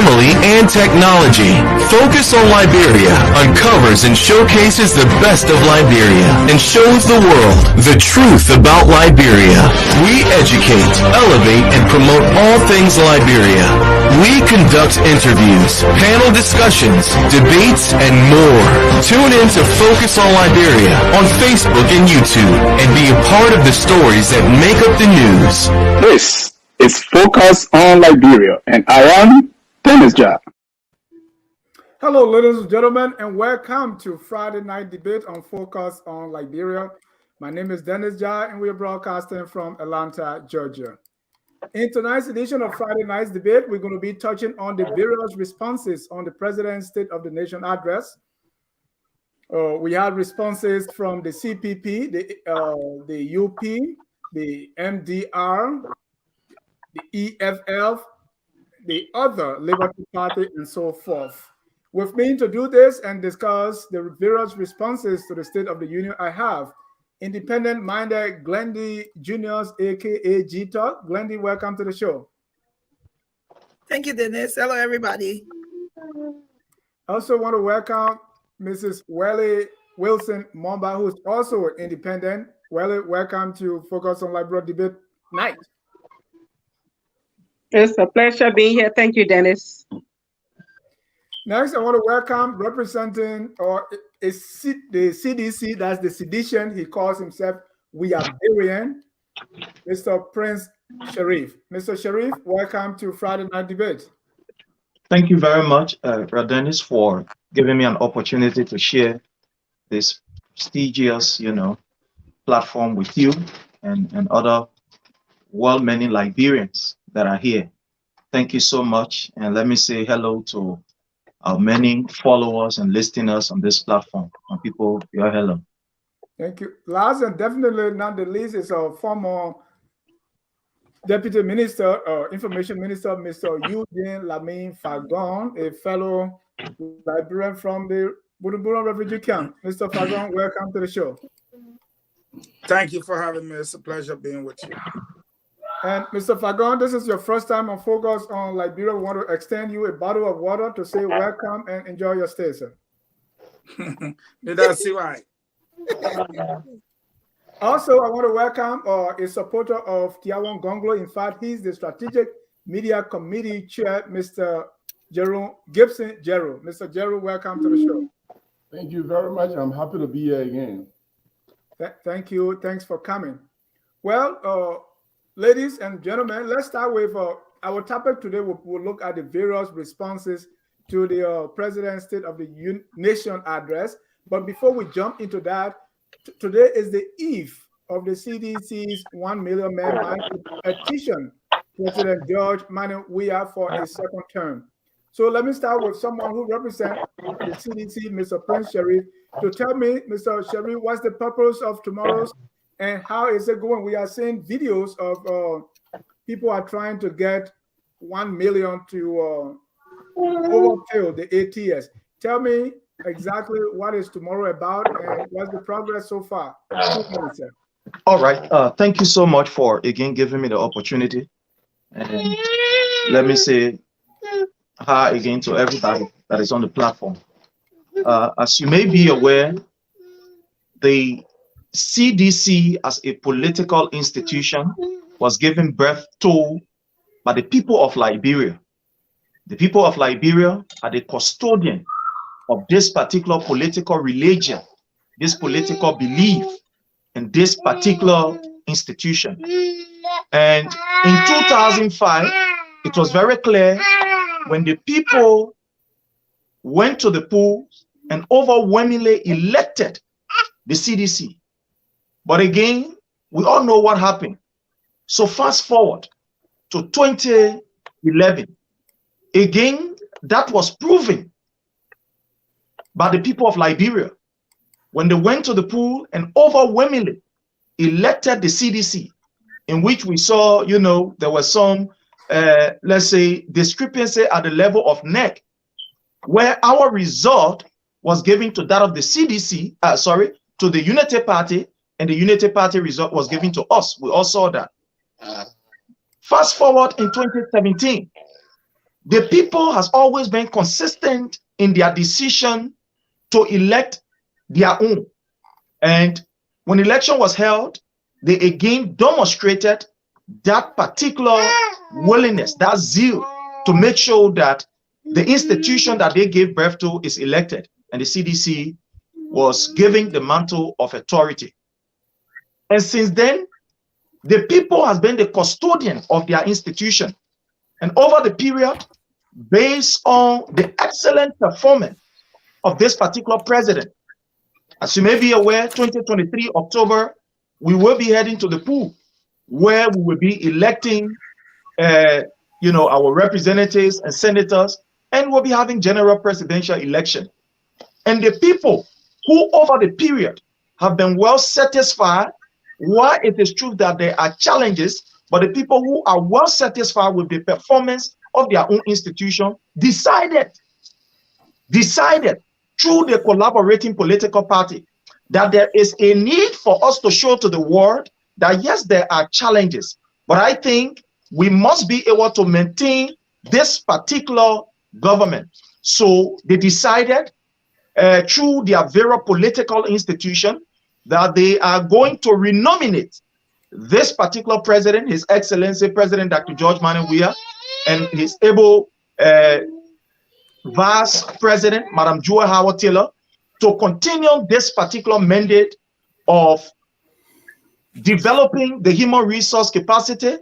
family, and technology. Focus on Liberia uncovers and showcases the best of Liberia and shows the world the truth about Liberia. We educate, elevate, and promote all things Liberia. We conduct interviews, panel discussions, debates, and more. Tune in to Focus on Liberia on Facebook and YouTube and be a part of the stories that make up the news. This is Focus on Liberia, and I am Dennis Jah. Hello, ladies and gentlemen, and welcome to Friday Night Debate on Focus on Liberia. My name is Dennis Jah, and we are broadcasting from Atlanta, Georgia. In tonight's edition of Friday Night's Debate, we're going to be touching on the various responses on the President's State of the Nation address. We had responses from the CPP, the UP, the MDR, the EFF, the other Liberty Party, and so forth. With me to do this and discuss the various responses to the State of the Union, I have independent-minded Glendy Juniors, aka G-Talk. Glendy, welcome to the show. Thank you, Dennis. Hello, everybody. I also want to welcome Mrs. Weah Wilson Momba, who is also independent. Weah, welcome to Focus on Liberia Debate Night. It's a pleasure being here. Thank you, Dennis. Next, I want to welcome representing the CDC, that's the sedition. He calls himself Weah, Mr. Prince Sharif. Mr. Sharif, welcome to Friday Night Debate. Thank you very much, Dennis, for giving me an opportunity to share this prestigious, platform with you and other well-many Liberians that are here. Thank you so much, and let me say hello to our many followers and listeners on this platform. And people, you're hello. Thank you. Last and definitely not the least is our former Deputy Minister, Information Minister, Mr. Eugene Lamin Fagon, a fellow Liberian from the Bujumbura refugee camp. Mr. Fagon, welcome to the show. Thank you for having me. It's a pleasure being with you. And Mr. Fagon, this is your first time on Focus on Liberia. We want to extend you a bottle of water to say welcome and enjoy your stay, sir. Did I see why? Also, I want to welcome a supporter of Tiawan Gonglo. In fact, he's the Strategic Media Committee Chair, Mr. Jerome Gibson Jero. Mr. Jero, welcome to the show. Thank you very much. I'm happy to be here again. Thank you. Thanks for coming. Well, ladies and gentlemen, let's start with our topic today. We'll look at the various responses to the President's State of the Nation address. But before we jump into that, today is the eve of the CDC's 1 million man petition President George Manu Weah for a second term. So let me start with someone who represents the CDC, Mr. Prince Sharif, to tell me, Mr. Sharif, what's the purpose of tomorrow's and how is it going? We are seeing videos of people are trying to get 1 million to overfill the ATS. Tell me exactly what is tomorrow about and what's the progress so far. All right. Thank you so much for again giving me the opportunity. And let me say hi again to everybody that is on the platform. As you may be aware, the CDC as a political institution was given birth to by the people of Liberia. The people of Liberia are the custodian of this particular political religion, this political belief, and this particular institution. And in 2005, it was very clear when the people went to the polls and overwhelmingly elected the CDC. But again, we all know what happened. So fast forward to 2011. Again, that was proven by the people of Liberia when they went to the poll and overwhelmingly elected the CDC, in which we saw, there was some, let's say, discrepancy at the level of NEC, where our result was given to that of the CDC, to the Unity Party, and the Unity Party result was given to us. We all saw that. Fast forward in 2017, the people has always been consistent in their decision to elect their own. And when election was held, they again demonstrated that particular willingness, that zeal to make sure that the institution that they gave birth to is elected. And the CDC was given the mantle of authority. And since then, the people has been the custodian of their institution. And over the period, based on the excellent performance of this particular president, as you may be aware, 2023 October, we will be heading to the pool where we will be electing, our representatives and senators, and we'll be having general presidential election. And the people who over the period have been well satisfied, while it is true that there are challenges, but the people who are well satisfied with the performance of their own institution decided through the collaborating political party that there is a need for us to show to the world that yes, there are challenges, but I think we must be able to maintain this particular government. So they decided through their very political institution that they are going to renominate this particular president, His Excellency President Dr. George Manneh Weah, and his able Vice President, Madam Joy Howard Taylor, to continue this particular mandate of developing the human resource capacity,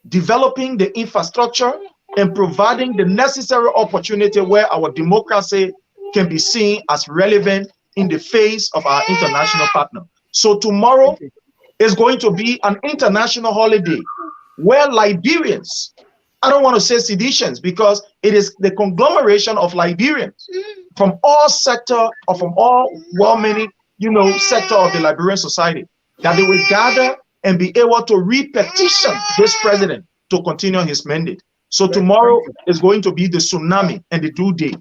developing the infrastructure, and providing the necessary opportunity where our democracy can be seen as relevant in the face of our international partner. So tomorrow is going to be an international holiday where Liberians, I don't want to say seditions because it is the conglomeration of Liberians from all sector or from all well-meaning, sector of the Liberian society, that they will gather and be able to repetition this president to continue his mandate. So tomorrow is going to be the tsunami and the due date.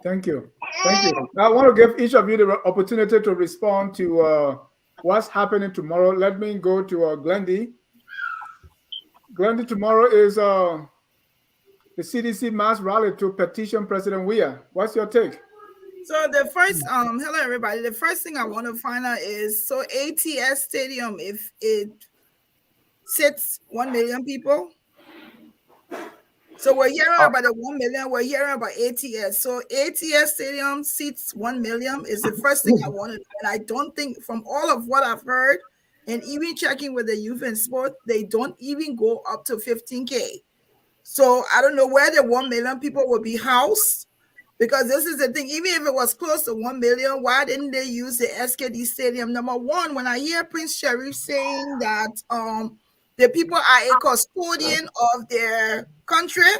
Thank you. Thank you. Now, I want to give each of you the opportunity to respond to what's happening tomorrow. Let me go to Glendy. Glendy, tomorrow is the CDC mass rally to petition President Weah. What's your take? So the first, hello everybody. The first thing I want to find out is, so ATS Stadium, if it sits 1 million people. So we're hearing about the 1 million, we're hearing about ATS. So ATS Stadium seats 1 million is the first thing I wanted. And I don't think from all of what I've heard, and even checking with the youth and sport, they don't even go up to 15K. So I don't know where the 1 million people will be housed, because this is the thing. Even if it was close to 1 million, why didn't they use the SKD Stadium? Number one, when I hear Prince Sharif saying that the people are a custodian of their country,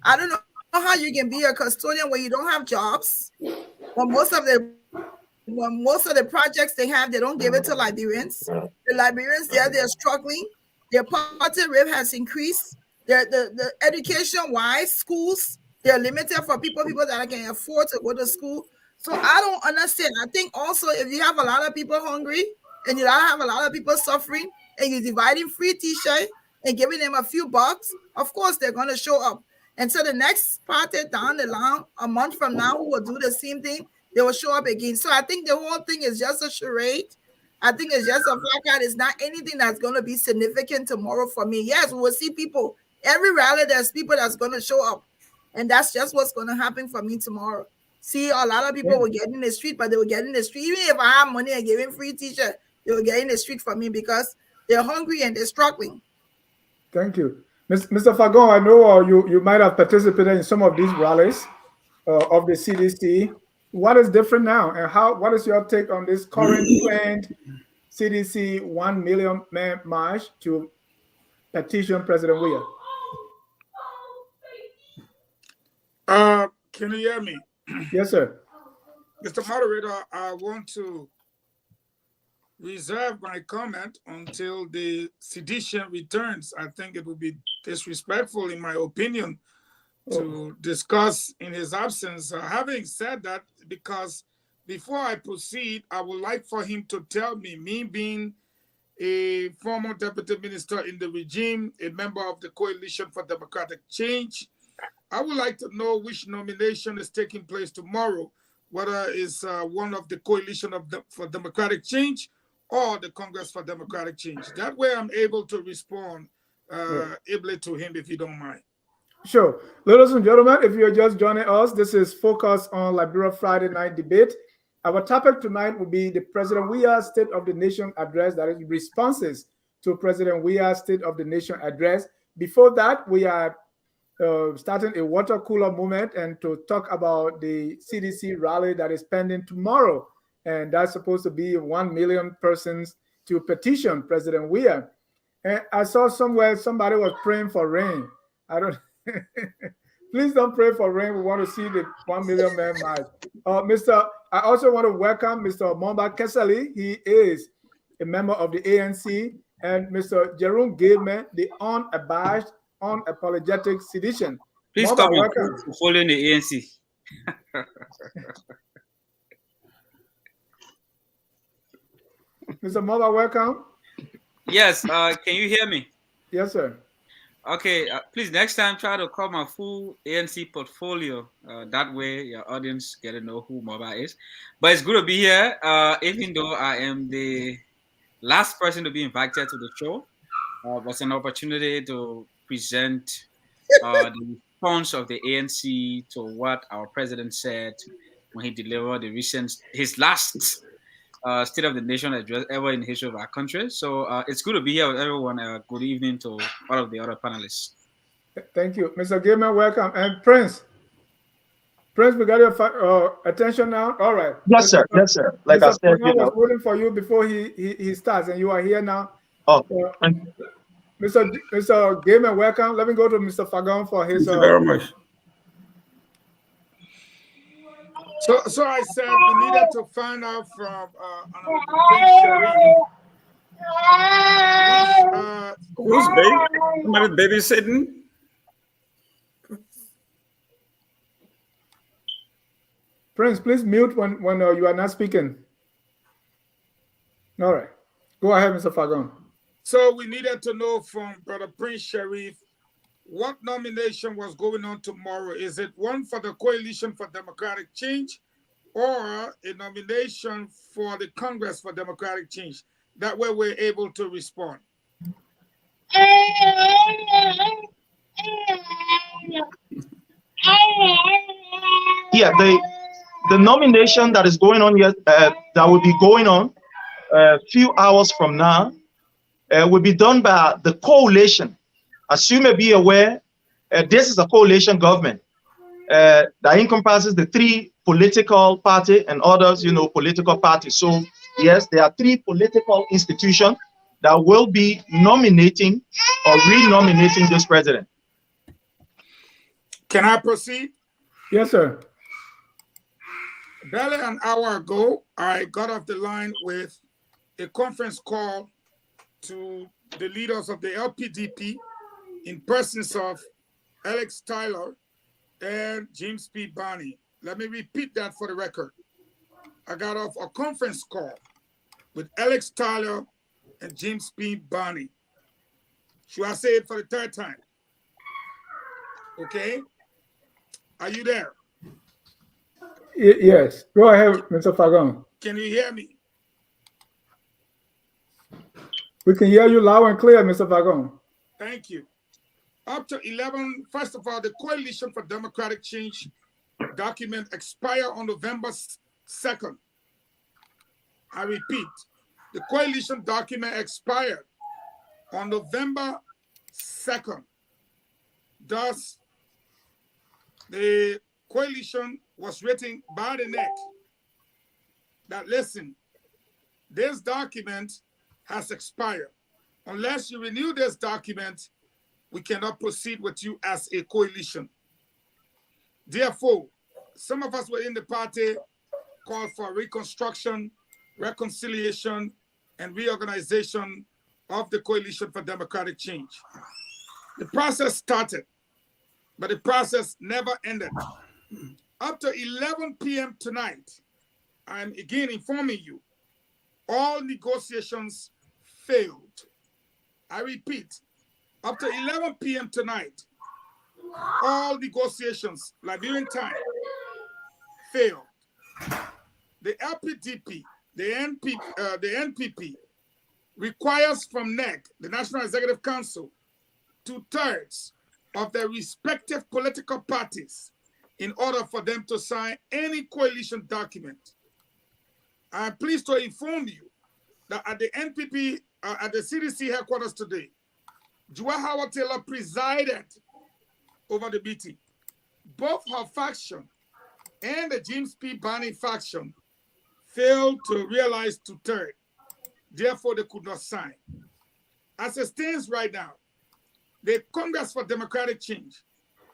I don't know how you can be a custodian when you don't have jobs. When most of the projects they have, they don't give it to Liberians. The Liberians they're struggling. Their poverty rate has increased. The education-wise, schools, they're limited for people that can afford to go to school. So I don't understand. I think also if you have a lot of people hungry and you have a lot of people suffering and you're dividing free t-shirt and giving them a few bucks, of course they're going to show up. And so the next party down the line, a month from now, who will do the same thing, they will show up again. So I think the whole thing is just a charade. I think it's just a blackout. It's not anything that's going to be significant tomorrow for me. Yes, we will see people. Every rally, there's people that's going to show up. And that's just what's going to happen for me tomorrow. See, a lot of people will get in the street, but they will get in the street. Even if I have money and giving free t-shirt, they will get in the street for me because they're hungry and they're struggling. Thank you. Mr. Fagon, I know you might have participated in some of these rallies of the CDC. What is different now? And what is your take on this current planned CDC 1 million man march to petition President Weah? Can you hear me? Yes, sir. Mr. Moderator, I want to reserve my comment until the sedition returns. I think it would be disrespectful, in my opinion, to discuss in his absence. Having said that, because before I proceed, I would like for him to tell me being a former deputy minister in the regime, a member of the Coalition for Democratic Change, I would like to know which nomination is taking place tomorrow, whether it's one of the Coalition for Democratic Change or the Congress for Democratic Change. That way I'm able to respond ably to him, if you don't mind. Sure. Ladies and gentlemen, if you're just joining us, this is Focus on Liberia Friday Night Debate. Our topic tonight will be the President Weah State of the Nation address, that is responses to President Weah's State of the Nation address. Before that, we are starting a water cooler movement and to talk about the CDC rally that is pending tomorrow. And that's supposed to be 1 million persons to petition President Weah. And I saw somewhere somebody was praying for rain. I don't, please don't pray for rain. We want to see the 1 million man march. I also want to welcome Mr. Momba Kesali. He is a member of the ANC, and Mr. Jerome Gilman, the unabashed, unapologetic sedition. Please Momba, come welcome. on, following the ANC. Mr. Momba, welcome. Yes, can you hear me? Yes, sir. Okay, please next time try to call my full ANC portfolio. That way your audience get to know who Momba is. But it's good to be here, even though I am the last person to be invited to the show. It was an opportunity to present the response of the ANC to what our president said when he delivered his last State of the Nation address ever in the history of our country. So it's good to be here with everyone. Good evening to all of the other panelists. Thank you. Mr. Gilman, welcome. And Prince, we got your attention now. All right. Yes, sir. Yes, sir. Like Mr. I said, I was waiting for you before he starts, and you are here now. Oh, Mr. Gilman, welcome. Let me go to Mr. Fagon for his. Thank you very much. So I said we needed to find out from Honorable Who's baby? Somebody babysitting? Prince, please mute when you are not speaking. All right. Go ahead, Mr. Fagon. So we needed to know from Brother Prince Sharif what nomination was going on tomorrow. Is it one for the Coalition for Democratic Change or a nomination for the Congress for Democratic Change? That way we're able to respond. Yeah, the nomination that is going on here, that will be going on a few hours from now, will be done by the coalition. As you may be aware, this is a coalition government that encompasses the three political parties and others, political parties. So yes, there are three political institutions that will be nominating or re-nominating this president. Can I proceed? Yes, sir. Barely an hour ago, I got off the line with a conference call to the leaders of the LPDP in presence of Alex Tyler and James P. Barney. Let me repeat that for the record. I got off a conference call with Alex Tyler and James P. Barney. Should I say it for the third time? Okay. Are you there? Yes. Go ahead, Mr. Fagon. Can you hear me? We can hear you loud and clear, Mr. Fagon. Thank you. Up to 11, first of all, the Coalition for Democratic Change document expire on November 2nd. I repeat, the coalition document expired on November 2nd. Thus, the coalition was written by the neck that, listen, this document has expired. Unless you renew this document, we cannot proceed with you as a coalition. Therefore, some of us were in the party called for reconstruction, reconciliation, and reorganization of the Coalition for Democratic Change. The process started, but the process never ended. Up to 11 p.m. tonight, I'm again informing you, all negotiations failed. I repeat, up to 11 p.m. tonight, all negotiations, Liberian time, failed. The LPDP, the NPP, requires from NEC, the National Executive Council, 2/3 of their respective political parties in order for them to sign any coalition document. I'm pleased to inform you that at the NPP, at the CDC headquarters today, Weah Howard Taylor presided over the meeting. Both her faction and the James P. Barney faction failed to realize 2/3. Therefore, they could not sign. As it stands right now, the Congress for Democratic Change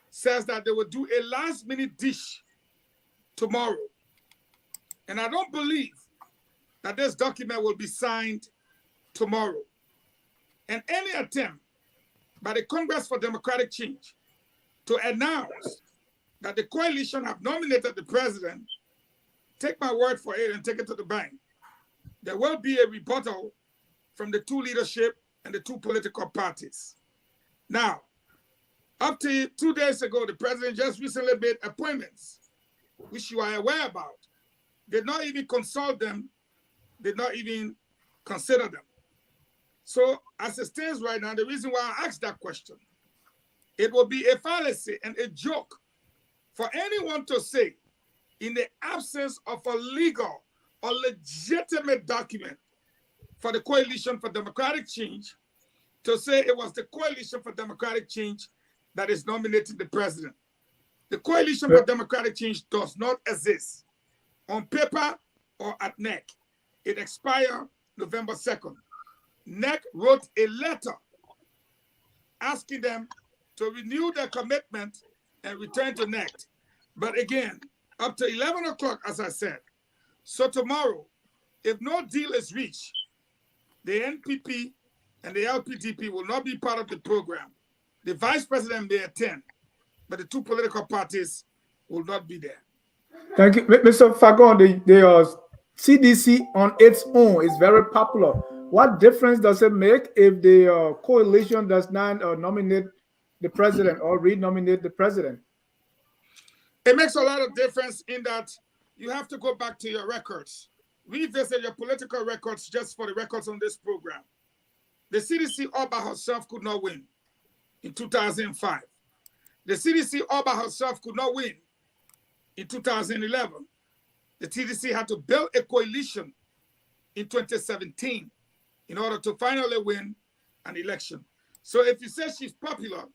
says that they will do a last-minute dish tomorrow. And I don't believe that this document will be signed tomorrow. And any attempt by the Congress for Democratic Change to announce that the coalition have nominated the president, take my word for it and take it to the bank. There will be a rebuttal from the two leadership and the two political parties. Now, up to 2 days ago, the president just recently made appointments, which you are aware about. Did not even consult them, did not even consider them. So as it stands right now, the reason why I asked that question, it will be a fallacy and a joke for anyone to say, in the absence of a legal or legitimate document for the Coalition for Democratic Change, to say it was the Coalition for Democratic Change that is nominating the president. The Coalition for Democratic Change does not exist on paper or at NEC. It expired November 2nd. NEC wrote a letter asking them to renew their commitment and return to NEC. But again, up to 11 o'clock, as I said. So tomorrow, if no deal is reached, the NPP and the LPDP will not be part of the program. The vice president may attend, but the two political parties will not be there. Thank you. Mr. Fagon, the CDC on its own is very popular. What difference does it make if the coalition does not nominate the president or re-nominate the president? It makes a lot of difference in that you have to go back to your records. Revisit your political records just for the records on this program. The CDC all by herself could not win in 2005. The CDC all by herself could not win in 2011. The CDC had to build a coalition in 2017 in order to finally win an election. So if you say she's popular,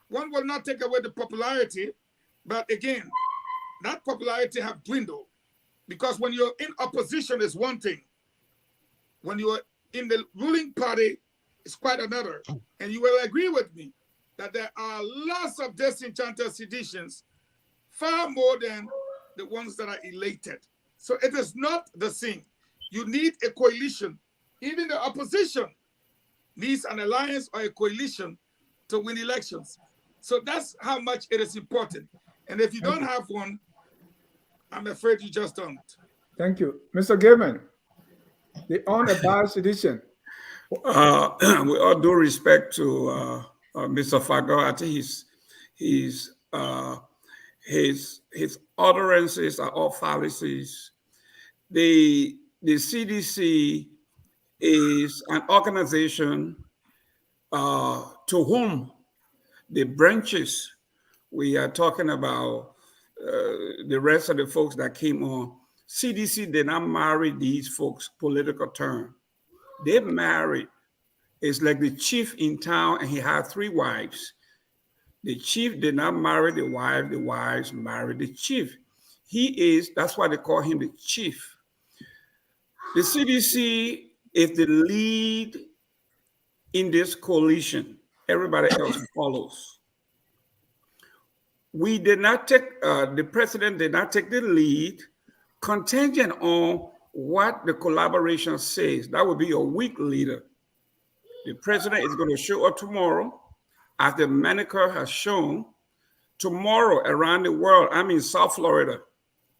one will not take away the popularity, but again, that popularity have dwindled, because when you're in opposition is one thing. When you're in the ruling party, it's quite another. And you will agree with me that there are lots of disenchanted seditions, far more than the ones that are elated. So it is not the same. You need a coalition. Even the opposition needs an alliance or a coalition to win elections. So that's how much it is important. And if you don't have one, I'm afraid you just don't. Thank you. Mr. Gaiman, the unabashed edition. With all due respect to Mr. Fago, I think his utterances are all fallacies. The CDC is an organization to whom the branches we are talking about, the rest of the folks that came on, CDC did not marry these folks' political term. They married. It's like the chief in town, and he had 3 wives. The chief did not marry the wife. The wives married the chief. That's why they call him the chief. The CDC is the lead in this coalition. Everybody else follows. We did not take, the president did not take the lead contingent on what the collaboration says. That would be a weak leader. The president is going to show up tomorrow, as the manicure has shown. Tomorrow around the world, I'm in South Florida,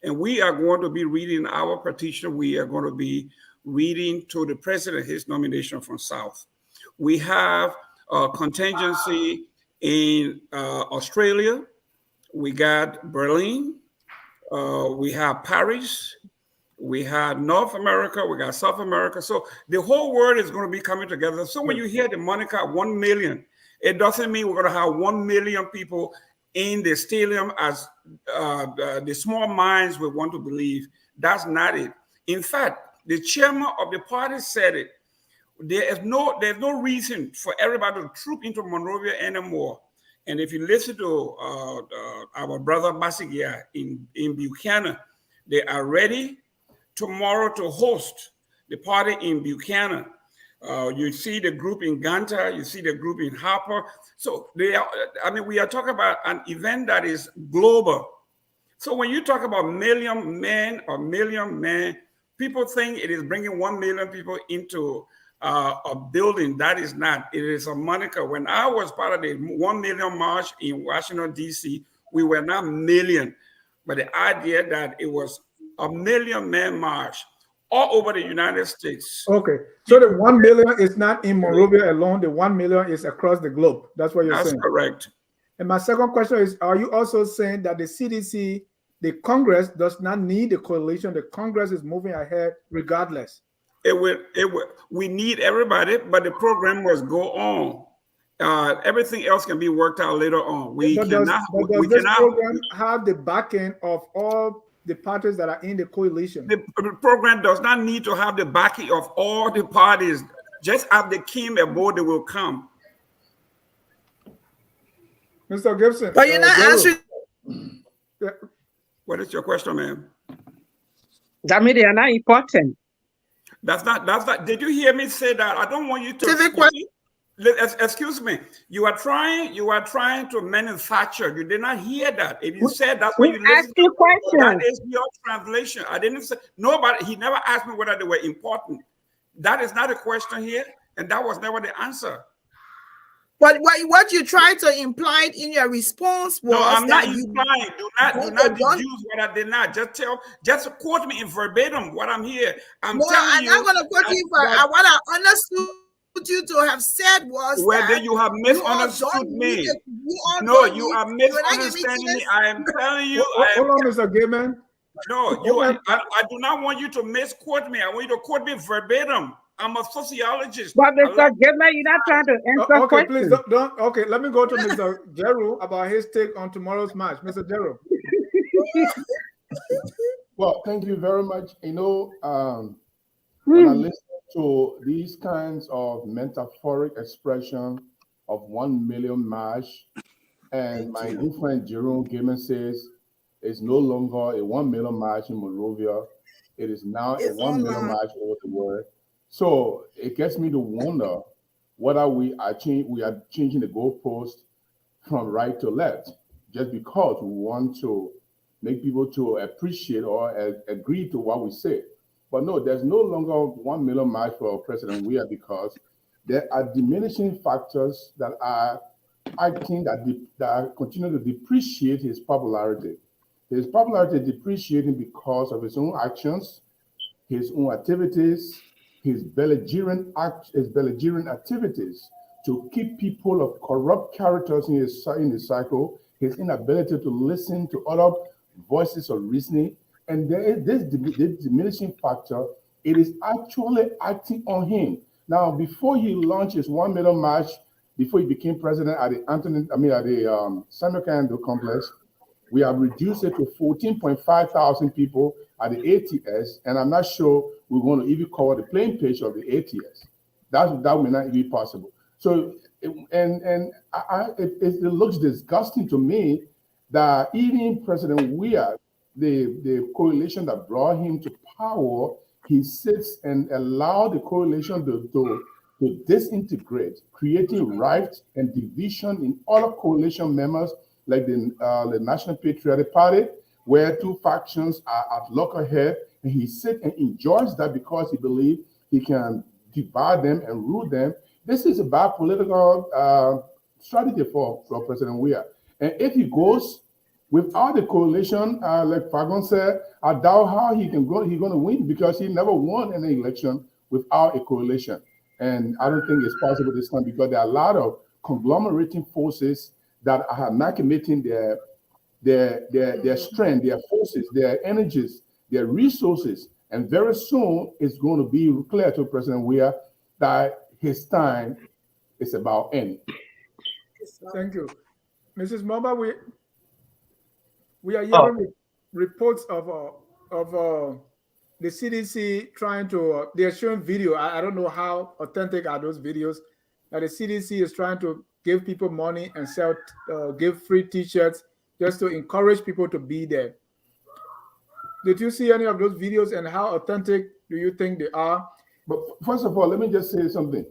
and we are going to be reading our petition. We are going to be reading to the president his nomination from South. We have a contingency In Australia, we got Berlin, we have Paris, we have North America, we got South America. So the whole world is going to be coming together. So when you hear the moniker 1 million, it doesn't mean we're going to have 1 million people in the stadium as the small minds would want to believe. That's not it. In fact, the chairman of the party said it. There's no reason for everybody to troop into Monrovia anymore. And if you listen to our brother Basigia in Buchanan, they are ready tomorrow to host the party in Buchanan. You see the group in Ganta, you see the group in Harper. So we are talking about an event that is global. So when you talk about million men or million men, people think it is bringing 1 million people into a building. That is not. It is a moniker. When I was part of the 1 million march in Washington, D.C., we were not million, but the idea that it was a 1 million man march all over the United States. Okay, so the 1 million is not in Monrovia alone. The 1 million is across the globe. That's what you're saying. That's correct. And my second question is, are you also saying that the CDC, the Congress, does not need the coalition? The Congress is moving ahead regardless. We need everybody, but the program must go on. Everything else can be worked out later on. Does this program have the backing of all the parties that are in the coalition? The program does not need to have the backing of all the parties. Just have the king aboard, they will come. Mr. Gibson. But you're not answering. What is your question, ma'am? That means they are not important. That's not. Did you hear me say that? I don't want you to. Excuse me. You are trying to manufacture. You did not hear that. If you said that's what you asked you questions. That is your translation. I didn't say nobody. He never asked me whether they were important. That is not a question here, and that was never the answer. But what you tried to imply in your response was no, I'm that not implying. Do not deduce what I did not. Just quote me in verbatim what I'm here. I'm not going to quote you for what I understood you to have said was whether you have misunderstood me. No, you are misunderstanding me. I am telling you. Hold on, Mr. Gaiman. No, I do not want you to misquote me. I want you to quote me verbatim. I'm a sociologist. But Mr. Gibman, you're not trying to answer questions. Please don't. Okay, let me go to Mr. Jeru about his take on tomorrow's match. Mr. Jeru. Well, thank you very much. You know, when I listen to these kinds of metaphoric expression of 1 million march, and my good friend Jerome Gaiman says it's no longer a 1 million march in Monrovia. It is now a 1 million march over the world. So it gets me to wonder whether we are changing the goalpost from right to left just because we want to make people to appreciate or agree to what we say. But no, there's no longer 1 million march for President Weah because there are diminishing factors that are, I think, that continue to depreciate his popularity. His popularity is depreciating because of his own actions, his own activities, his belligerent activities to keep people of corrupt characters in his cycle, his inability to listen to other voices of reasoning, and there is this diminishing factor. It is actually acting on him. Now, before he launched his 1 million march, before he became president at the Samuel Kando complex, we have reduced it to 14.5 thousand people at the ATS, and I'm not sure we're going to even cover the playing page of the ATS. That may not be possible. So, it looks disgusting to me that even President Weah, the coalition that brought him to power, he sits and allow the coalition to disintegrate, creating rift and division in other coalition members, like the National Patriotic Party, where two factions are at loggerhead, and he sits and enjoys that because he believes he can divide them and rule them. This is a bad political strategy for President Weah. And if he goes without the coalition, like Fagon said, I doubt how he's going to win because he never won an election without a coalition. And I don't think it's possible this time because there are a lot of conglomerating forces that are amalgamating their strength, their forces, their energies, their resources. And very soon it's going to be clear to President Weah that his time is about ending. Thank you. Mrs. Mamba, we are hearing reports of the CDC trying to, they're showing video. I don't know how authentic are those videos, that the CDC is trying to give people money and give free t-shirts just to encourage people to be there. Did you see any of those videos, and how authentic do you think they are? But first of all, let me just say something.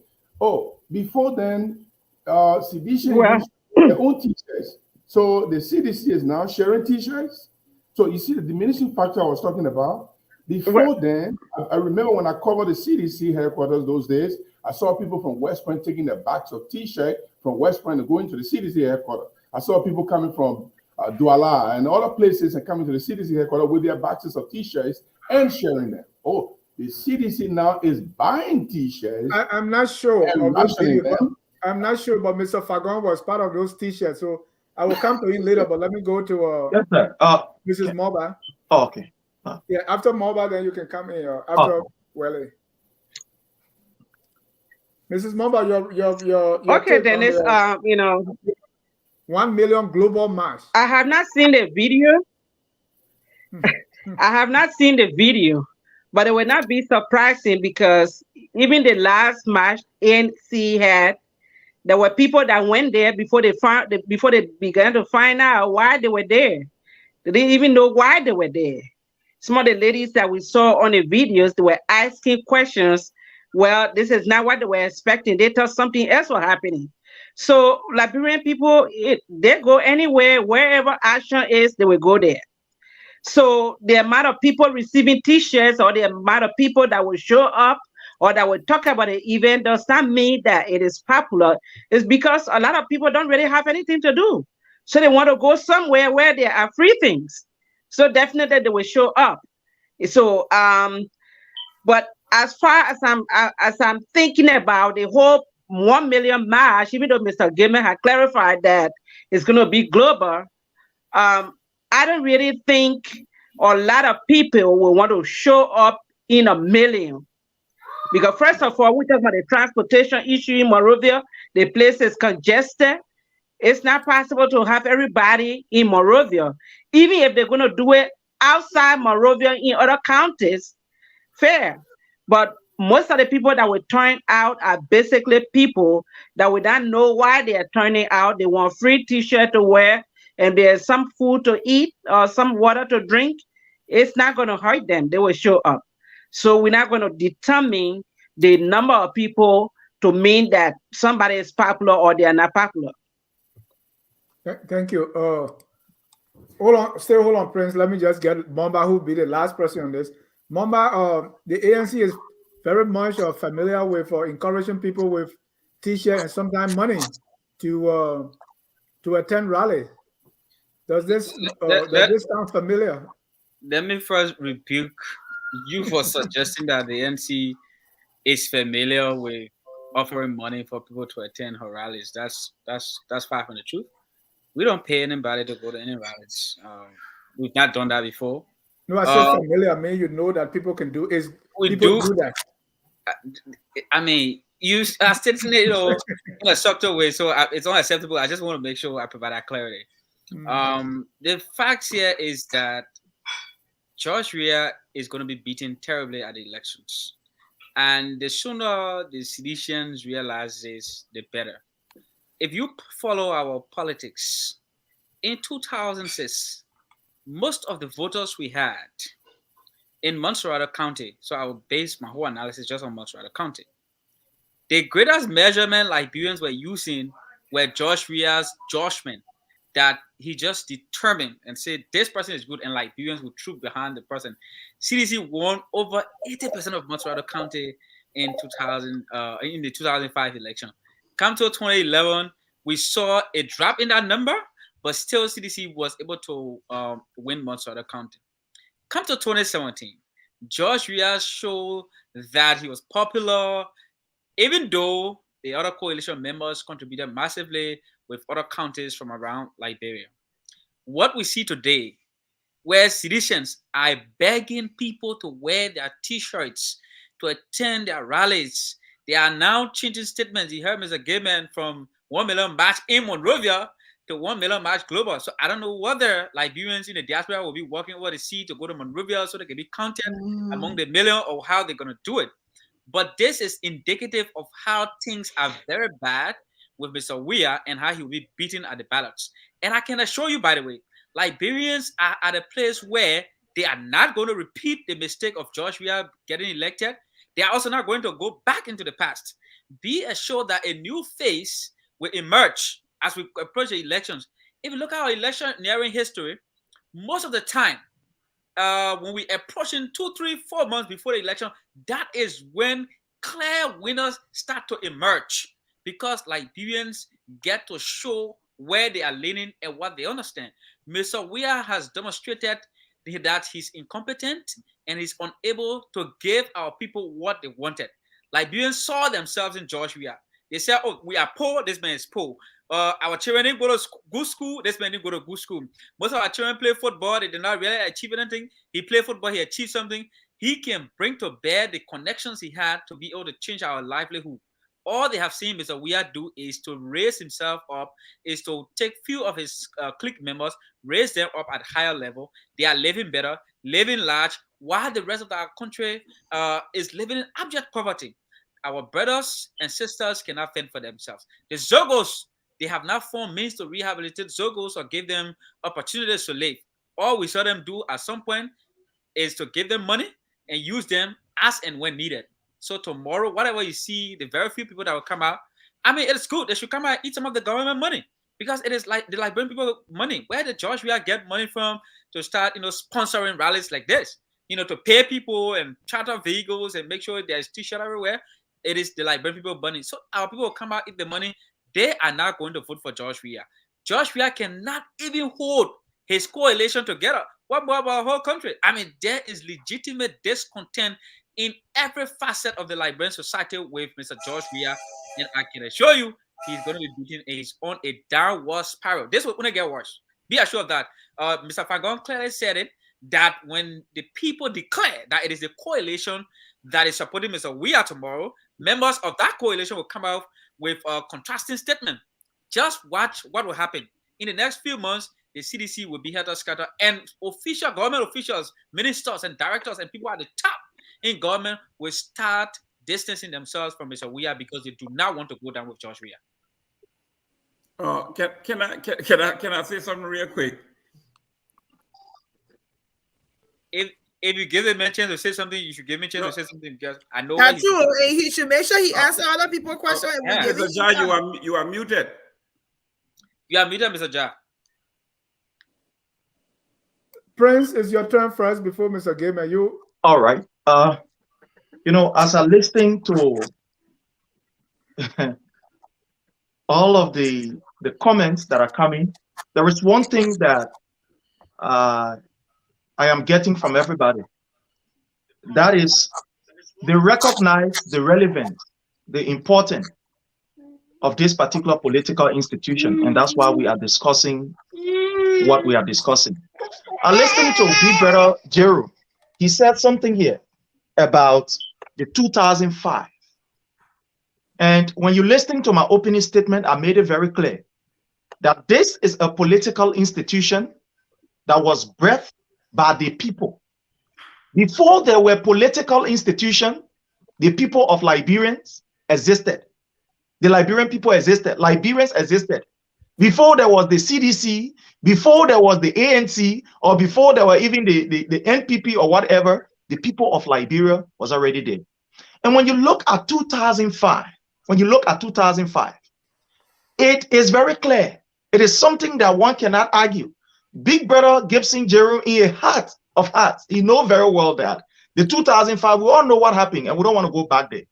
Before then, CDC used their own t-shirts. So the CDC is now sharing t-shirts. So you see the diminishing factor I was talking about. Before then, I remember when I covered the CDC headquarters those days, I saw people from West Point taking their bags of t-shirts from West Point and going to the CDC headquarters. I saw people coming from Douala and other places and coming to the CDC headquarters with their boxes of t-shirts and sharing them. The CDC now is buying t-shirts. I'm not sure. And rationing them. I'm not sure, but Mr. Fagon was part of those t-shirts. So I will come to him later, but let me go to yes, sir. Mrs. Moba. Okay. Yeah, after Moba, then you can come in. After Welly. Mrs. Moba, your okay, Dennis. 1 million global march. I have not seen the video. I have not seen the video, but it would not be surprising because even the last march ANC had, there were people that went there before they began to find out why they were there. They didn't even know why they were there. Some of the ladies that we saw on the videos, they were asking questions. Well, this is not what they were expecting. They thought something else was happening. So Liberian people, they go anywhere, wherever action is, they will go there. So the amount of people receiving t-shirts or the amount of people that will show up or that will talk about the event does not mean that it is popular. It's because a lot of people don't really have anything to do. So they want to go somewhere where there are free things. So definitely they will show up. So, but as far as I'm thinking about the whole 1 million march, even though Mr. Gilman had clarified that it's going to be global, I don't really think a lot of people will want to show up in a million. Because first of all, we talk about the transportation issue in Monrovia. The place is congested. It's not possible to have everybody in Monrovia. Even if they're going to do it outside Monrovia in other counties, fair. But most of the people that will turn out are basically people that we don't know why they are turning out. They want free t-shirt to wear, and there's some food to eat or some water to drink. It's not going to hurt them. They will show up. So we're not going to determine the number of people to mean that somebody is popular or they are not popular. Thank you. Hold on, Prince. Let me just get Mamba, who will be the last person on this. Mamba, the ANC is very much familiar with encouraging people with t-shirt and sometimes money to attend rallies. Does this sound familiar? Let me first rebuke you for suggesting that the ANC is familiar with offering money for people to attend her rallies. That's far from the truth. We don't pay anybody to go to any rallies. We've not done that before. No, I said familiar. I mean, you know that people can do is we do that. I mean, you are stating it, in a subtle way, so it's unacceptable. I just want to make sure I provide that clarity. The facts here is that George Weah is going to be beaten terribly at the elections, and the sooner the seditians realize this, the better. If you follow our politics, in 2006, most of the voters we had in Moderator County, so I will base my whole analysis just on Moderator County. The greatest measurement Liberians were using were George Weah's judgment that he just determined and said this person is good, and Liberians would troop behind the person. CDC won over 80% of Moderator County in the 2005 election. Come to 2011, we saw a drop in that number, but still CDC was able to win Moderator County. Come to 2017, George Weah showed that he was popular, even though the other coalition members contributed massively with other counties from around Liberia. What we see today, where citizens are begging people to wear their t-shirts, to attend their rallies, they are now changing statements. You heard Mr. Gayman from 1 million march in Monrovia to 1 million march global. So I don't know whether Liberians in the diaspora will be walking over the sea to go to Monrovia so they can be counted among the million, or how they're going to do it. But this is indicative of how things are very bad with Mr. Weah and how he will be beaten at the ballots. And I can assure you, by the way, Liberians are at a place where they are not going to repeat the mistake of George Weah getting elected. They are also not going to go back into the past. Be assured that a new face will emerge as we approach the elections. If you look at our electioneering history, most of the time, when we approaching 2, 3, 4 months before the election, that is when clear winners start to emerge, because Liberians get to show where they are leaning and what they understand. Mr. Weah has demonstrated that he's incompetent and he's unable to give our people what they wanted. Liberians saw themselves in George Weah. They said, oh, we are poor, this man is poor. Our children didn't go to good school, this man didn't go to good school. Most of our children play football, they did not really achieve anything. He played football, he achieved something. He can bring to bear the connections he had to be able to change our livelihood. All they have seen Mr. Weah do is to raise himself up, is to take few of his clique members, raise them up at higher level. They are living better, living large, while the rest of our country is living in abject poverty. Our brothers and sisters cannot fend for themselves. The Zogos, they have not found means to rehabilitate Zogos or give them opportunities to live. All we saw them do at some point is to give them money and use them as and when needed. So tomorrow, whatever you see, the very few people that will come out, I mean, it's good. They should come out and eat some of the government money, because it is like the Liberian people money. Where did George Weah get money from to start, sponsoring rallies like this? To pay people and charter vehicles and make sure there's t-shirt everywhere. It is the Liberian people money. So our people will come out, eat the money. They are not going to vote for George Weah. George Weah cannot even hold his coalition together. What about our whole country? I mean, there is legitimate discontent in every facet of the Liberian society with Mr. George Weah, and I can assure you, he's going to be beaten and he's on a downward spiral. This will only get worse. Be assured of that. Mr. Fagon clearly said it, that when the people declare that it is the coalition that is supporting Mr. Weah tomorrow, members of that coalition will come out with a contrasting statement. Just watch what will happen. In the next few months, the CDC will be helter-skelter, and official government officials, ministers and directors and people at the top in government will start distancing themselves from Mr. Weah because they do not want to go down with George Weah. Can I say something real quick? If you give him a chance to say something, you should give me a chance to say something, because I know he should make sure he answers other people's questions. Mr. Jah, you are muted. You are muted, Mr. Jah. Prince, it's your turn first before Mr. Gayman. You. All right. As I listen to all of the comments that are coming, there is one thing that I am getting from everybody. That is, they recognize the relevance, the importance of this particular political institution, and that's why we are discussing what we are discussing. I listened to Big Brother Jeru. He said something here about the 2005. And when you listen to my opening statement, I made it very clear that this is a political institution that was birthed by the people. Before there were political institutions, the people of Liberians existed. The Liberian people existed. Liberians existed. Before there was the CDC, before there was the ANC, or before there were even the NPP or whatever, the people of Liberia was already there. And when you look at 2005, it is very clear. It is something that one cannot argue. Big Brother Gibson Jeru, in a heart of hearts, he knows very well that the 2005, we all know what happened, and we don't want to go back there.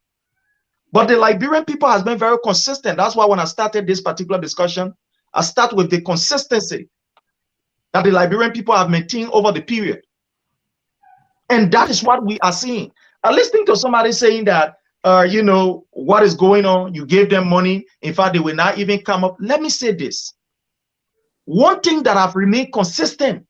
But the Liberian people has been very consistent. That's why when I started this particular discussion, I start with the consistency that the Liberian people have maintained over the period. And that is what we are seeing. I'm listening to somebody saying that you know, what is going on. You gave them money. In fact, they will not even come up. Let me say this. One thing that have remained consistent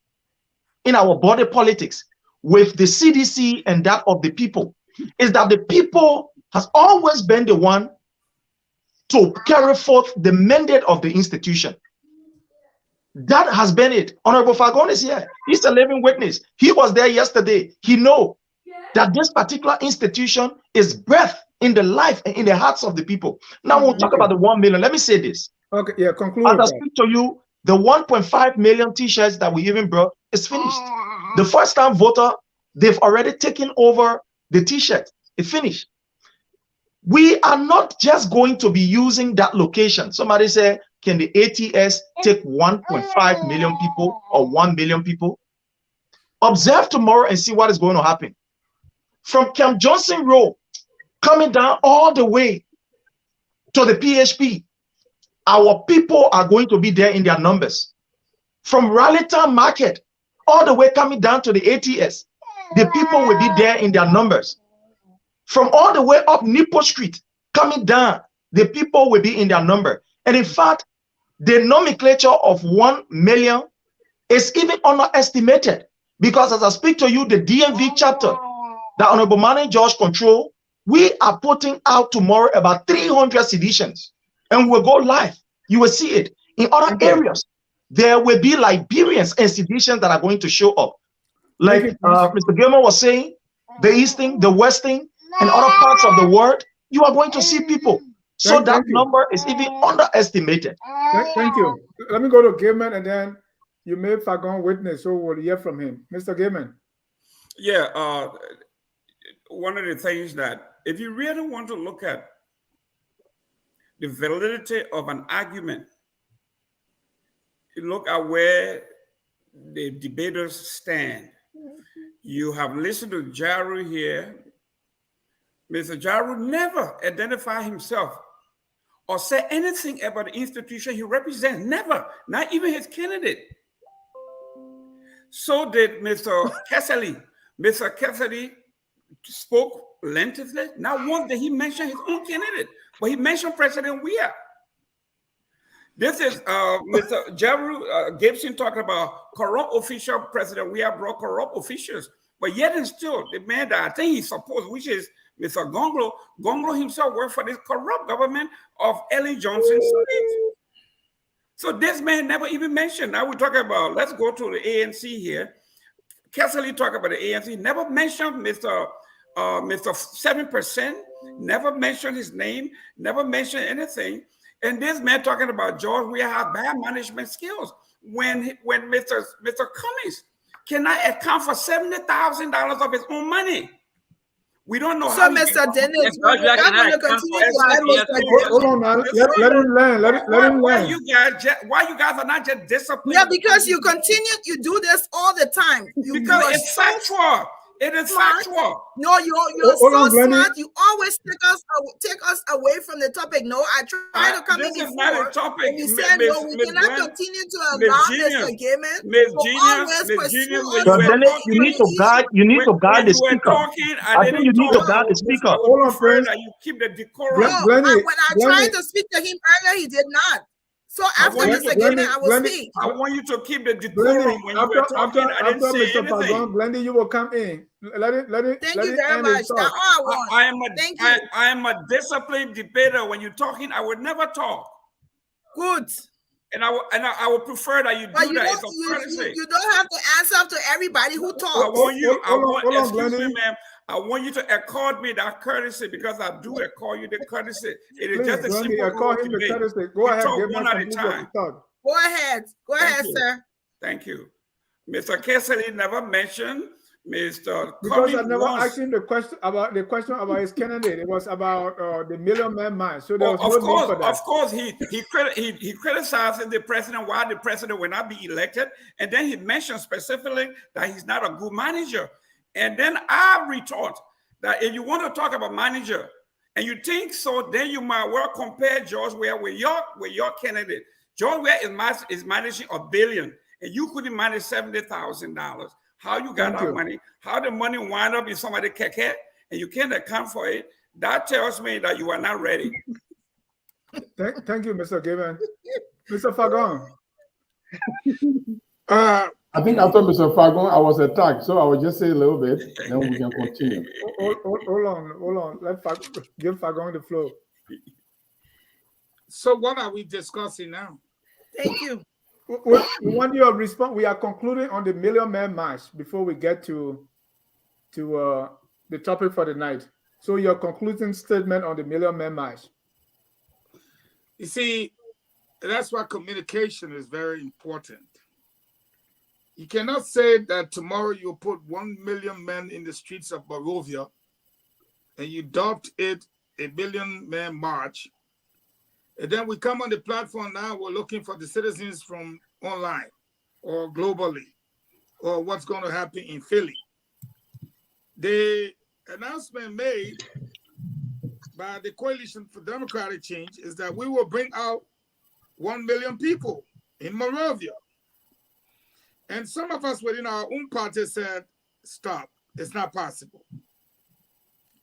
in our body politics with the CDC and that of the people is that the people has always been the one to carry forth the mandate of the institution. That has been it. Honorable Fagon is here. He's a living witness. He was there yesterday. He knows that this particular institution is breath in the life and in the hearts of the people. Now we'll talk about the 1 million. Let me say this. Okay, yeah, conclude. As I speak to you, the 1.5 million t-shirts that we even brought is finished. The first-time voter, they've already taken over the t-shirt. It's finished. We are not just going to be using that location. Somebody say, can the ATS take 1.5 million people or 1 million people? Observe tomorrow and see what is going to happen. From Camp Johnson Road, coming down all the way to the PHP, our people are going to be there in their numbers. From Rallytown Market, all the way coming down to the ATS, the people will be there in their numbers. From all the way up Nippo Street, coming down, the people will be in their number. And in fact, the nomenclature of 1 million is even underestimated, because as I speak to you, the DMV chapter, the Honorable Manning George control, we are putting out tomorrow about 300 seditions, and we'll go live. You will see it in other areas. There will be Liberians and seditions that are going to show up. Like Mr. Gilmer was saying, the Easting, the Westing, and other parts of the world, you are going to see people. So that number is even underestimated. Thank you. Let me go to Gilman, and then you may Fagon witness, so we'll hear from him. Mr. Gilman. Yeah, one of the things that, if you really want to look at the validity of an argument, you look at where the debaters stand. You have listened to Jaru here. Mr. Jaru never identified himself or said anything about the institution he represents. Never, not even his candidate. So did Mr. Cassidy. Mr. Cassidy spoke lengthily. Not once did he mention his own candidate, but he mentioned President Weah. This is Mr. Jaru Gibson talking about corrupt official. President Weah brought corrupt officials, but yet and still, the man that I think he supports, which is Mr. Gonglo himself worked for this corrupt government of Ellen Johnson Smith. So this man never even mentioned. Now we're talking about, let's go to the ANC here. Cassidy talked about the ANC, never mentioned Mr. 7%, never mentioned his name, never mentioned anything. And this man talking about George Weah have bad management skills when Mr. Cummings cannot account for $70,000 of his own money. We don't know. So, Mr. Dennis, we're going to continue to have Mr. Hold on, man. Let him learn. Let him learn. Why you guys are not just disciplined? Yeah, because you continue, you do this all the time. Because it's factual. It is factual. No, you're so smart. You always take us away from the topic. No, I try to come in before. This is not a topic. You said no, we cannot continue to allow Mr. Gaiman. You need to guide the speaker. I think you need to guide the speaker. Hold on, friends. You keep the decorum. When I tried to speak to him earlier, he did not. So after Mr. Gaiman, I will speak. I want you to keep the decorum when you were talking. I didn't say anything. Glendy, you will come in. Let it. Thank you very much. That's all I want. Thank you. I am a disciplined debater. When you're talking, I would never talk. Good. And I would prefer that you do that. You don't have to answer to everybody who talks. I want you. Excuse me, ma'am. I want you to accord me that courtesy, because I do accord you the courtesy. It is just a simple rule to me. Go ahead. One at a time. Go ahead. Go ahead, sir. Thank you. Mr. Cassidy never mentioned Mr. Because I never asked him the question about his candidate. It was about the $1 Million Man. So there was no need for that. Of course, he criticized the president why the president will not be elected, and then he mentioned specifically that he's not a good manager. And then I retort that if you want to talk about manager and you think so, then you might well compare George Weah with your candidate. George Weah is managing $1 billion, and you couldn't manage $70,000. How you got that money? How the money wind up in somebody's keke, and you can't account for it? That tells me that you are not ready. Thank you, Mr. Given. Mr. Fagon. I think after Mr. Fagon, I was attacked, so I will just say a little bit, then we can continue. Hold on. Give Fagon the floor. So what are we discussing now? Thank you. We want your response. We are concluding on the Million Man March before we get to the topic for the night. So your concluding statement on the Million Man March. You see, that's why communication is very important. You cannot say that tomorrow you'll put 1 million men in the streets of Monrovia and you adopt it a Million Man March. And then we come on the platform now, we're looking for the citizens from online or globally or what's going to happen in Philly. The announcement made by the Coalition for Democratic Change is that we will bring out 1 million people in Monrovia. And some of us within our own party said, stop, it's not possible.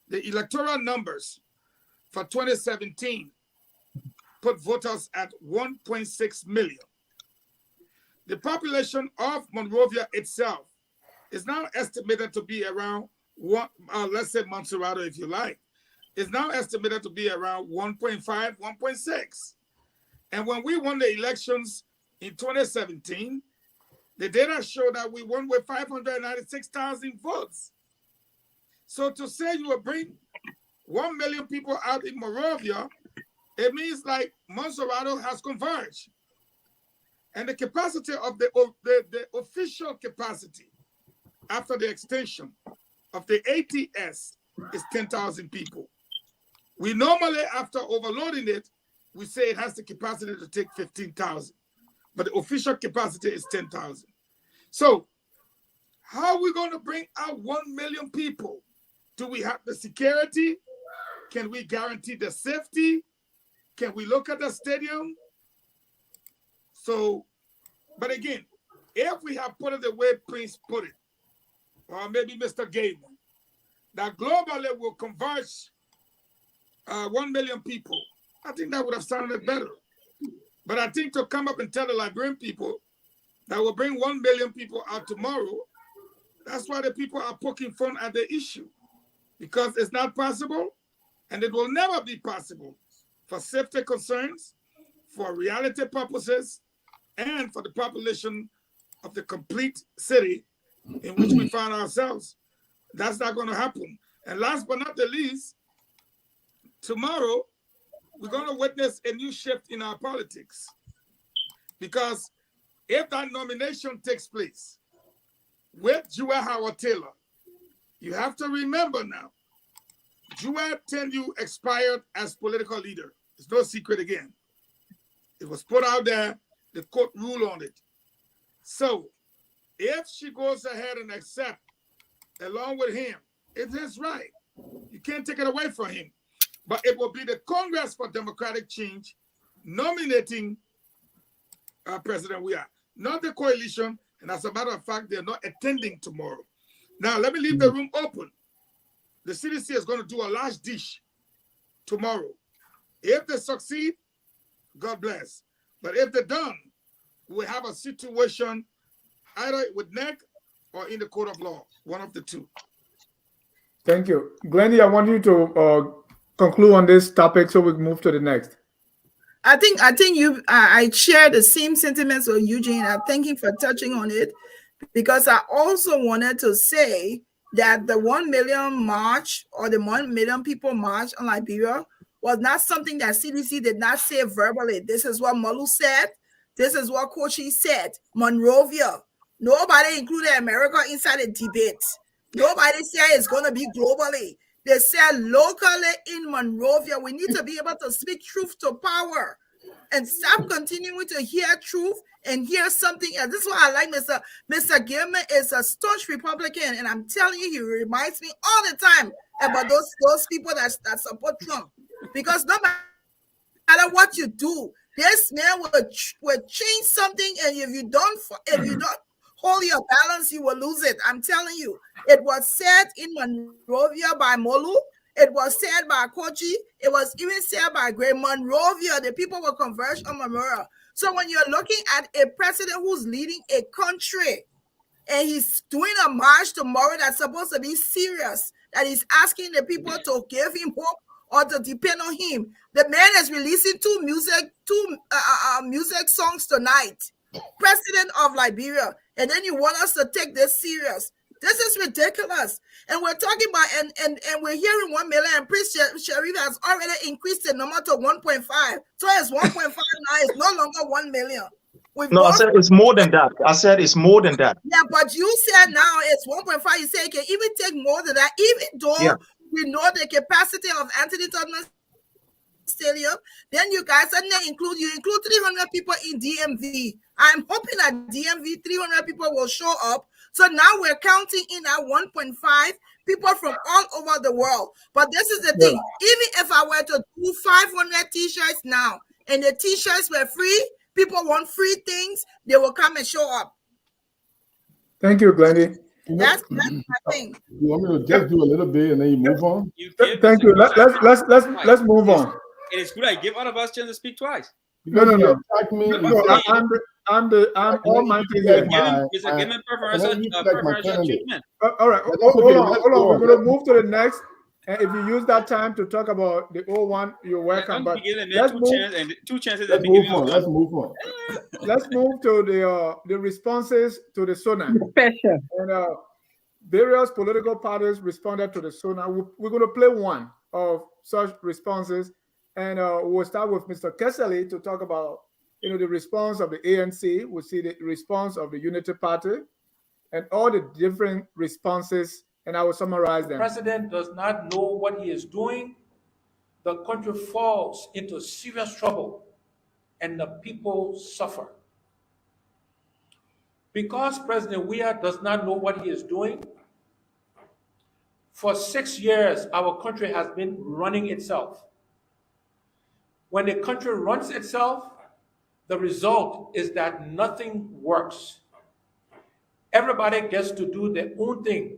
The electoral numbers for 2017 put voters at 1.6 million. The population of Monrovia itself is now estimated to be around, let's say Moderator if you like, is now estimated to be around 1.5, 1.6. And when we won the elections in 2017, the data show that we won with 596,000 votes. So to say you will bring 1 million people out in Monrovia, it means like Monserrato has converged. And the capacity of the official capacity after the extension of the ATS is 10,000 people. We normally, after overloading it, we say it has the capacity to take 15,000. But the official capacity is 10,000. So how are we going to bring out 1 million people? Do we have the security? Can we guarantee the safety? Can we look at the stadium? So, but again, if we have put it the way Prince put it, or maybe Mr. Gable, that globally will converge 1 million people, I think that would have sounded better. But I think to come up and tell the Liberian people that will bring 1 million people out tomorrow, that's why the people are poking fun at the issue. Because it's not possible, and it will never be possible for safety concerns, for reality purposes, and for the population of the complete city in which we find ourselves. That's not going to happen. And last but not the least, tomorrow, we're going to witness a new shift in our politics. Because if that nomination takes place with Weah Howard Taylor, you have to remember now, Weah tenure expired as political leader. It's no secret again. It was put out there, the court ruled on it. So if she goes ahead and accept along with him, it is right. You can't take it away from him. But it will be the Congress for Democratic Change nominating President Weah, not the coalition. And as a matter of fact, they're not attending tomorrow. Now, let me leave the room open. The CDC is going to do a large dish tomorrow. If they succeed, God bless. But if they don't, we'll have a situation either with NEC or in the court of law, one of the two. Thank you. Glennie, I want you to conclude on this topic so we can move to the next. I think I share the same sentiments with Eugene. I thank him for touching on it, because I also wanted to say that the 1 million march or the 1 million people march on Liberia was not something that CDC did not say verbally. This is what Malu said. This is what Kochi said. Monrovia. Nobody included America inside the debate. Nobody said it's going to be globally. They said locally in Monrovia, we need to be able to speak truth to power and stop continuing to hear truth and hear something else. This is why I like Mr. Gilman is a staunch Republican, and I'm telling you, he reminds me all the time about those people that support Trump. Because no matter what you do, this man will change something, and if you don't hold your balance, you will lose it. I'm telling you. It was said in Monrovia by Molu, It was said by Kochi. It was even said by Great Monrovia. The people will converge on Memorial. So when you're looking at a president who's leading a country and he's doing a march tomorrow that's supposed to be serious, that he's asking the people to give him hope or to depend on him. The man is releasing two music songs tonight. President of Liberia, and then you want us to take this serious? This is ridiculous. And we're talking about, and we're hearing 1 million, and Prince Sharif has already increased the number to 1.5. So it's 1.5 now, it's no longer 1 million. I said it's more than that. I said it's more than that. Yeah, but you said now it's 1.5. You say it can even take more than that, even though we know the capacity of Anthony Tottenham Stadium. Then you guys suddenly include 300 people in DMV. I'm hoping that DMV 300 people will show up. So now we're counting in at 1.5 people from all over the world. But this is the thing. Even if I were to do 500 t-shirts now, and the t-shirts were free, people want free things, they will come and show up. Thank you, Glendy. That's my thing. You want me to just do a little bit and then you move on? Thank you. Let's move on. It is good I give all of us chance to speak twice. No. Attack me. I'm almighty here. It's a given preferential treatment. All right, hold on. We're going to move to the next. And if you use that time to talk about the 01, you're welcome. But let's move on. Let's move to the responses to the SONA. Special. And various political parties responded to the SONA. We're going to play one of such responses. And we'll start with Mr. Kessley to talk about, the response of the ANC. We'll see the response of the Unity Party and all the different responses, and I will summarize them. The president does not know what he is doing. The country falls into serious trouble and the people suffer. Because President Weah does not know what he is doing, for 6 years, our country has been running itself. When the country runs itself, the result is that nothing works. Everybody gets to do their own thing.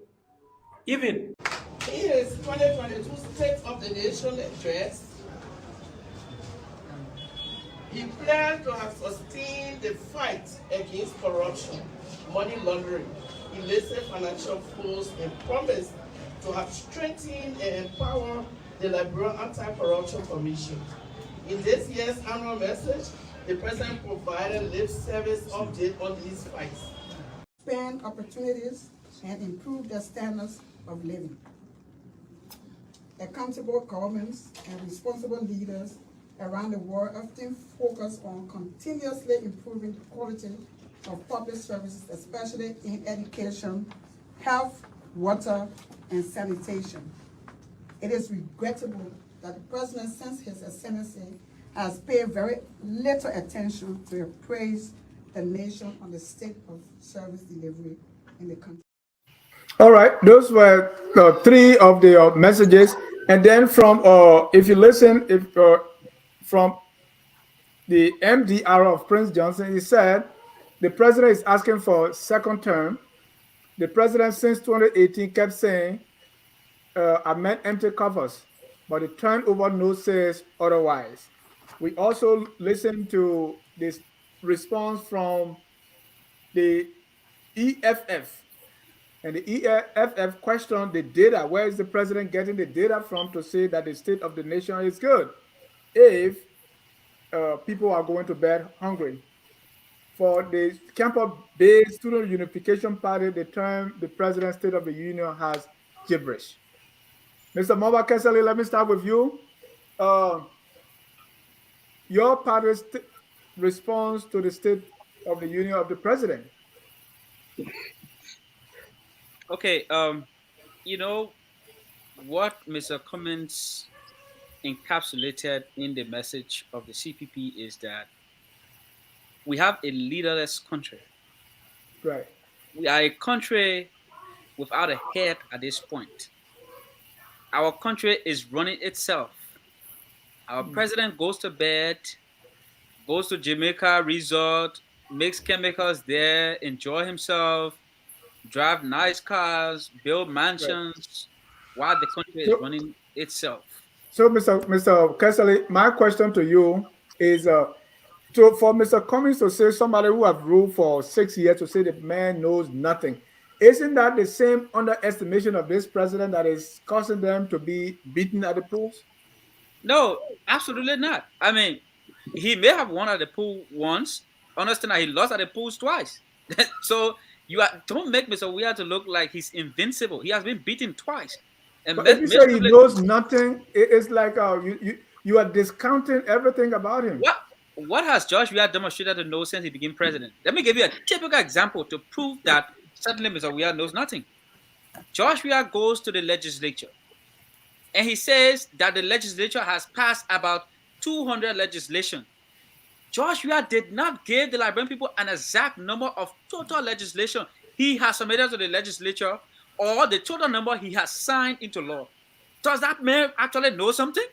Even in his 2022 State of the Nation address, he planned to have sustained the fight against corruption, money laundering, illicit financial flows, and promised to have strengthened and empowered the Liberian Anti-Corruption Commission. In this year's annual message, the President provided lip service update on these fights. Expand opportunities and improve their standards of living. Accountable governments and responsible leaders around the world often focus on continuously improving the quality of public services, especially in education, health, water, and sanitation. It is regrettable that the President, since his ascendancy, has paid very little attention to appraise the nation on the state of service delivery in the country. All right, those were three of the messages. And then from, if you listen, from the MDR of Prince Johnson, he said, the president is asking for second term. The president since 2018 kept saying, I meant empty covers, but the turnover note says otherwise. We also listened to this response from the EFF. And the EFF questioned the data. Where is the president getting the data from to say that the state of the nation is good if people are going to bed hungry? For the campus-based Student Unification Party, the term the president's State of the Union has gibberish. Mr. Moba Kessley, let me start with you. Your party's response to the State of the Union of the president. Okay, what Mr. Cummins encapsulated in the message of the CPP is that we have a leaderless country. Right. We are a country without a head at this point. Our country is running itself. Our president goes to bed, goes to Jamaica resort, makes chemicals there, enjoy himself, drive nice cars, build mansions, while the country is running itself. So, Mr. Kessley, my question to you is for Mr. Cummings to say somebody who have ruled for 6 years to say the man knows nothing, isn't that the same underestimation of this president that is causing them to be beaten at the polls? No, absolutely not. I mean, he may have won at the pool once. Understand that he lost at the polls twice. So don't make Mr. Weah to look like he's invincible. He has been beaten twice. And But if you say he knows nothing, it's like you are discounting everything about him. What has Josh Weah demonstrated to know since he became president? Let me give you a typical example to prove that certainly Mr. Weah knows nothing. Josh Weah goes to the legislature and he says that the legislature has passed about 200 legislation. Josh Weah did not give the Liberian people an exact number of total legislation he has submitted to the legislature or the total number he has signed into law. Does that man actually know something?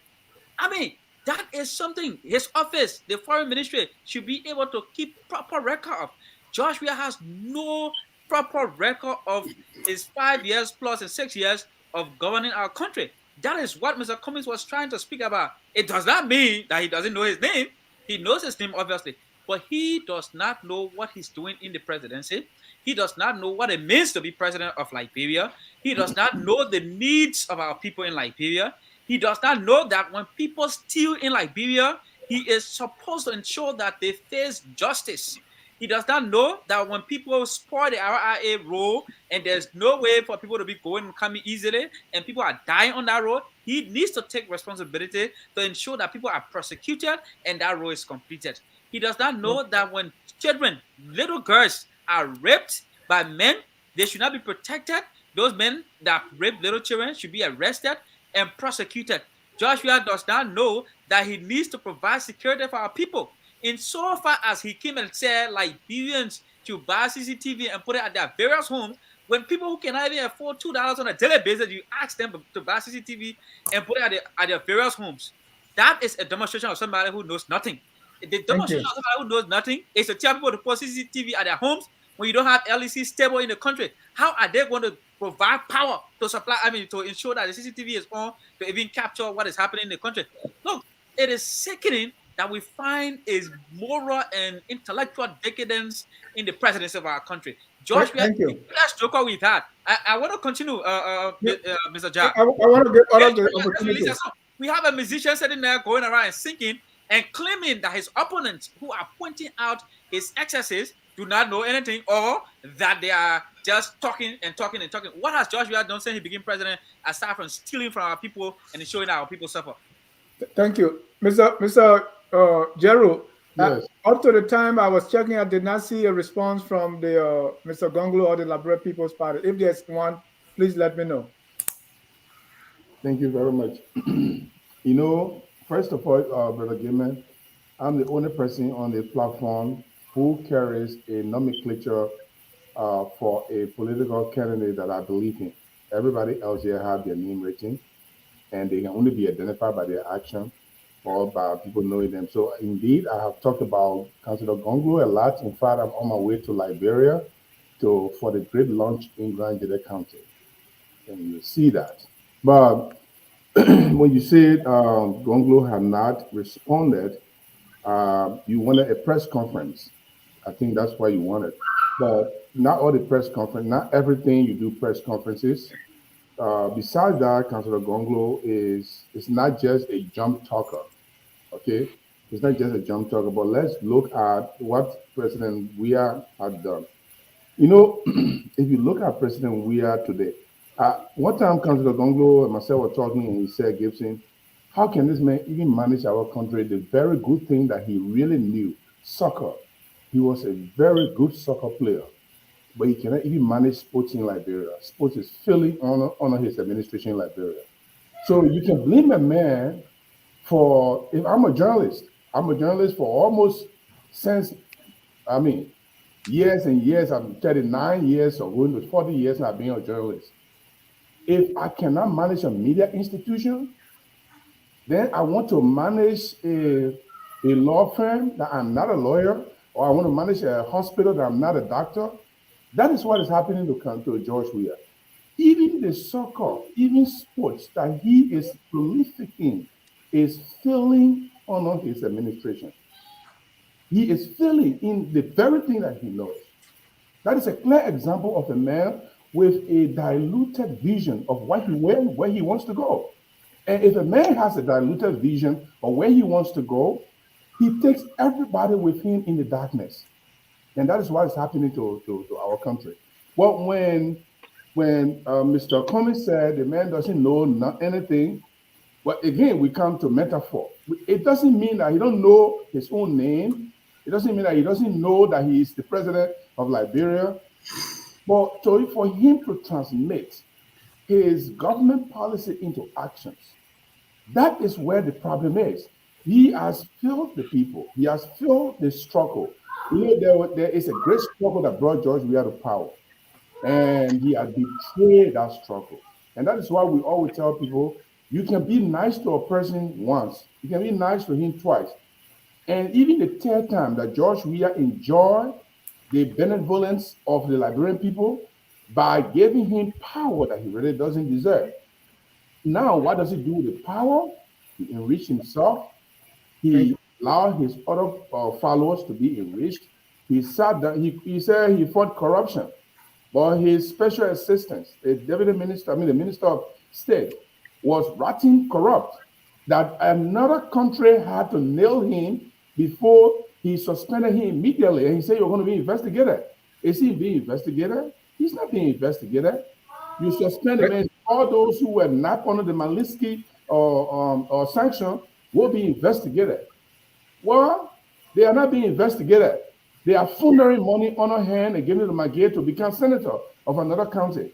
I mean, that is something his office, the foreign ministry, should be able to keep proper record of. Josh Weah has no proper record of his 5 years plus and 6 years of governing our country. That is what Mr. Cummings was trying to speak about. It does not mean that he doesn't know his name. He knows his name, obviously, but he does not know what he's doing in the presidency. He does not know what it means to be president of Liberia. He does not know the needs of our people in Liberia. He does not know that when people steal in Liberia, he is supposed to ensure that they face justice. He does not know that when people spoil the RIA road and there's no way for people to be going and coming easily and people are dying on that road, he needs to take responsibility to ensure that people are prosecuted and that road is completed. He does not know that when children, little girls, are raped by men, they should not be protected. Those men that rape little children should be arrested and prosecuted. Josh Weah does not know that he needs to provide security for our people. In so far as he came and said Liberians to buy CCTV and put it at their various homes, when people who cannot even afford $2 on a daily basis, you ask them to buy CCTV and put it at their various homes. That is a demonstration of somebody who knows nothing. The demonstration of somebody who knows nothing is to tell people to put CCTV at their homes when you don't have LEC stable in the country. How are they going to provide power to supply, to ensure that the CCTV is on to even capture what is happening in the country? Look, it is sickening that we find is moral and intellectual decadence in the presidency of our country. Josh, thank you. That's joker we've had. I want to continue, Mr. Jack. I want to get out of the opportunity. We have a musician sitting there going around and singing and claiming that his opponents who are pointing out his excesses do not know anything or that they are just talking and talking and talking. What has Josh Weah done since he became president aside from stealing from our people and ensuring that our people suffer? Thank you. Mr. Jero, yes. Up to the time I was checking, I did not see a response from the Mr. Gonglo or the Liberia People's Party. If there's one, please let me know. Thank you very much. First of all, Brother Gilman, I'm the only person on the platform who carries a nomenclature for a political candidate that I believe in. Everybody else here have their name written, and they can only be identified by their action or by people knowing them. So indeed, I have talked about Councillor Gonglo a lot. In fact, I'm on my way to Liberia for the great launch in Grand Jede County, and you see that. But when you said Gonglo had not responded, you wanted a press conference. I think that's why you wanted. But not all the press conference, not everything you do press conferences. Besides that, Councillor Gonglo is not just a jump talker, okay? It's not just a jump talker, but let's look at what President Weah had done. If you look at President Weah today, one time Councillor Gonglo and myself were talking, and he said, Gibson, how can this man even manage our country? The very good thing that he really knew, soccer. He was a very good soccer player, but he cannot even manage sports in Liberia. Sports is failing under his administration in Liberia. So you can blame a man for, if I'm a journalist for almost since, years and years. I'm 39 years or going to 40 years I've been a journalist. If I cannot manage a media institution, then I want to manage a law firm that I'm not a lawyer, or I want to manage a hospital that I'm not a doctor. That is what is happening to George Weah. Even the soccer, even sports that he is prolific in, is failing under his administration. He is failing in the very thing that he knows. That is a clear example of a man with a diluted vision of where he wants to go. And if a man has a diluted vision of where he wants to go, he takes everybody with him in the darkness. And that is what is happening to our country. Well, when Mr. Comey said the man doesn't know anything, well, again, we come to metaphor. It doesn't mean that he don't know his own name. It doesn't mean that he doesn't know that he is the president of Liberia. But for him to transmit his government policy into actions, that is where the problem is. He has filled the people. He has filled the struggle. You know, there is a great struggle that brought George Weah to power, and he had betrayed that struggle. And that is why we always tell people, you can be nice to a person once, you can be nice to him twice. And even the third time that George Weah enjoyed the benevolence of the Liberian people by giving him power that he really doesn't deserve. Now, what does he do with the power? He enriched himself. He allowed his other followers to be enriched. He sat down. He said he fought corruption, but his special assistant, the deputy minister, the minister of state, was rotten corrupt. That another country had to nail him before he suspended him immediately, and he said, "You're going to be investigated." Is he being investigated? He's not being investigated. You suspend him, and all those who were not under the Magnitsky or sanction will be investigated. Well, they are not being investigated. They are fundering money on our hand and giving it to Maggie to become senator of another county.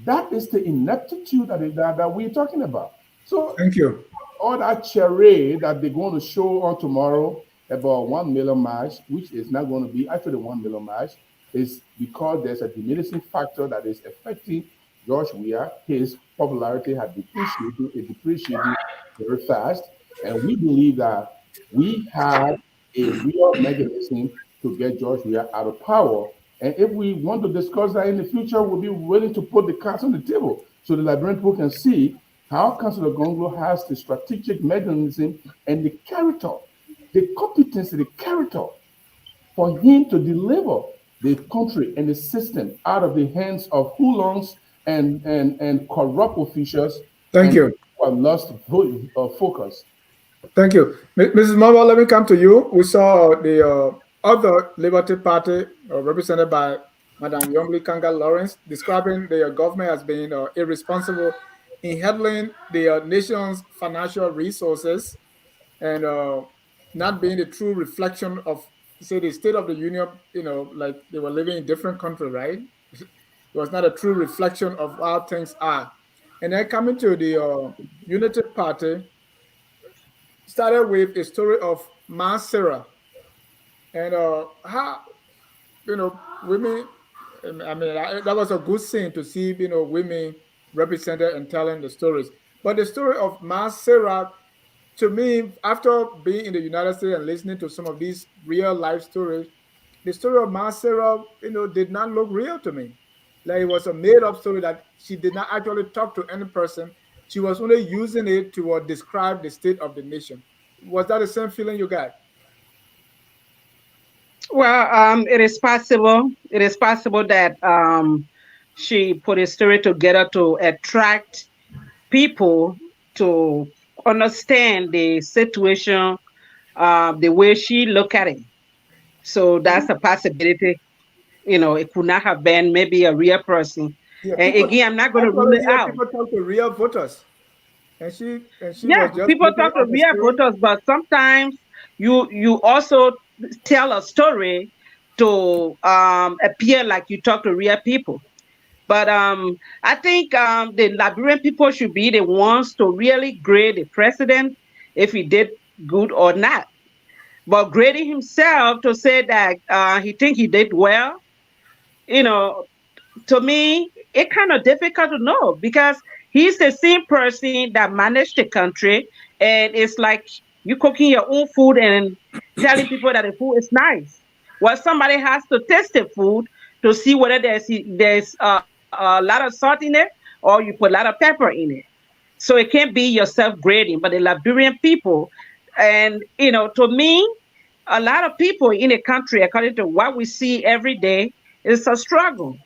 That is the ineptitude that we're talking about. So thank you. All that charade that they're going to show on tomorrow about 1 million march, which is not going to be actually 1 million march, is because there's a diminishing factor that is affecting George Weah. His popularity has depreciated very fast. And we believe that we have a real mechanism to get George Weah out of power. And if we want to discuss that in the future, we'll be willing to put the cards on the table so the Liberian people can see how Councillor Gonglo has the strategic mechanism and the character, the competency, the character for him to deliver the country and the system out of the hands of hoodlums and corrupt officials. Thank you. Who have lost focus. Thank you. Mrs. Marvel, let me come to you. We saw the other Liberty Party represented by Madam Yomli Kanga Lawrence describing the government as being irresponsible in handling the nation's financial resources and not being the true reflection of, say, the State of the Union, like they were living in different countries, right? It was not a true reflection of how things are. And then coming to the Unity Party, started with a story of Ma Sarah and how, women, that was a good scene to see, women represented and telling the stories. But the story of Ma Sarah, to me, after being in the United States and listening to some of these real life stories, the story of Ma Sarah, did not look real to me. Like it was a made-up story that she did not actually talk to any person. She was only using it to describe the state of the nation. Was that the same feeling you got? Well, it is possible. It is possible that she put a story together to attract people to understand the situation, the way she looked at it. So that's a possibility. It could not have been maybe a real person. Yeah, and again, I'm not going to rule it out. People talk to real voters. And she yeah, was just people talk to real voters, but sometimes you also tell a story to appear like you talk to real people. But I think the Liberian people should be the ones to really grade the president if he did good or not. But grading himself to say that he think he did well, to me, it's kind of difficult to know because he's the same person that managed the country, and it's like you cooking your own food and telling people that the food is nice. Well, somebody has to taste the food to see whether there's a lot of salt in it or you put a lot of pepper in it. So it can't be yourself grading, but the Liberian people, and to me, a lot of people in the country, according to what we see every day, is a struggle.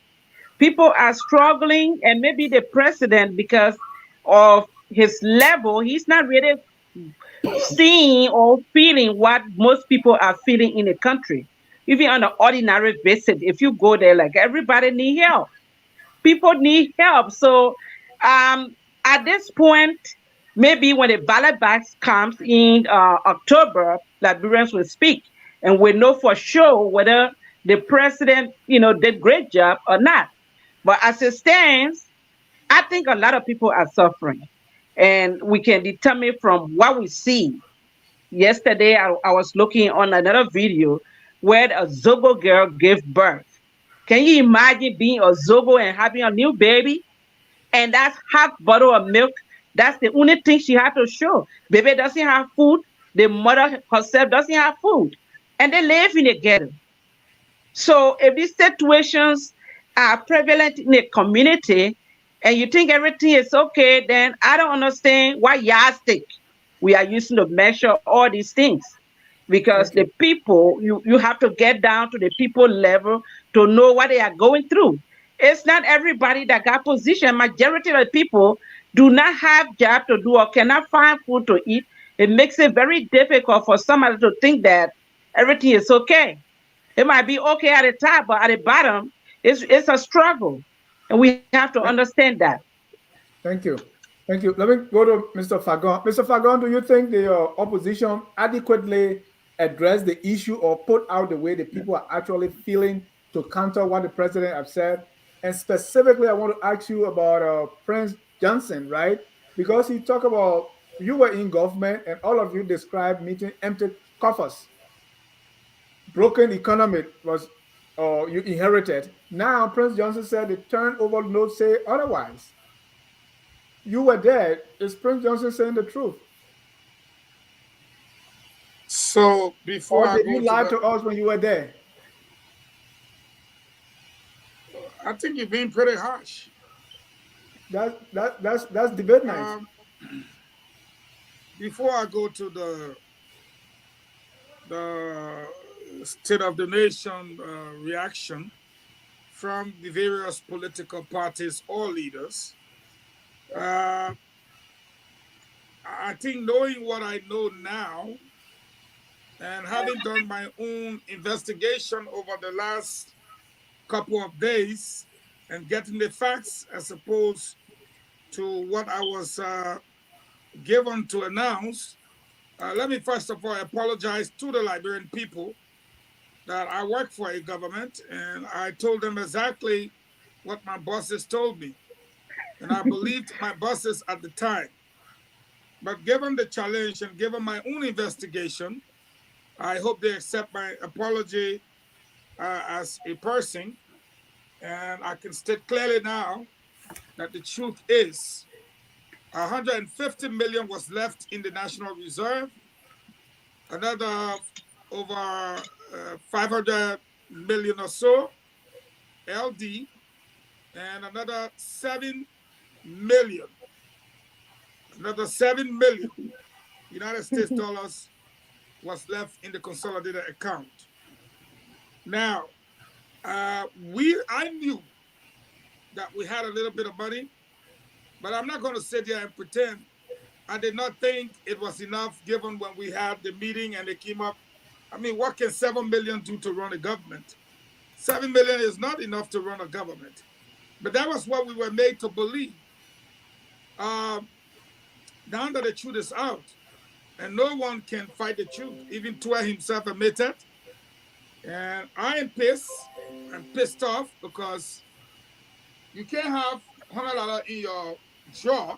People are struggling, and maybe the president, because of his level, he's not really seeing or feeling what most people are feeling in the country. Even on an ordinary basis, if you go there, like everybody need help. People need help. So at this point, maybe when the ballot box comes in October, Liberians will speak and we know for sure whether the president, did great job or not. But as it stands, I think a lot of people are suffering. And we can determine from what we see. Yesterday, I was looking on another video where a Zogo girl gave birth. Can you imagine being a Zogo and having a new baby? And that's half bottle of milk. That's the only thing she had to show. Baby doesn't have food. The mother herself doesn't have food. And they live in a ghetto. So if these situations are prevalent in a community and you think everything is okay, then I don't understand why yardstick we are using to measure all these things. Because Thank the you. people, you have to get down to the people level to know what they are going through. It's not everybody that got position. Majority of the people do not have job to do or cannot find food to eat. It makes it very difficult for somebody to think that everything is okay. It might be okay at the top, but at the bottom, it's a struggle, and we have to understand that. Thank you. Thank you. Let me go to Mr. Fagon. Mr. Fagon, do you think the opposition adequately addressed the issue or put out the way the people are actually feeling to counter what the president has said? And specifically, I want to ask you about Prince Johnson, right? Because he talked about you were in government and all of you described meeting empty coffers, broken economy was you inherited. Now, Prince Johnson said the turnover notes say otherwise. You were there. Is Prince Johnson saying the truth? So before Or I did go you to lie the, to us when you were there? I think you're being pretty harsh. That's debate night. Before I go to the State of the Nation reaction from the various political parties or leaders, uh, I think knowing what I know now and having done my own investigation over the last couple of days and getting the facts as opposed to what I was given to announce, let me first of all apologize to the Liberian people that I work for a government and I told them exactly what my bosses told me. And I believed my bosses at the time. But given the challenge and given my own investigation, I hope they accept my apology as a person. And I can state clearly now that the truth is 150 million was left in the National Reserve, another over 500 million or so LD, and million, another 7 million United States dollars was left in the consolidated account. Now, I knew that we had a little bit of money, but I'm not going to sit here and pretend I did not think it was enough given when we had the meeting and they came up. I mean, what can 7 million do to run a government? 7 million is not enough to run a government. But that was what we were made to believe. Now that the truth is out, and no one can fight the truth, even Tua himself admitted. And I am pissed. I'm pissed off because you can't have $100 in your jaw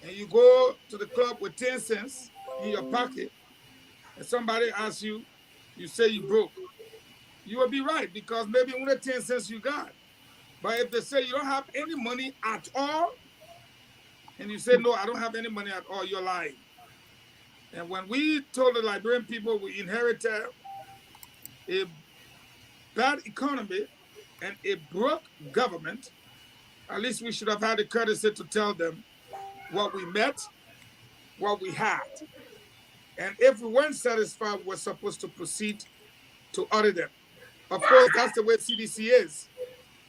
and you go to the club with 10 cents in your pocket and somebody asks you, you say you broke. You will be right because maybe only 10 cents you got. But if they say you don't have any money at all, and you say, no, I don't have any money at all, you're lying. And when we told the Liberian people we inherited a bad economy and a broke government, At least we should have had the courtesy to tell them what we met, what we had. And if we weren't satisfied, we're supposed to proceed to audit them. Of course, that's the way CDC is.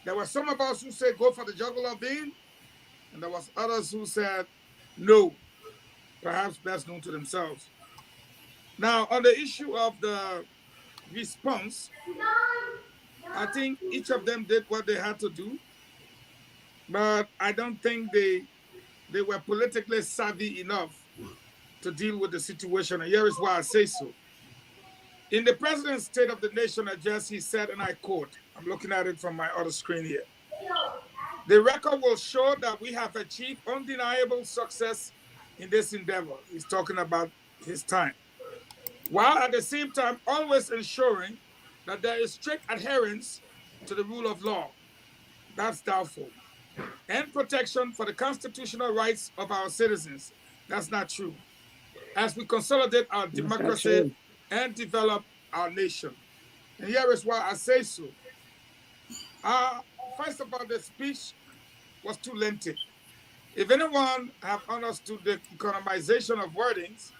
There were some of us who said go for the jugular vein, and there was others who said no, perhaps best known to themselves. Now, on the issue of the response, I think each of them did what they had to do, but I don't think they were politically savvy enough to deal with the situation. And here is why I say so. In the President's State of the Nation address, he said, and I quote, I'm looking at it from my other screen here. The record will show that we have achieved undeniable success in this endeavor. He's talking about his time, while at the same time always ensuring that there is strict adherence to the rule of law. That's doubtful. And protection for the constitutional rights of our citizens. That's not true. As we consolidate our democracy and develop our nation. And here is why I say so. First of all, the speech was too lengthy. If anyone have understood the economization of wordings,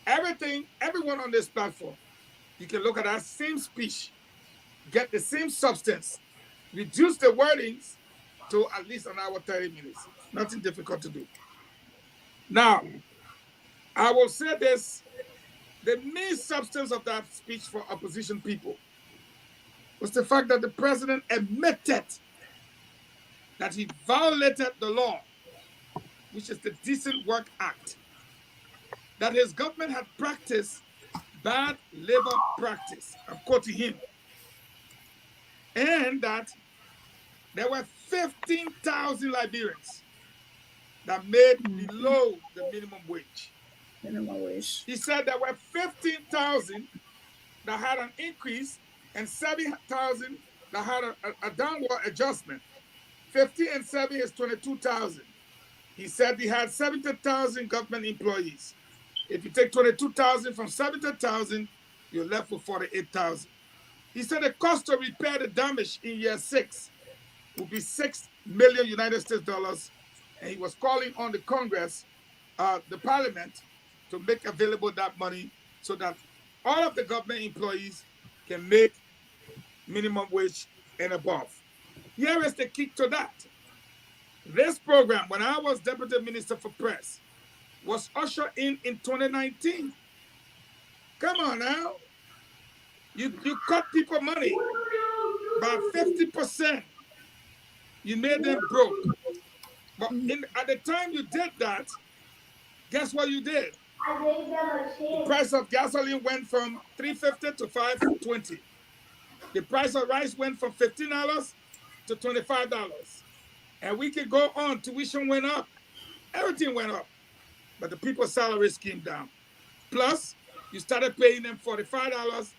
everyone on this platform, you can look at that same speech, get the same substance, reduce the wordings to at least an hour, 30 minutes. Nothing difficult to do. Now, I will say this, the main substance of that speech for opposition people was the fact that the president admitted that he violated the law, which is the Decent Work Act, that his government had practiced bad labor practice, I'm quoting him, and that there were 15,000 Liberians that made below the minimum wage. He said there were 15,000 that had an increase and 7,000 that had a downward adjustment. 50 and 7 is 22,000. He said he had 70,000 government employees. If you take 22,000 from 70,000, you're left with 48,000. He said the cost to repair the damage in year 6 would be $6 million United States dollars, and he was calling on the Congress, the Parliament, to make available that money so that all of the government employees can make minimum wage and above. Here is the key to that. This program, when I was Deputy Minister for Press, was ushered in 2019. Come on now. You cut people money by 50%. You made them broke. But at the time you did that, guess what you did? The price of gasoline went from $3.50 to $5.20. The price of rice went from $15 to $25. And we could go on. Tuition went up. Everything went up. But the people's salaries came down. Plus, you started paying them $45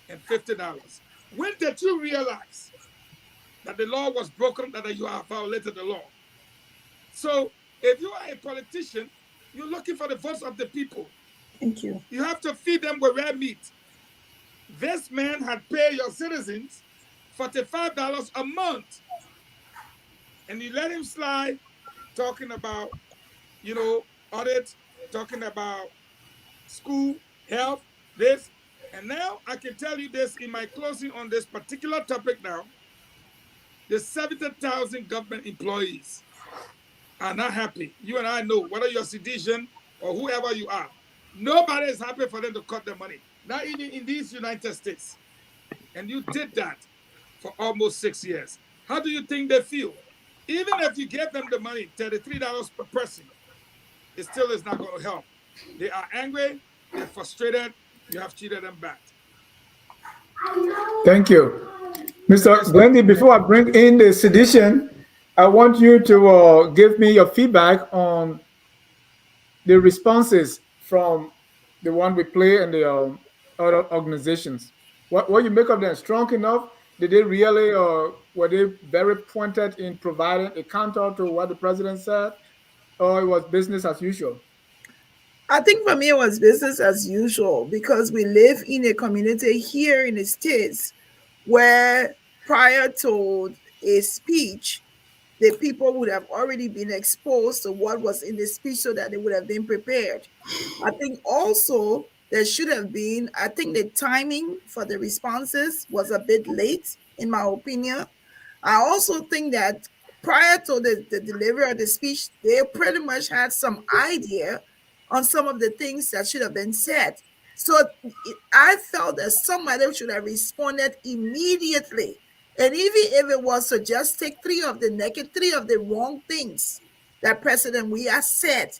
and $50. When did you realize that the law was broken, that you have violated the law? So if you are a politician, you're looking for the votes of the people. Thank you. You have to feed them with red meat. This man had paid your citizens $45 a month. And you let him slide talking about, audit, talking about school, health, this. And now I can tell you this in my closing on this particular topic now. The 70,000 government employees are not happy. You and I know, whether you're sedition or whoever you are, nobody is happy for them to cut their money, not even in these United States. And you did that for almost 6 years. How do you think they feel? Even if you give them the money, $33 per person, it still is not going to help. They are angry, they're frustrated, you have cheated them back. Thank you. Mr. Glendy, before I bring in the sedition, I want you to give me your feedback on the responses from the one we play and the other organizations. What you make of them? Strong enough? Did they really, were they very pointed in providing a counter to what the president said, or it was business as usual? I think for me it was business as usual because we live in a community here in the States where prior to a speech, the people would have already been exposed to what was in the speech so that they would have been prepared. I think also there should have been, I think the timing for the responses was a bit late, in my opinion. I also think that prior to the delivery of the speech, they pretty much had some idea on some of the things that should have been said. So I felt that somebody should have responded immediately. And even if it was to just take three of the wrong things that President Weah said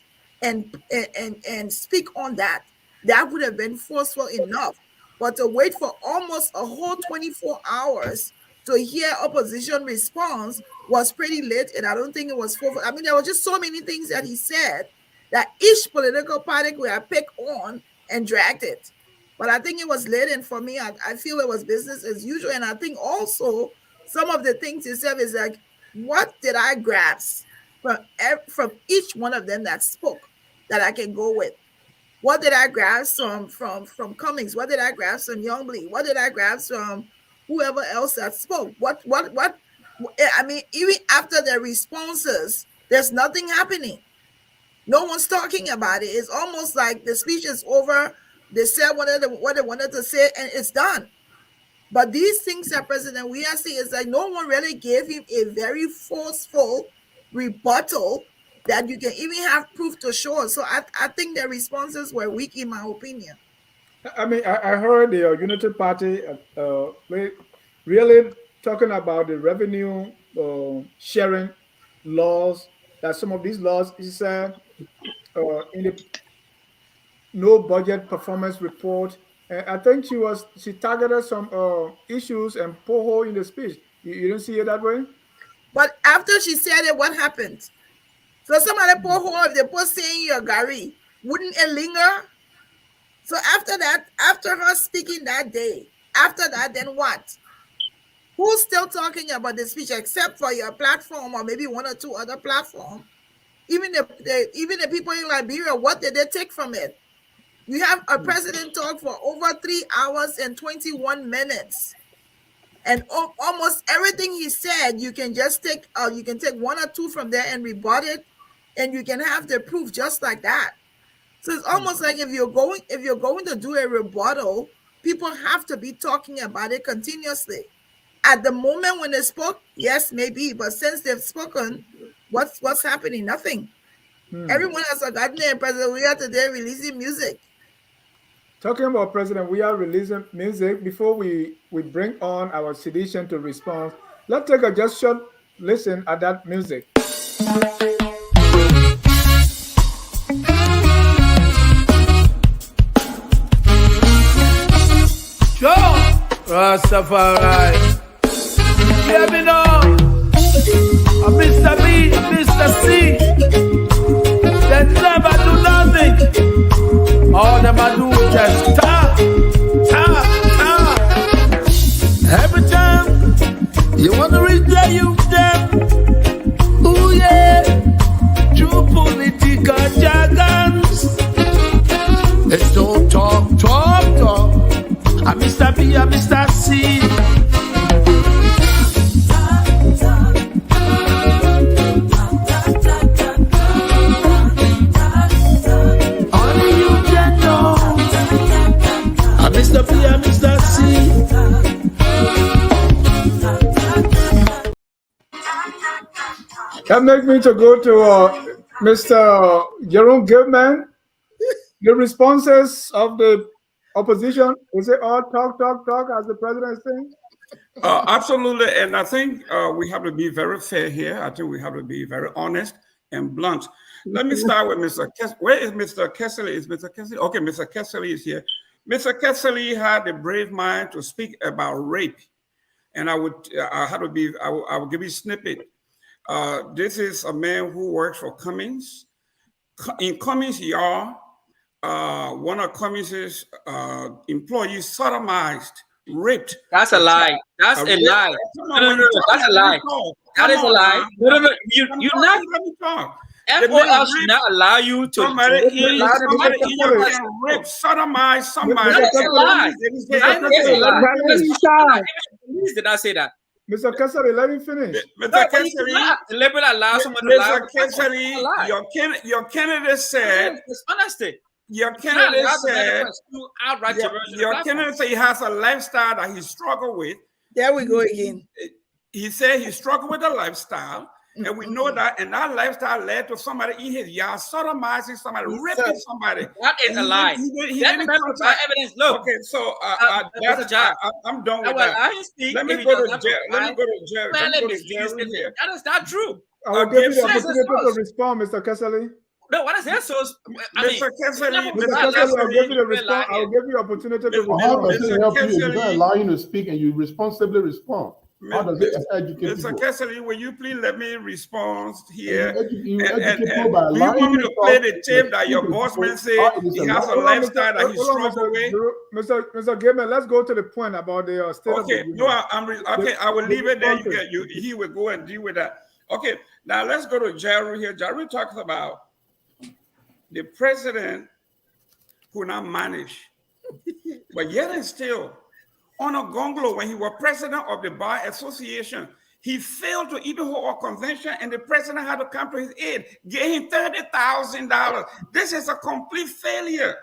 and speak on that, that would have been forceful enough. But to wait for almost a whole 24 hours to hear opposition response was pretty late, and I don't think it was forceful. I mean, there were just so many things that he said that each political party could have picked on and dragged it. But I think it was late, and for me, I feel it was business as usual. And I think also some of the things he said is like, what did I grasp from each one of them that spoke that I can go with? What did I grasp from Cummings? What did I grasp from Youngblood? What did I grasp from whoever else that spoke? What? I mean, even after their responses, there's nothing happening. No one's talking about it. It's almost like the speech is over. They said what they wanted to say, and it's done. But these things that President Weah said is like no one really gave him a very forceful rebuttal that you can even have proof to show. So I think the responses were weak, in my opinion. I mean, I heard the Unity Party really talking about the revenue sharing laws, that some of these laws, he said, in the no budget performance report. And I think she targeted some issues and poor in the speech. You didn't see it that way? But after she said it, what happened? So somebody pour hole, if they put saying your Gary, wouldn't it linger? So after that, after her speaking that day, after that, then what? Who's still talking about the speech except for your platform or maybe one or two other platforms? Even the people in Liberia, what did they take from it? You have a president talk for over 3 hours and 21 minutes. And almost everything he said, you can just take one or two from there and rebut it, and you can have the proof just like that. So it's almost like if you're going to do a rebuttal, people have to be talking about it continuously. At the moment when they spoke, yes, maybe, but since they've spoken, what's happening? Nothing. Everyone has forgotten their President Weah today releasing music. Talking about President Weah releasing music, before we bring on our sedition to respond, let's take a just short listen at that music. Yo, Rastafari, let me know. Mr. B, Mr. C, they never do nothing. All them I do is just talk. Every time you want to reach there, you them. Ooh yeah, true political jargons. It's don't talk. I'm Mr. B, I'm Mr. C. Only you can know. I'm Mr. B, I'm Mr. C. That makes me to go to Mr. Jerome Gilman. The responses of the opposition, is it all talk, as the president is saying? Absolutely, and I think we have to be very fair here. I think we have to be very honest and blunt. Let me start with Mr. Kessler. Where is Mr. Kessler? Is Mr. Kessler? Okay, Mr. Kessler is here. Mr. Kessler had the brave mind to speak about rape, and I will give you a snippet. This is a man who works for Cummings. In Cummings yard, one of Cummings' employees sodomized, raped. That's a lie. That's a lie. No, that's a lie. That is a lie. No, you're not. Let me talk. FOL should not allow you to somebody in your rape, sodomize somebody. That is a lie. Police did not say that. Mr. Kesari, let me finish. Mr. Kesari, deliberately allow someone to lie. Mr. Kesari, your candidate said it's honesty. Your candidate said your candidate said he has a lifestyle that he struggled with. There we go again. He said he struggled with a lifestyle, and we know that, and that lifestyle led to somebody in his yard sodomizing somebody, ripping somebody. That is a lie. He didn't contact evidence. Look. Okay, so I'm done with that. Let me go to Jerry. That is not true. I will give you the opportunity to respond, Mr. Kesali. No, what is that? So, Mr. Kesali, I'll give you the response. I'll give you the opportunity to respond. How does it help you? It doesn't allow you to speak and you responsibly respond. How does it educate Mr. people? Kesali, will you please let me respond here? You and people by do you want me to play the tape to that your boss man said he has a lifestyle that he struggled with? Mr. Gaiman, let's go to the point about the state of the Okay, no, I will leave it there. He will go and deal with that. Okay, now let's go to Jerry here. Jerry talks about the president who not manage, but yet and still, on a gonglo, when he was president of the Bar Association, he failed to even hold a convention, and the president had to come to his aid, gave him $30,000. This is a complete failure.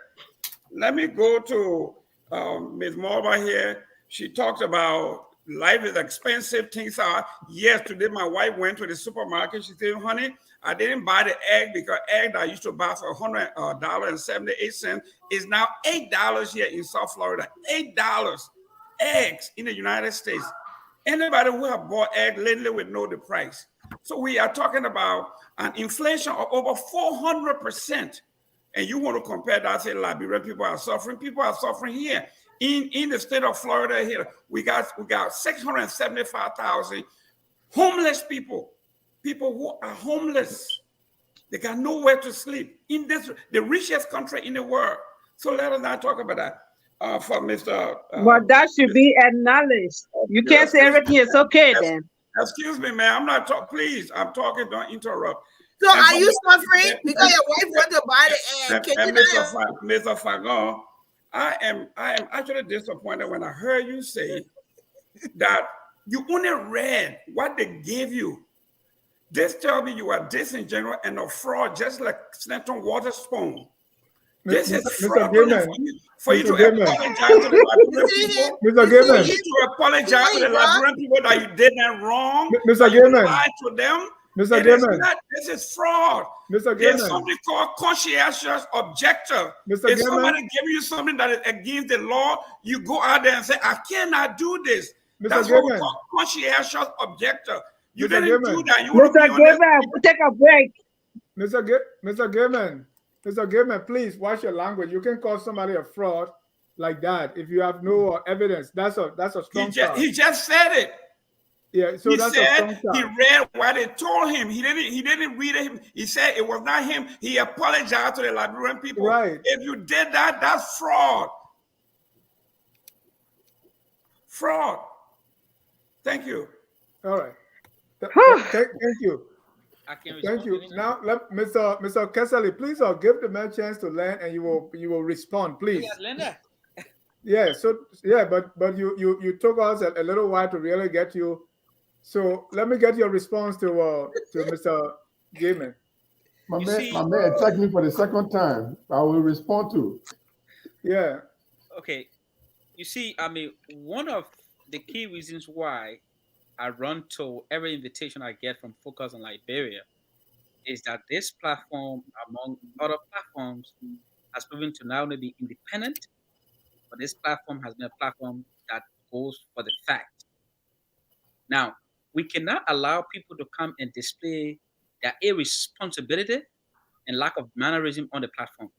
Let me go to Ms. Morba here. She talked about life is expensive, things are. Yes, today my wife went to the supermarket. She said, honey, I didn't buy the egg because egg that I used to buy for $100.78 is now $8 here in South Florida. $8 eggs in the United States. Anybody who have bought egg lately would know the price. So we are talking about an inflation of over 400%. And you want to compare that, say Liberian people are suffering. People are suffering here. In the state of Florida here, we got 675,000 homeless people who are homeless. They got nowhere to sleep in the richest country in the world. So let us not talk about that. For Mr. But that should be acknowledged. You can't say everything is okay then. Excuse me, man. I'm not talking. Please, I'm talking. Don't interrupt. So are you suffering because your wife went to buy the egg? Mr. Fagon, I am actually disappointed when I heard you say that you only read what they gave you. This tells me you are disingenuous and a fraud, just like Stanton Waterspoon. This is fraudulent for you to apologize to the Liberian people. For you to apologize to the Liberian people that you did that wrong. Mr. Gaiman. Lied to them. Mr. Gaiman. This is fraud. Mr. There's Gaiman. something called conscientious objector. Mr. If Gaiman. somebody gives you something that is against the law, you go out there and say, I cannot do this. Mr. That's what we Gaiman. call conscientious objector. You Mr. didn't Gaiman. do that. You Mr. Gaiman, take a break. Mr. Gaiman, please watch your language. You can call somebody a fraud like that if you have no evidence. That's a strong start. He just said it. Yeah, so he that's said a strong start. he read what they told him. He didn't read it. He said it was not him. He apologized to the Liberian people. Right. If you did that, that's fraud. Fraud. Thank you. All right. Thank you. Thank you. Now, Mr. Kesali, please give the man a chance to land, and you will respond, please. Yeah. So but you took us a little while to really get you. So let me get your response to Mr. Gaiman. My man attacked me for the second time. I will respond to. Yeah. Okay. You see, I mean, one of the key reasons why I run to every invitation I get from Focus on Liberia is that this platform, among other platforms, has proven to not only be independent, but this platform has been a platform that goes for the fact. Now, we cannot allow people to come and display their irresponsibility and lack of mannerism on the platform.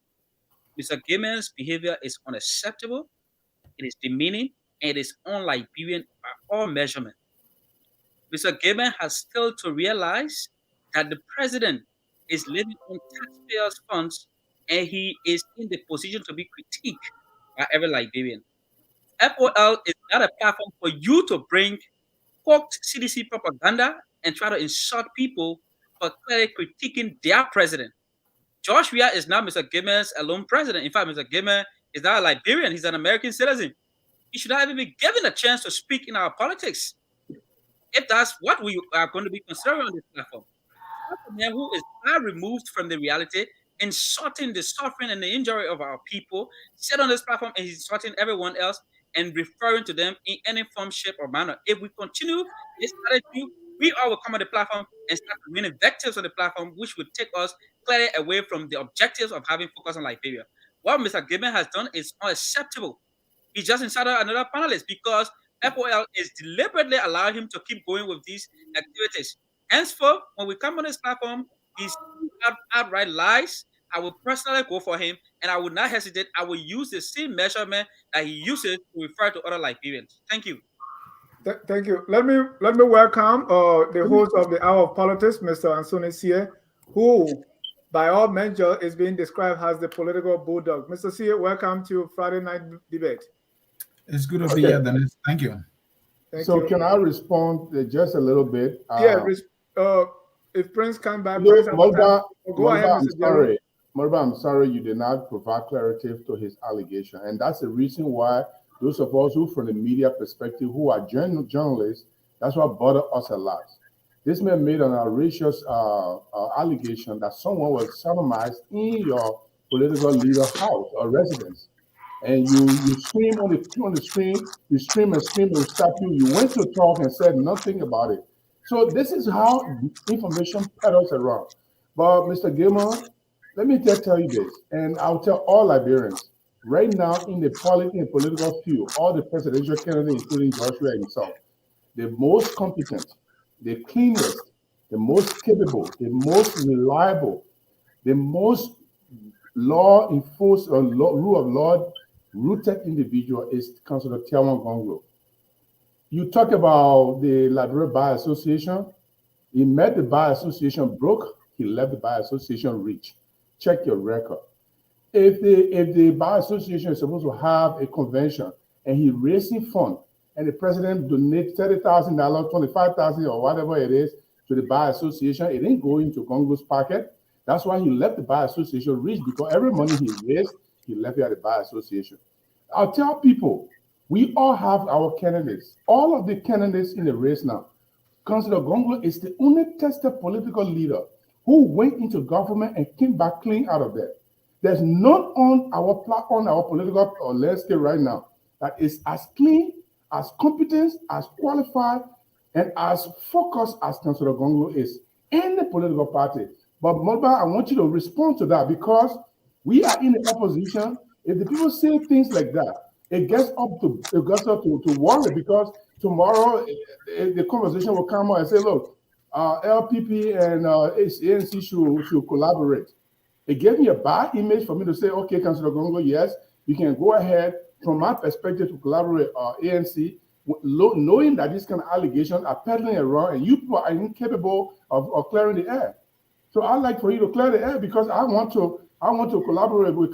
Mr. Gaiman's behavior is unacceptable, it is demeaning, and it is un-Liberian by all measurement. Mr. Gaiman has failed to realize that the president is living on taxpayers' funds and he is in the position to be critiqued by every Liberian. FOL is not a platform for you to bring cooked CDC propaganda and try to insult people for clearly critiquing their president. Josh Weah is not Mr. Gaiman's alone president. In fact, Mr. Gaiman is not a Liberian. He's an American citizen. He should not even be given a chance to speak in our politics. if that's what we are going to be considering on this platform. A man who is far removed from the reality, insulting the suffering and the injury of our people, sit on this platform and he's insulting everyone else and referring to them in any form, shape, or manner. If we continue this attitude, we all will come on the platform and start winning invectives on the platform, which would take us clearly away from the objectives of having focus on Liberia. What Mr. Gibbon has done is unacceptable. He just insulted another panelist because FOL is deliberately allowing him to keep going with these activities. Henceforth, when we come on this platform, he's outright lies. I will personally go for him, and I will not hesitate. I will use the same measurement that he uses to refer to other Liberians. Thank you. Thank you. Let me welcome the host of the Hour of Politics, Mr. Ansoni Sie, who, by all measures, is being described as the political bulldog. Mr. Sie, welcome to Friday Night Debate. It's good to be here, Dennis. Thank you. So can I respond just a little bit? If Prince come back, go ahead, Mr. Morba, I'm sorry you did not provide clarity to his allegation. And that's the reason why those of us who, from the media perspective, who are journalists, that's what bothered us a lot. This man made an outrageous allegation that someone was sodomized in your political leader house or residence. And you scream on the screen, you scream and stop you. You went to talk and said nothing about it. So this is how information peddles around. But Mr. Gilmore, let me tell you this, and I'll tell all Liberians, right now in the political field, all the presidential candidates, including Joshua himself, the most competent, the cleanest, the most capable, the most reliable, the most law enforced or rule of law rooted individual is Councilor Tiawan Gonglo. You talk about the Liberia Bar Association. He met the Bar Association broke. He left the Bar Association rich. Check your record. If the Bar Association is supposed to have a convention and he raising fund and the president donate $30,000, $25,000 or whatever it is to the Bar Association, it didn't go into Gonglo's pocket. That's why he left the Bar Association rich, because every money he raised, he left it at the Bar Association. I'll tell people, we all have our candidates. All of the candidates in the race now. Councilor Gonglo is the only tested political leader who went into government and came back clean out of there. There's none on our political landscape right now that is as clean, as competent, as qualified, and as focused as Councilor Gonglo is in the political party. But Mulba, I want you to respond to that, because we are in the opposition. If the people say things like that, it gets up to worry, because tomorrow the conversation will come out and say, look, LPP and ANC should collaborate. It gave me a bad image for me to say, okay, Councilor Gonglo, yes, you can go ahead from my perspective to collaborate ANC, knowing that these kind of allegations are peddling around and you people are incapable of clearing the air. So I'd like for you to clear the air, because I want to collaborate with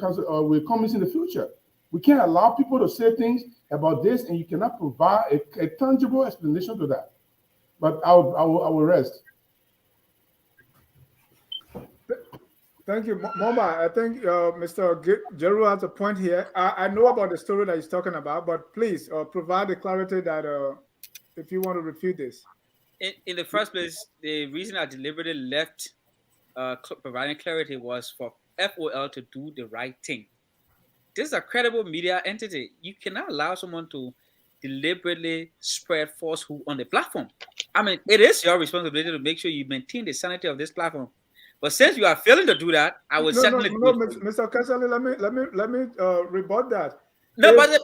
communists in the future. We can't allow people to say things about this and you cannot provide a tangible explanation to that. But I will rest. Thank you, Moma. I think Mr. Jeru has a point here. I know about the story that he's talking about, but please provide the clarity that if you want to refute this. In the first place, the reason I deliberately left providing clarity was for FOL to do the right thing. This is a credible media entity. You cannot allow someone to deliberately spread falsehood on the platform. I mean, it is your responsibility to make sure you maintain the sanity of this platform. But since you are failing to do that, I would certainly do it. Mr. Kasali, let me rebut that. No, but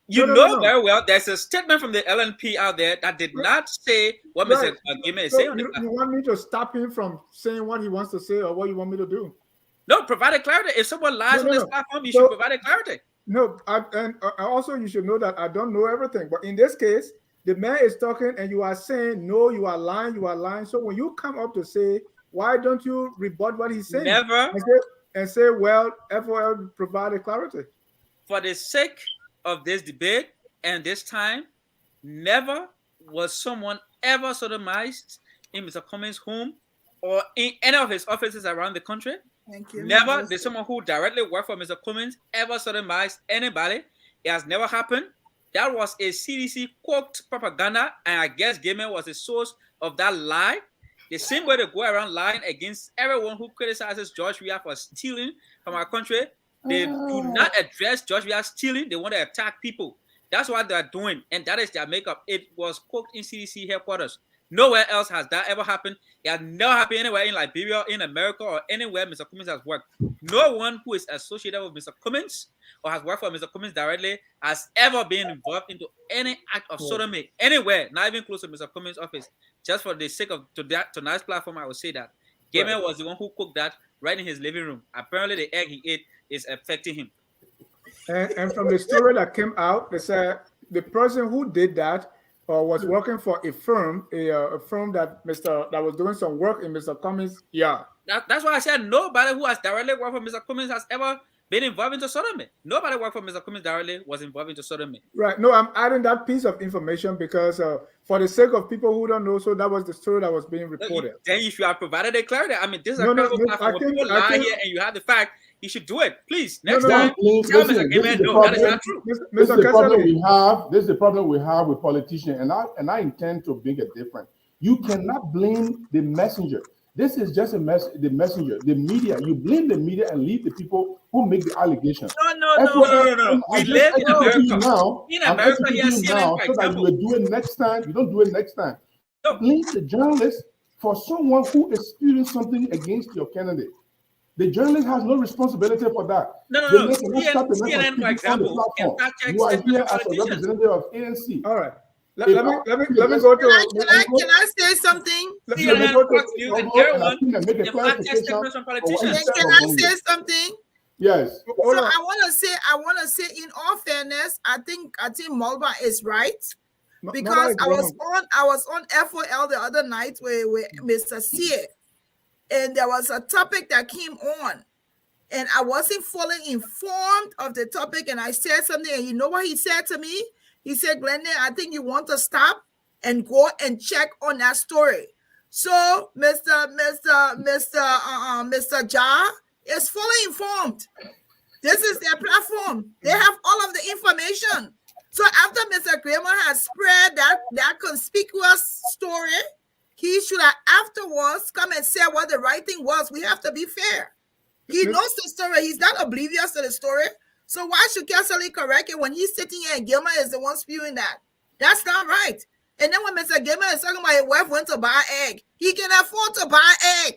you know very well there's a statement from the LNP out there that did not say what Mr. Gimel is saying on the platform. You want me to stop him from saying what he wants to say, or what you want me to do? No, provide clarity. If someone lies on this platform, you should provide clarity. No, and also you should know that I don't know everything. But in this case, the man is talking and you are saying, no, you are lying, you are lying. So when you come up to say, why don't you rebut what he's saying? Never. And say, well, FOL provided clarity. For the sake of this debate and this time, never was someone ever sodomized in Mr. Cummings' home or in any of his offices around the country. Thank you. Never did someone who directly worked for Mr. Cummings ever sodomize anybody. It has never happened. that was a CDC cooked propaganda, and I guess Gaiman was the source of that lie. The same way they go around lying against everyone who criticizes George Weah for stealing from our country. They do not address George Weah stealing. They want to attack people. That's what they're doing, and that is their makeup. It was cooked in CDC headquarters. Nowhere else has that ever happened. It has never happened anywhere in Liberia, in America, or anywhere Mr. Cummings has worked. No one who is associated with Mr. Cummings or has worked for Mr. Cummings directly has ever been involved into any act of sodomy anywhere, not even close to Mr. Cummings' office. Just for the sake of tonight's platform, I will say that Gaiman was the one who cooked that right in his living room. Apparently, the egg he ate is affecting him. And from the story that came out, they said the person who did that was working for a firm that was doing some work in Mr. Cummings' yard. That's why I said nobody who has directly worked for Mr. Cummings has ever been involved into sodomy. Nobody worked for Mr. Cummings directly was involved into sodomy. Right. No, I'm adding that piece of information because for the sake of people who don't know, so that was the story that was being reported. Then you should have provided a clarity. I mean, this is a credible platform. When people lie here and you have the fact, you should do it. Please, next time, tell Mr. Gaiman, no, that is not true. This is the problem we have. This is the problem we have with politicians, and I intend to make a difference. You cannot blame the messenger. This is just the messenger, the media. You blame the media and leave the people who make the allegations. No. We live in America. Now, in America, here now, so that you will do it next time. You don't do it next time. Blame the journalist for someone who experienced something against your candidate. The journalist has no responsibility for that. No. CNN, for example, can fact check you are here as a representative of ANC. All right. Let me go to. Can I say something? Can I say something? Yes. So I want to say, in all fairness, I think Mulba is right, because I was on FOL the other night with Mr. Sear, and there was a topic that came on, and I wasn't fully informed of the topic, and I said something, and you know what he said to me? He said, Glendon, I think you want to stop and go and check on that story. So Mr. Ja is fully informed. This is their platform. They have all of the information. So after Mr. Kramer has spread that conspicuous story, he should have afterwards come and say what the right thing was. We have to be fair. He knows the story. He's not oblivious to the story. So why should Kesselly correct it when he's sitting here and Gilmer is the one spewing that? That's not right. And then when Mr. Gilmer is talking about his wife went to buy egg, he can afford to buy egg.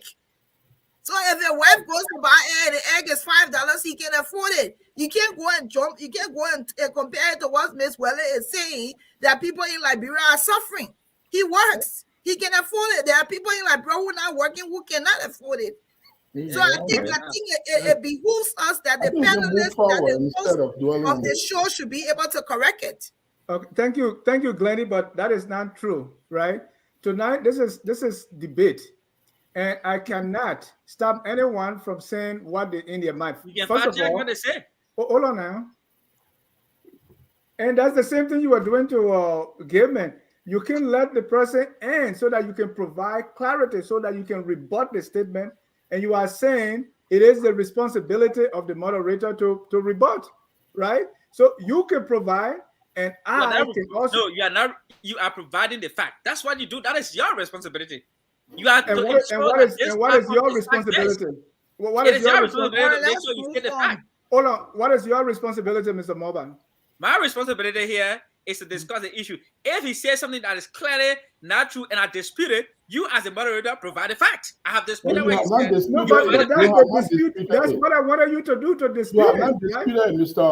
So if your wife goes to buy egg, the egg is $5, he can afford it. You can't go and jump. You can't go and compare it to what Miss Weller is saying, that people in Liberia are suffering. He works. He can afford it. There are people in Liberia who are not working who cannot afford it. So I think it behooves us that the panelists, that the host of the show should be able to correct it. Okay, thank you, Glennie, but that is not true, right? Tonight, this is debate, and I cannot stop anyone from saying what they in their mind. You can fact check what they say. Hold on now. And that's the same thing you are doing to Gilman. You can let the person in so that you can provide clarity, so that you can rebut the statement. And you are saying it is the responsibility of the moderator to rebut, right? So you can provide, and I can also. No, you are not. You are providing the fact. That's what you do. That is your responsibility. You are. And what is your responsibility? What is your responsibility? Make sure you get the fact. Hold on. What is your responsibility, Mr. Moban? My responsibility here is to discuss the issue. If he says something that is clearly not true and I dispute it, you as a moderator provide a fact. I have disputed what he said. No, but that's the dispute. That's what I wanted you to do, to dispute it.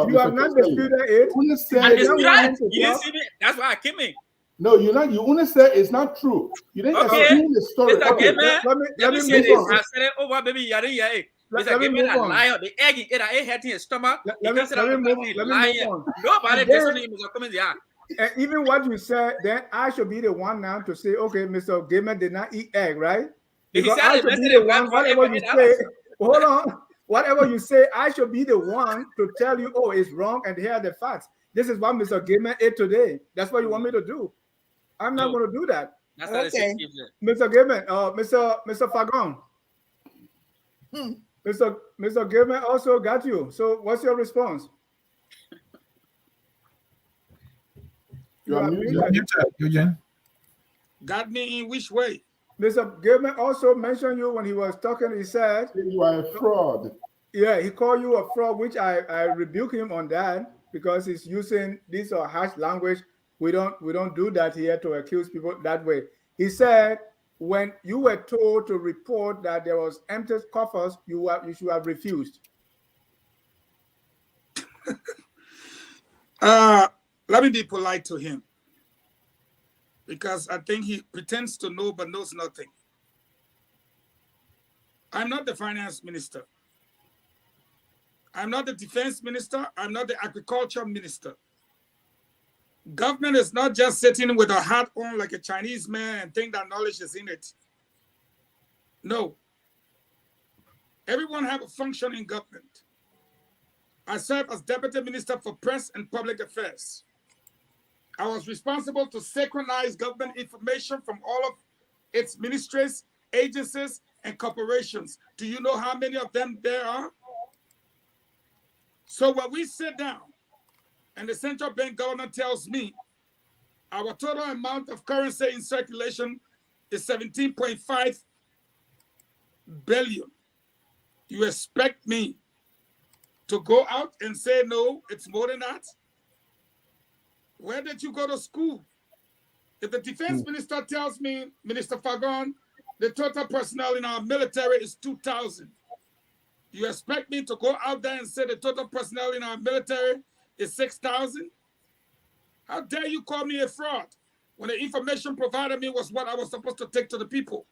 You have not disputed it. You didn't see me. That's why I came in. No, you're not. You only say it's not true. You didn't explain the story. Okay, let me say this. I said it over, baby. Mr. Gaiman a liar. The egg he ate, I ate in his stomach. Let me move on. Nobody does something in Mr. Cummings' yard. And even what you said, then I should be the one now to say, okay, Mr. Gaiman did not eat egg, right? Because I should be the one, whatever you say. Hold on. Whatever you say, I should be the one to tell you, oh, it's wrong, and here are the facts. This is what Mr. Gaiman ate today. That's what you want me to do. I'm not going to do that. That's not okay. Mr. Gaiman, Mr. Fagon. Mr. Gilman also got you. So what's your response? You are muted. Eugene. Got me in which way? Mr. Gilman also mentioned you when he was talking. He said you are a fraud. Yeah, he called you a fraud, which I rebuke him on that because he's using this harsh language. We don't do that here to accuse people that way. He said when you were told to report that there was empty coffers, you should have refused. Let me be polite to him, because I think he pretends to know but knows nothing. I'm not the finance minister. I'm not the defense minister. I'm not the agriculture minister. Government is not just sitting with a hat on like a Chinese man and think that knowledge is in it. No. Everyone have a function in government. I serve as Deputy Minister for Press and Public Affairs. I was responsible to synchronize government information from all of its ministries, agencies, and corporations. Do you know how many of them there are? So when we sit down and the central bank governor tells me our total amount of currency in circulation is 17.5 billion, you expect me to go out and say, no, it's more than that? Where did you go to school? If the defense minister tells me, Minister Fagon, the total personnel in our military is 2,000, you expect me to go out there and say the total personnel in our military is 6,000? How dare you call me a fraud when the information provided me was what I was supposed to take to the people?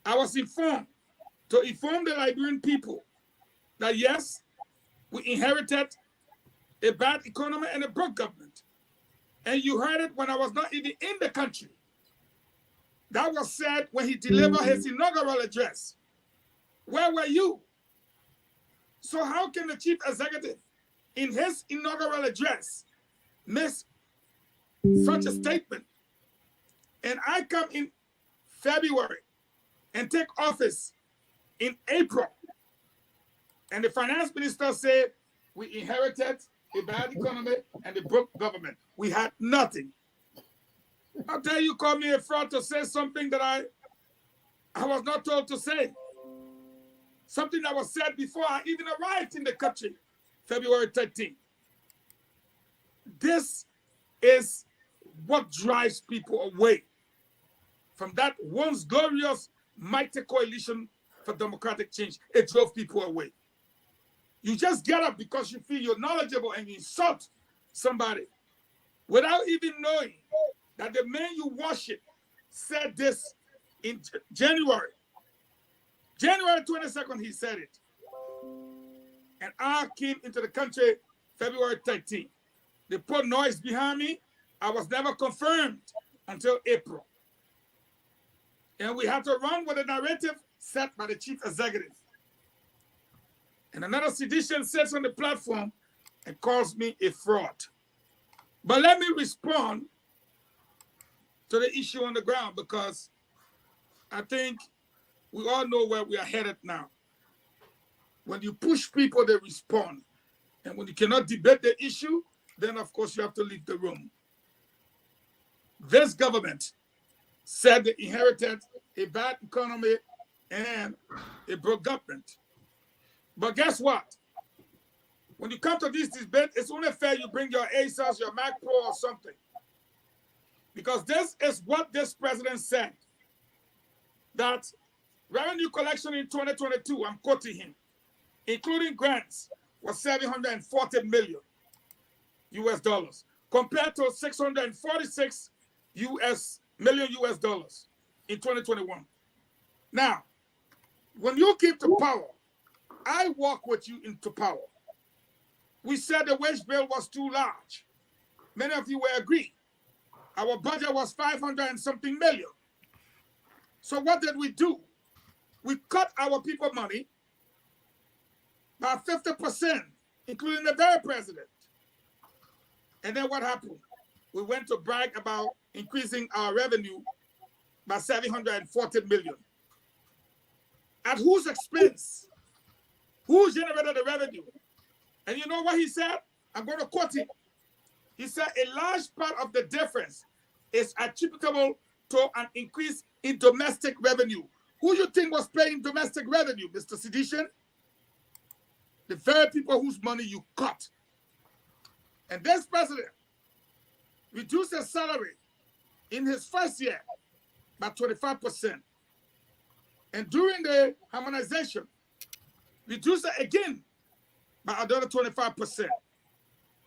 I was informed to inform the Liberian people that yes, we inherited a bad economy and a broke government. And you heard it when I was not even in the country. That was said when he delivered his inaugural address. Where were you? So how can the chief executive in his inaugural address miss such a statement? And I come in February and take office in April. And the finance minister said, we inherited a bad economy and a broke government. We had nothing. How dare you call me a fraud to say something that I was not told to say? Something that was said before I even arrived in the country, February 13th. This is what drives people away from that once glorious, mighty coalition for democratic change. It drove people away. You just get up because you feel you're knowledgeable and you insult somebody without even knowing that the man you worship said this in January. January 22nd, he said it. And I came into the country February 13th. They put noise behind me. I was never confirmed until April. And we had to run with a narrative set by the chief executive. And another sedition sits on the platform and calls me a fraud. But let me respond to the issue on the ground, because I think we all know where we are headed now. When you push people, they respond. And when you cannot debate the issue, then of course you have to leave the room. This government said they inherited a bad economy and a broke government. But guess what? When you come to this debate, it's only fair you bring your ASOS, your Mac Pro or something. Because this is what this president said. That revenue collection in 2022, I'm quoting him, including grants, was $740 million US dollars, compared to 646 million US dollars in 2021. Now, when you keep to power, I walk with you into power. We said the wage bill was too large. Many of you will agree. Our budget was 500 and something million. So what did we do? We cut our people money by 50%, including the very president. And then what happened? We went to brag about increasing our revenue by 740 million. At whose expense? Who generated the revenue? And you know what he said? I'm going to quote him. He said a large part of the difference is attributable to an increase in domestic revenue. Who you think was paying domestic revenue, Mr. Sedition? The very people whose money you cut. And this president reduced his salary in his first year by 25%. And during the harmonization, reduced it again by another 25%,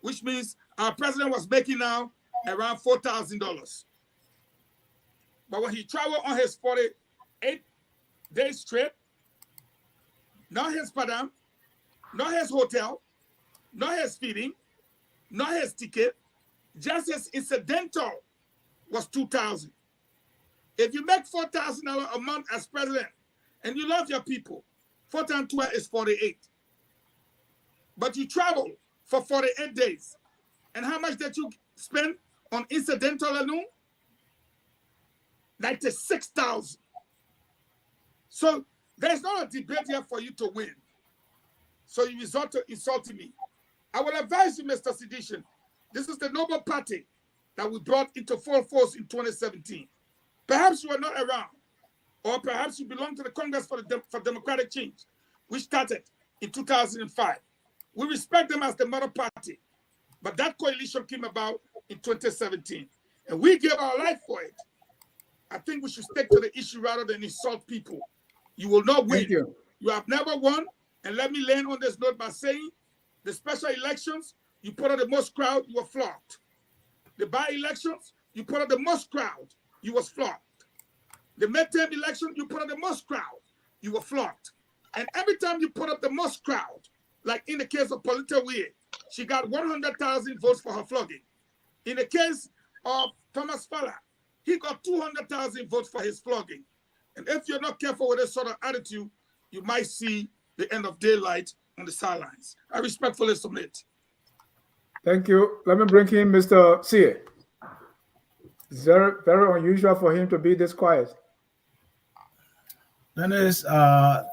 which means our president was making now around $4,000. But when he traveled on his 48-day trip, not his padam, not his hotel, not his feeding, not his ticket, just his incidental was $2,000. If you make $4,000 a month as president and you love your people, 4 times 12 is 48. But you travel for 48 days. And how much did you spend on incidental alone? $96,000. So there's not a debate here for you to win. So you resort to insulting me. I will advise you, Mr. Sedition. This is the noble party that we brought into full force in 2017. Perhaps you were not around, or perhaps you belong to the Congress for Democratic Change, which started in 2005. We respect them as the mother party, but that coalition came about in 2017, and we gave our life for it. I think we should stick to the issue rather than insult people. You will not win. You have never won, and let me land on this note by saying, the special elections, you put out the most crowd, you were flogged. The by-elections, you put out the most crowd, you was flogged. The midterm election, you put out the most crowd, you were flogged. And every time you put up the most crowd, like in the case of Polita Weah, she got 100,000 votes for her flogging. In the case of Thomas Falla, he got 200,000 votes for his flogging. And if you're not careful with this sort of attitude, you might see the end of daylight on the sidelines. I respectfully submit. Thank you. Let me bring in Mr. Sie. It's very, very unusual for him to be this quiet. Dennis,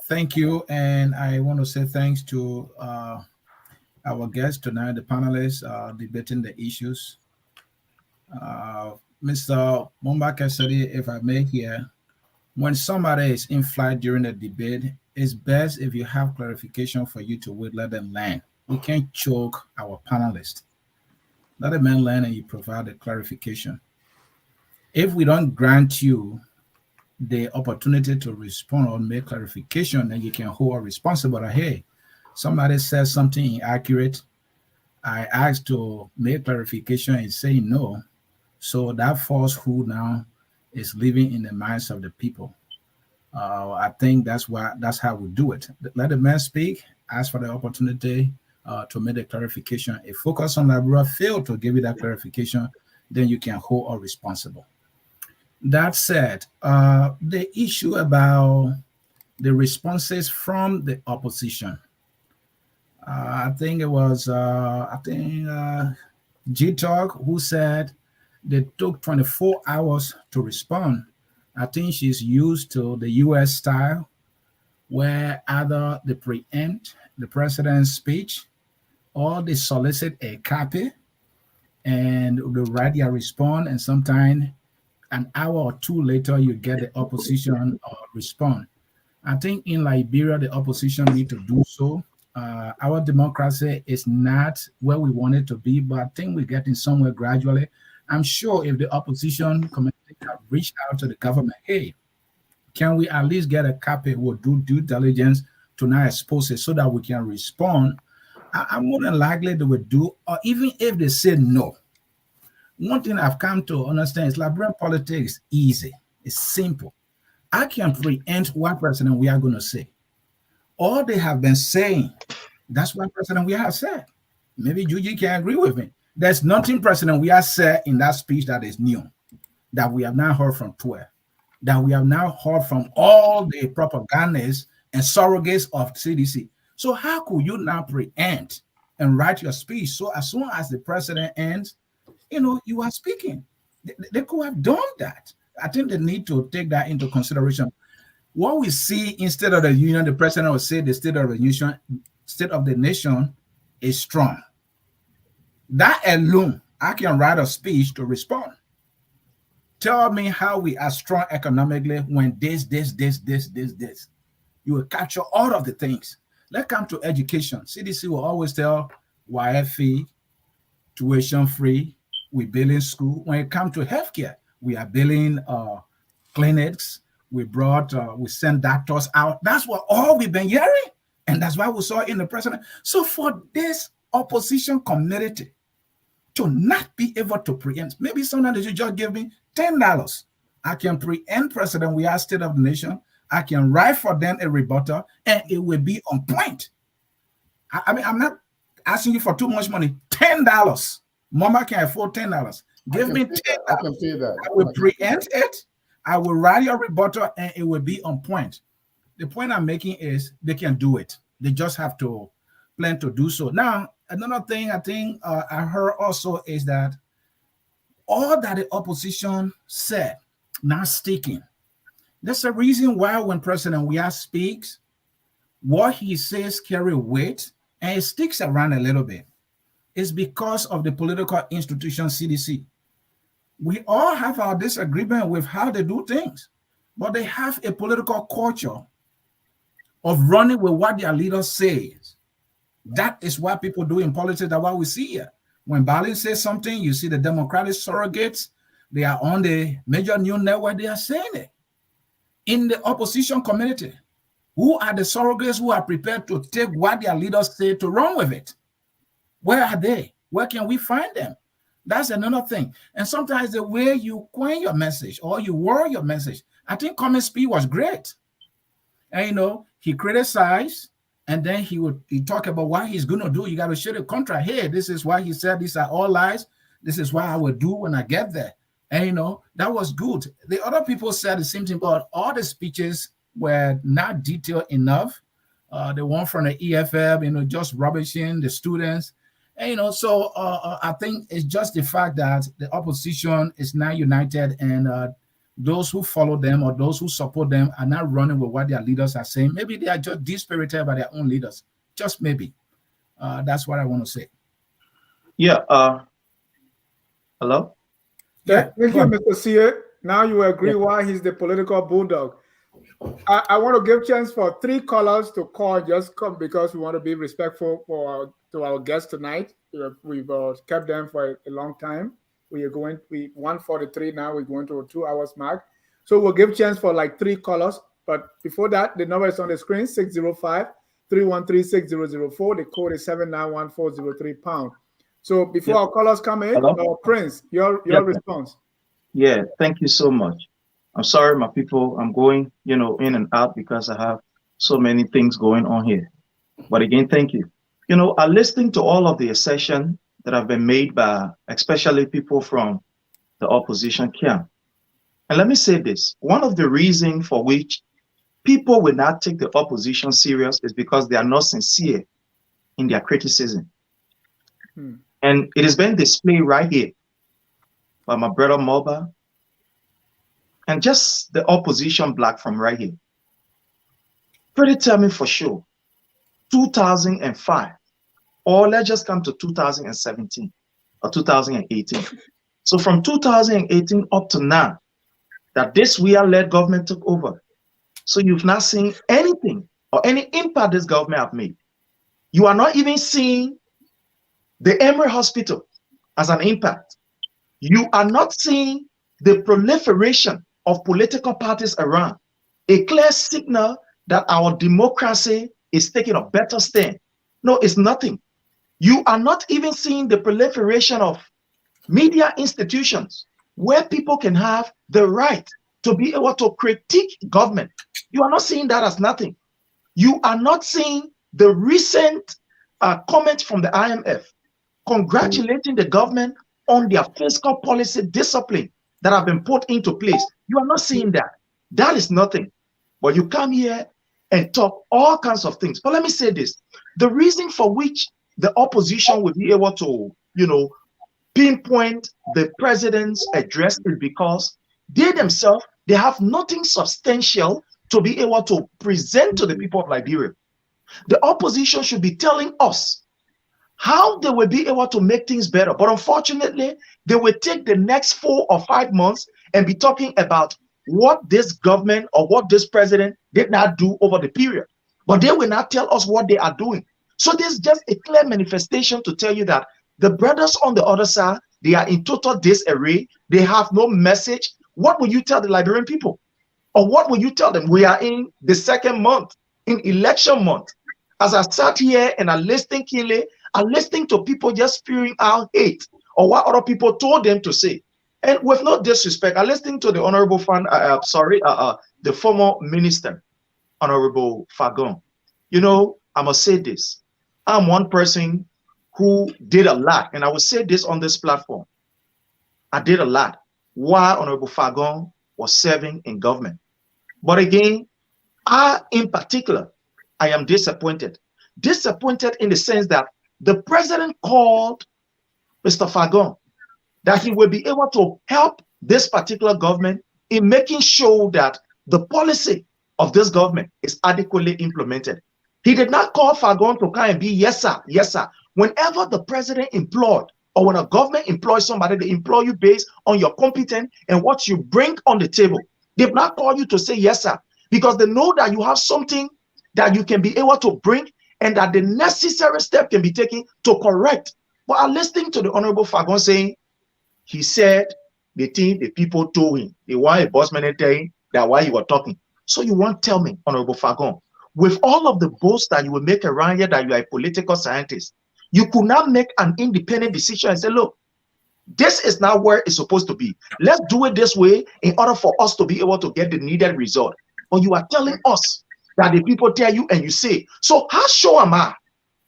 thank you. And I want to say thanks to our guests tonight, the panelists debating the issues. Mr. Mumbake said, if I may here, when somebody is in flight during the debate, it's best if you have clarification for you to wait, let them land. We can't choke our panelists. Let a man land and you provide the clarification. If we don't grant you the opportunity to respond or make clarification, then you can hold responsible that, hey, somebody says something inaccurate. I asked to make clarification and say no. So that falsehood now is living in the minds of the people. I think that's how we do it. Let the man speak, ask for the opportunity to make a clarification. If Focus on Liberia failed to give you that clarification, then you can hold all responsible. That said, the issue about the responses from the opposition, I think it was G-Talk who said they took 24 hours to respond. I think she's used to the U.S. style, where either they preempt the president's speech or they solicit a copy and they write their response, and sometimes an hour or two later, you get the opposition respond. I think in Liberia, the opposition need to do so. Our democracy is not where we want it to be, but I think we're getting somewhere gradually. I'm sure if the opposition committee have reached out to the government, hey, can we at least get a copy? We'll do due diligence to not expose it so that we can respond. I'm more than likely they will do, or even if they say no. One thing I've come to understand is Liberian politics is easy. It's simple. I can preempt what President we are going to say. All they have been saying, that's what President we have said. Maybe Juji can agree with me. There's nothing President we have said in that speech that is new, that we have now heard from Twitter, that we have now heard from all the propagandists and surrogates of CDC. So how could you now preempt and write your speech? So as soon as the president ends, you are speaking. They could have done that. I think they need to take that into consideration. What we see instead of the union, the president will say the state of the nation is strong. That alone I can write a speech to respond. Tell me how we are strong economically when this. You will capture all of the things. Let's come to education. CDC will always tell Weah fee, tuition free, we building school. When it comes to healthcare, we are building clinics. We send doctors out. That's what all we've been hearing. And that's why we saw in the president. So for this opposition community to not be able to preempt, maybe sometimes you just give me $10. I can preempt President Weah, State of the Nation. I can write for them a rebuttal, and it will be on point. I mean, I'm not asking you for too much money. $10. Mama can afford $10. Give me $10. I can pay that. I will preempt it. I will write your rebuttal, and it will be on point. The point I'm making is they can do it. They just have to plan to do so. Now, another thing I think I heard also is that all that the opposition said, not sticking. There's a reason why when President Weah speaks, what he says carry weight and it sticks around a little bit. It's because of the political institution CDC. We all have our disagreement with how they do things, but they have a political culture of running with what their leader says. That is what people do in politics. That's what we see here. When Biden says something, you see the Democratic surrogates, they are on the major news network, they are saying it. In the opposition community, who are the surrogates who are prepared to take what their leaders say to run with it? Where are they? Where can we find them? That's another thing. And sometimes the way you coin your message or you word your message, I think Comment Speed was great. And he criticized, and then he talk about what he's going to do. You got to show the contract. Hey, this is what he said. These are all lies. This is what I will do when I get there. And that was good. The other people said the same thing, but all the speeches were not detailed enough. The one from the EFF, just rubbishing the students. And so I think it's just the fact that the opposition is not united, and those who follow them or those who support them are not running with what their leaders are saying. Maybe they are just dispirited by their own leaders. Just maybe. That's what I want to say. Yeah. Hello? Yeah. Thank you, Mr. Sear. Now you agree why he's the political bulldog. I want to give chance for 3 callers to call. Just come because we want to be respectful to our guests tonight. We've kept them for a long time. We 1:43 now. We're going to a 2 hours mark. So we'll give chance for like 3 callers. But before that, the number is on the screen: 605-313-6004. The code is 791-403#. So before our callers come in, Prince, your response. Yeah, thank you so much. I'm sorry, my people. I'm going, in and out because I have so many things going on here. But again, thank you. I'm listening to all of the assertion that have been made by especially people from the opposition camp. And let me say this. One of the reasons for which people will not take the opposition serious is because they are not sincere in their criticism. And it has been displayed right here by my brother Moba, and just the opposition black from right here. Pretty tell me for sure, 2005, or let's just come to 2017 or 2018. So from 2018 up to now, that this Weah-led government took over. So you've not seen anything or any impact this government have made. You are not even seeing the Emory Hospital as an impact. You are not seeing the proliferation of political parties around, a clear signal that our democracy is taking a better stand. No, it's nothing. You are not even seeing the proliferation of media institutions where people can have the right to be able to critique government. You are not seeing that as nothing. You are not seeing the recent comment from the IMF congratulating the government on their fiscal policy discipline that have been put into place. You are not seeing that. That is nothing. But you come here and talk all kinds of things. But let me say this. The reason for which the opposition will be able to, pinpoint the president's address is because they themselves, they have nothing substantial to be able to present to the people of Liberia. The opposition should be telling us how they will be able to make things better. But unfortunately, they will take the next 4 or 5 months and be talking about what this government or what this president did not do over the period. But they will not tell us what they are doing. So this is just a clear manifestation to tell you that the brothers on the other side, they are in total disarray. They have no message. What will you tell the Liberian people? Or what will you tell them? We are in the second month, in election month. As I sat here and I listened keenly, I'm listening to people just spewing out hate or what other people told them to say. And with no disrespect, I listened to the honorable the former minister, Honorable Fagon. You know, I must say this. I'm one person who did a lot, and I will say this on this platform. I did a lot while Honorable Fagon was serving in government. But again, in particular, I am disappointed. Disappointed in the sense that the president called Mr. Fagon that he will be able to help this particular government in making sure that the policy of this government is adequately implemented. He did not call Fagon to come and be yes, sir, yes, sir. Whenever the president employed or when a government employs somebody, they employ you based on your competence and what you bring on the table. They've not called you to say yes, sir, because they know that you have something that you can be able to bring and that the necessary step can be taken to correct. But I'm listening to the Honorable Fagon saying, he said the thing the people told him. They want a boss man telling that why you were talking. So you won't tell me, Honorable Fagon, with all of the boasts that you will make around here that you are a political scientist, you could not make an independent decision and say, look, this is not where it's supposed to be. Let's do it this way in order for us to be able to get the needed result. But you are telling us that the people tell you and you say, so how sure am I?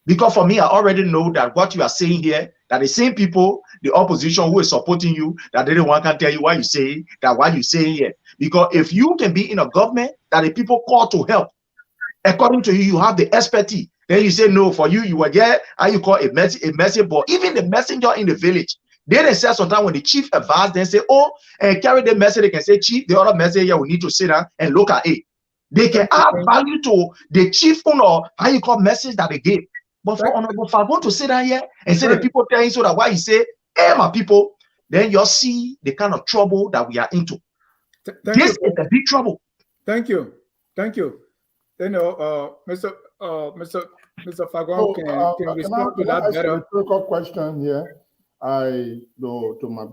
Because for me, I already know that what you are saying here, that the same people, the opposition who is supporting you, that they don't want to tell you why you say that, what you say here. Because if you can be in a government that the people call to help, according to you, you have the expertise. Then you say no, for you, you were there, and you call a messenger. Even the messenger in the village, they say sometimes when the chief advised, they say, oh, and carry the message, they can say, chief, the other messenger will need to sit down and look at it. They can add value to the chief or how you call message that they gave. But for Honorable Fagon to sit down here and say the people telling so that why you say, hey, my people, then you'll see the kind of trouble that we are into. This is a big trouble. Thank you. Thank you. You know, Mr. Fagon can respond to that better. A critical question here. I go to my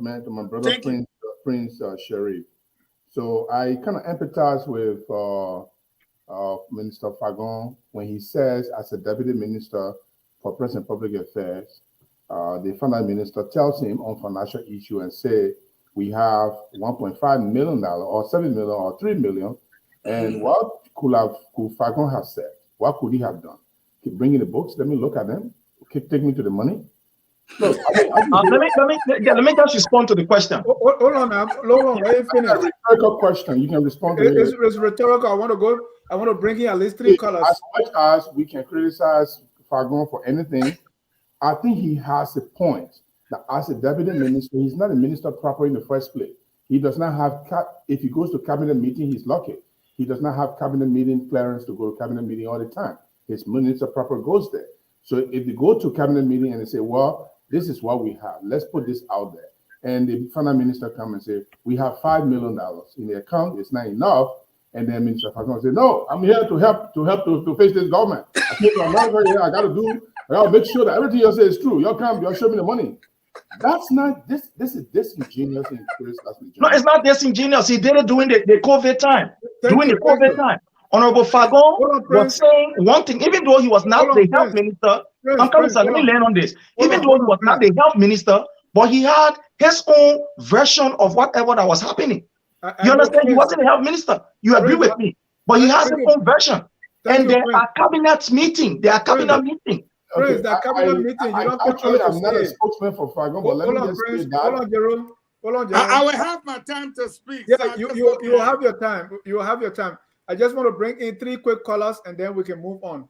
brother Prince Sharif. So I kind of empathize with Minister Fagon when he says, as a deputy minister for Press and Public Affairs, the finance minister tells him on financial issue and say, we have $1.5 million or $7 million or $3 million. And what could Fagon have said? What could he have done? Keep bringing the books. Let me look at them. Keep taking me to the money. Look, let me just respond to the question. Hold on, let me finish. It's a rhetorical question. You can respond to it. It's rhetorical. I want to bring in at least 3 colors. As much as we can criticize Fagon for anything, I think he has a point that as a deputy minister, he's not a minister proper in the first place. He does not have, if he goes to cabinet meeting, he's lucky. He does not have cabinet meeting clearance to go to cabinet meeting all the time. His minister proper goes there. So if they go to cabinet meeting and they say, well, this is what we have, let's put this out there. And the finance minister come and say, we have $5 million in the account, it's not enough. And then Minister Fagon say, no, I'm here to help to face this government. I came to America here, I gotta make sure that everything you say is true. You'll show me the money. That's not this is disingenuous. No, it's not disingenuous. He did it during the COVID time. Honorable Fagon was saying one thing, even though he was not the health minister. I'm coming, sir, let me learn on this. Even though he was not the health minister, but he had his own version of whatever that was happening. You understand? He wasn't the health minister. You agree with me? But he has his own version. And there are cabinet meetings. There are cabinet meetings. Praise that cabinet meeting. You don't actually, I'm not a spokesman for Fagon, but let me just say that. Hold on, Jerome. I will have my time to speak. Yeah, you will have your time. You will have your time. I just want to bring in 3 quick callers and then we can move on.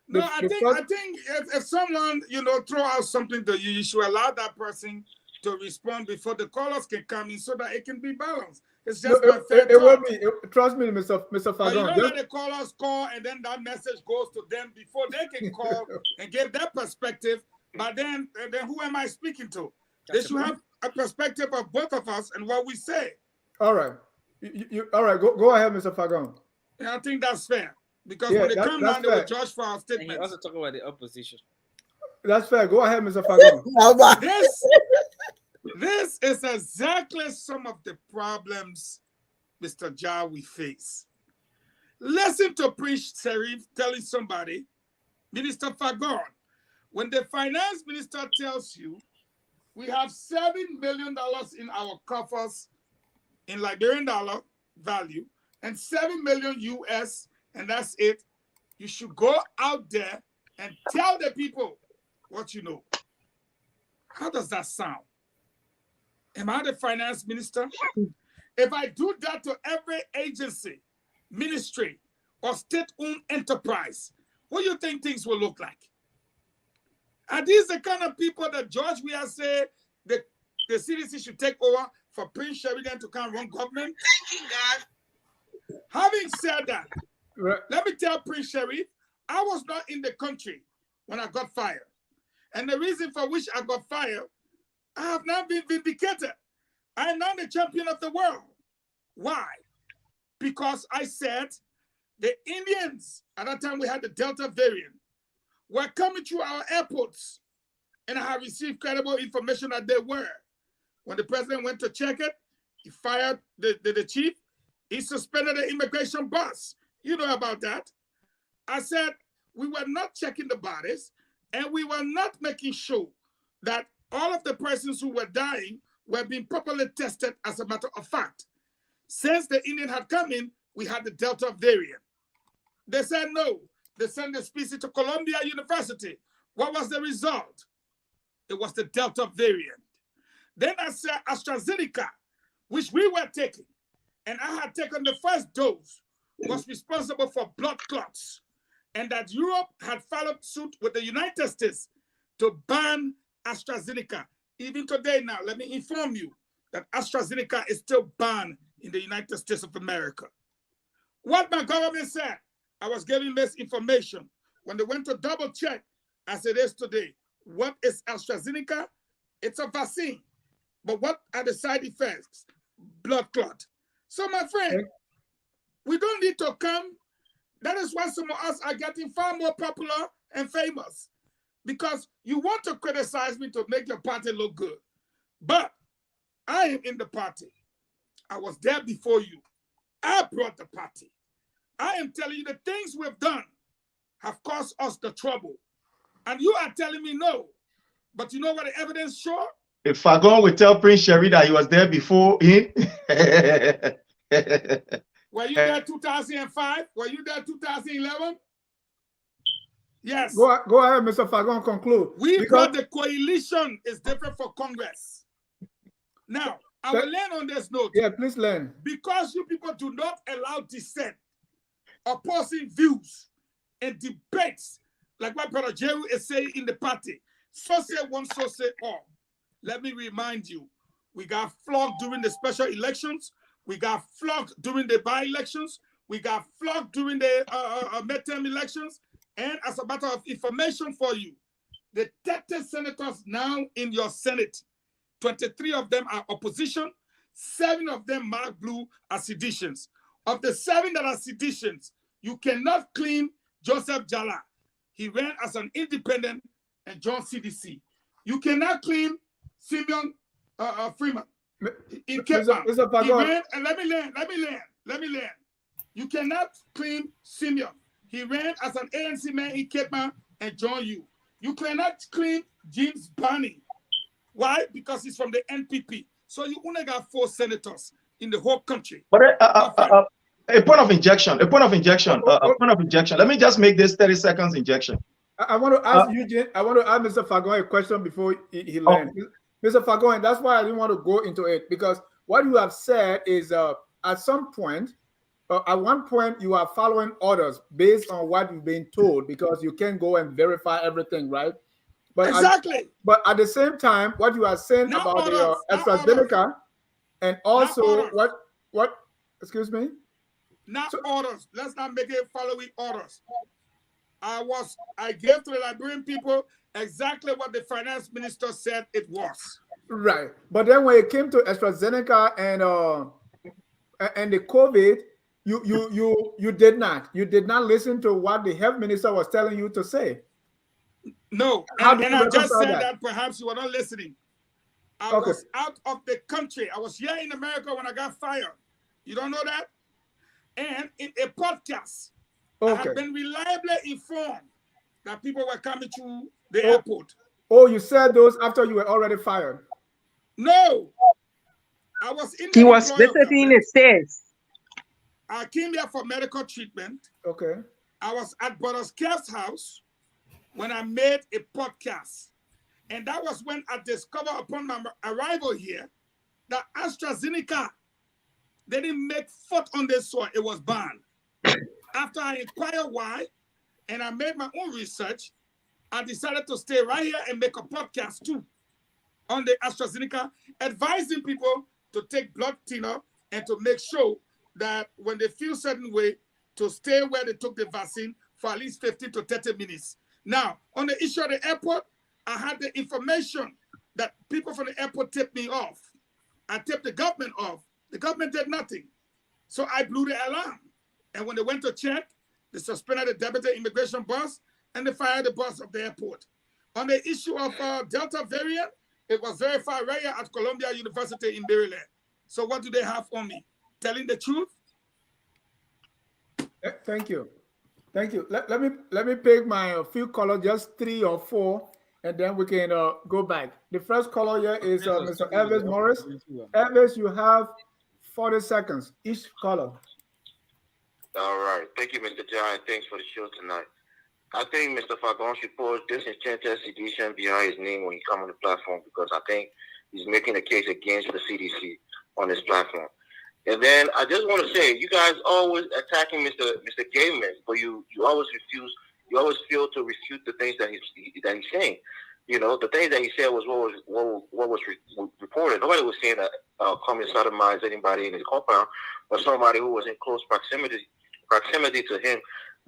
No, I think if someone throw out something to you, you should allow that person to respond before the callers can come in so that it can be balanced. It's just it will be. Trust me, Mr. Fagon. But you know that the callers call and then that message goes to them before they can call and give their perspective But then who am I speaking to? They should have a perspective of both of us and what we say. All right. All right, go ahead, Mr. Fagon. And I think that's fair. Because when they come down, they will judge for our statements. And he also talk about the opposition. That's fair. Go ahead, Mr. Fagon. This is exactly some of the problems, Mr. Jah, we face. Listen to Prince Sharif telling somebody, Minister Fagon, when the finance minister tells you we have $7 million in our coffers in Liberian dollar value and 7 million US, and that's it, you should go out there and tell the people what you know. How does that sound? Am I the finance minister? If I do that to every agency, ministry, or state-owned enterprise, what do you think things will look like? Are these the kind of people that George Weah said the CDC should take over for Prince Sheridan to come run government? Thank you, God. Having said that, let me tell Prince Sharif, I was not in the country when I got fired. And the reason for which I got fired, I have now been vindicated. I am now the champion of the world. Why? Because I said the Indians, at that time we had the Delta variant, were coming through our airports. And I have received credible information that they were. When the president went to check it, he fired the chief. He suspended the immigration bus. You know about that. I said we were not checking the bodies and we were not making sure that all of the persons who were dying were being properly tested as a matter of fact. Since the Indian had come in, we had the Delta variant. They said no. They sent the species to Columbia University. What was the result? It was the Delta variant. Then I said AstraZeneca, which we were taking, and I had taken the first dose, was responsible for blood clots, and that Europe had followed suit with the United States to ban AstraZeneca. Even today now, let me inform you that AstraZeneca is still banned in the United States of America. What my government said, I was giving this information. When they went to double check, as it is today, what is AstraZeneca? It's a vaccine. But what are the side effects? Blood clot. So my friend, we don't need to come. That is why some of us are getting far more popular and famous. Because you want to criticize me to make your party look good. But I am in the party. I was there before you. I brought the party. I am telling you the things we've done have caused us the trouble. And you are telling me no. But you know what the evidence shows? If Fagon will tell Prince Sherry that he was there before him. Were you there 2005? Were you there 2011? Yes. Go ahead, Mr. Fagon, conclude. We got the coalition is different for Congress. Now, I will land on this note. Yeah, please land. Because you people do not allow dissent, opposing views, and debates, like what Brother Jerry is saying in the party. So say one, so say all. Let me remind you, we got flogged during the special elections. We got flogged during the by-elections. We got flogged during the midterm elections. And as a matter of information for you, the 30 senators now in your Senate, 23 of them are opposition, 7 of them marked blue as seditions. Of the 7 that are seditions, you cannot claim Joseph Jala. He ran as an independent and John CDC. You cannot claim Simeon Freeman. In Cape Town. He ran, and let me land. You cannot claim Simeon. He ran as an ANC man in Cape Town and joined you. You cannot claim James Barney. Why? Because he's from the NPP. So you only got 4 senators in the whole country. But a point of injection. Let me just make this 30 seconds injection. I want to ask Eugene. I want to ask Mr. Fagon a question before he lands. Mr. Fagon, that's why I didn't want to go into it, because what you have said is at some point, at one point, you are following orders based on what you've been told, because you can't go and verify everything, right? But exactly. But at the same time, what you are saying Not about orders, the AstraZeneca, and also what? Excuse me. Not orders. Let's not make it following orders. I gave to the Liberian people exactly what the finance minister said it was. Right. But then when it came to AstraZeneca and the COVID, you did not. You did not listen to what the health minister was telling you to say. No. How do And you I just reconcile said that? that perhaps you were not listening. I Okay. was out of the country. I was here in America when I got fired. You don't know that? And in a podcast, I had been reliably informed that people were coming to the airport. Oh, you said those after you were already fired? No. I was in He was visiting the States. I came here for medical treatment. Okay. I was at Brother Scare's house when I made a podcast. And that was when I discovered upon my arrival here that AstraZeneca, they didn't make foot on this soil. It was banned. After I inquired why, and I made my own research, I decided to stay right here and make a podcast too on the AstraZeneca, advising people to take blood thinner and to make sure that when they feel certain way, to stay where they took the vaccine for at least 15 to 30 minutes. Now, on the issue of the airport, I had the information that people from the airport tipped me off. I tipped the government off. The government did nothing. So I blew the alarm. And when they went to check, they suspended the deputy immigration boss and they fired the boss of the airport. On the issue of Delta variant, it was verified right here at Columbia University in Maryland. So what do they have on me? Telling the truth? Thank you. Thank you. Let me pick my few callers, just 3 or 4, and then we can go back. The first caller here is Mr. Elvis Morris. Elvis, you have 40 seconds each caller. All right. Thank you, Mr. John. Thanks for the show tonight. I think Mr. Fagon should put disenchanted sedition behind his name when he comes on the platform, because I think he's making a case against the CDC on this platform. And then I just want to say, you guys always attacking Mr. Gaiman, but you always refuse. You always fail to refute the things that he's saying. You know, the things that he said was what was reported. Nobody was saying that coming sodomize anybody in his compound, but somebody who was in close proximity to him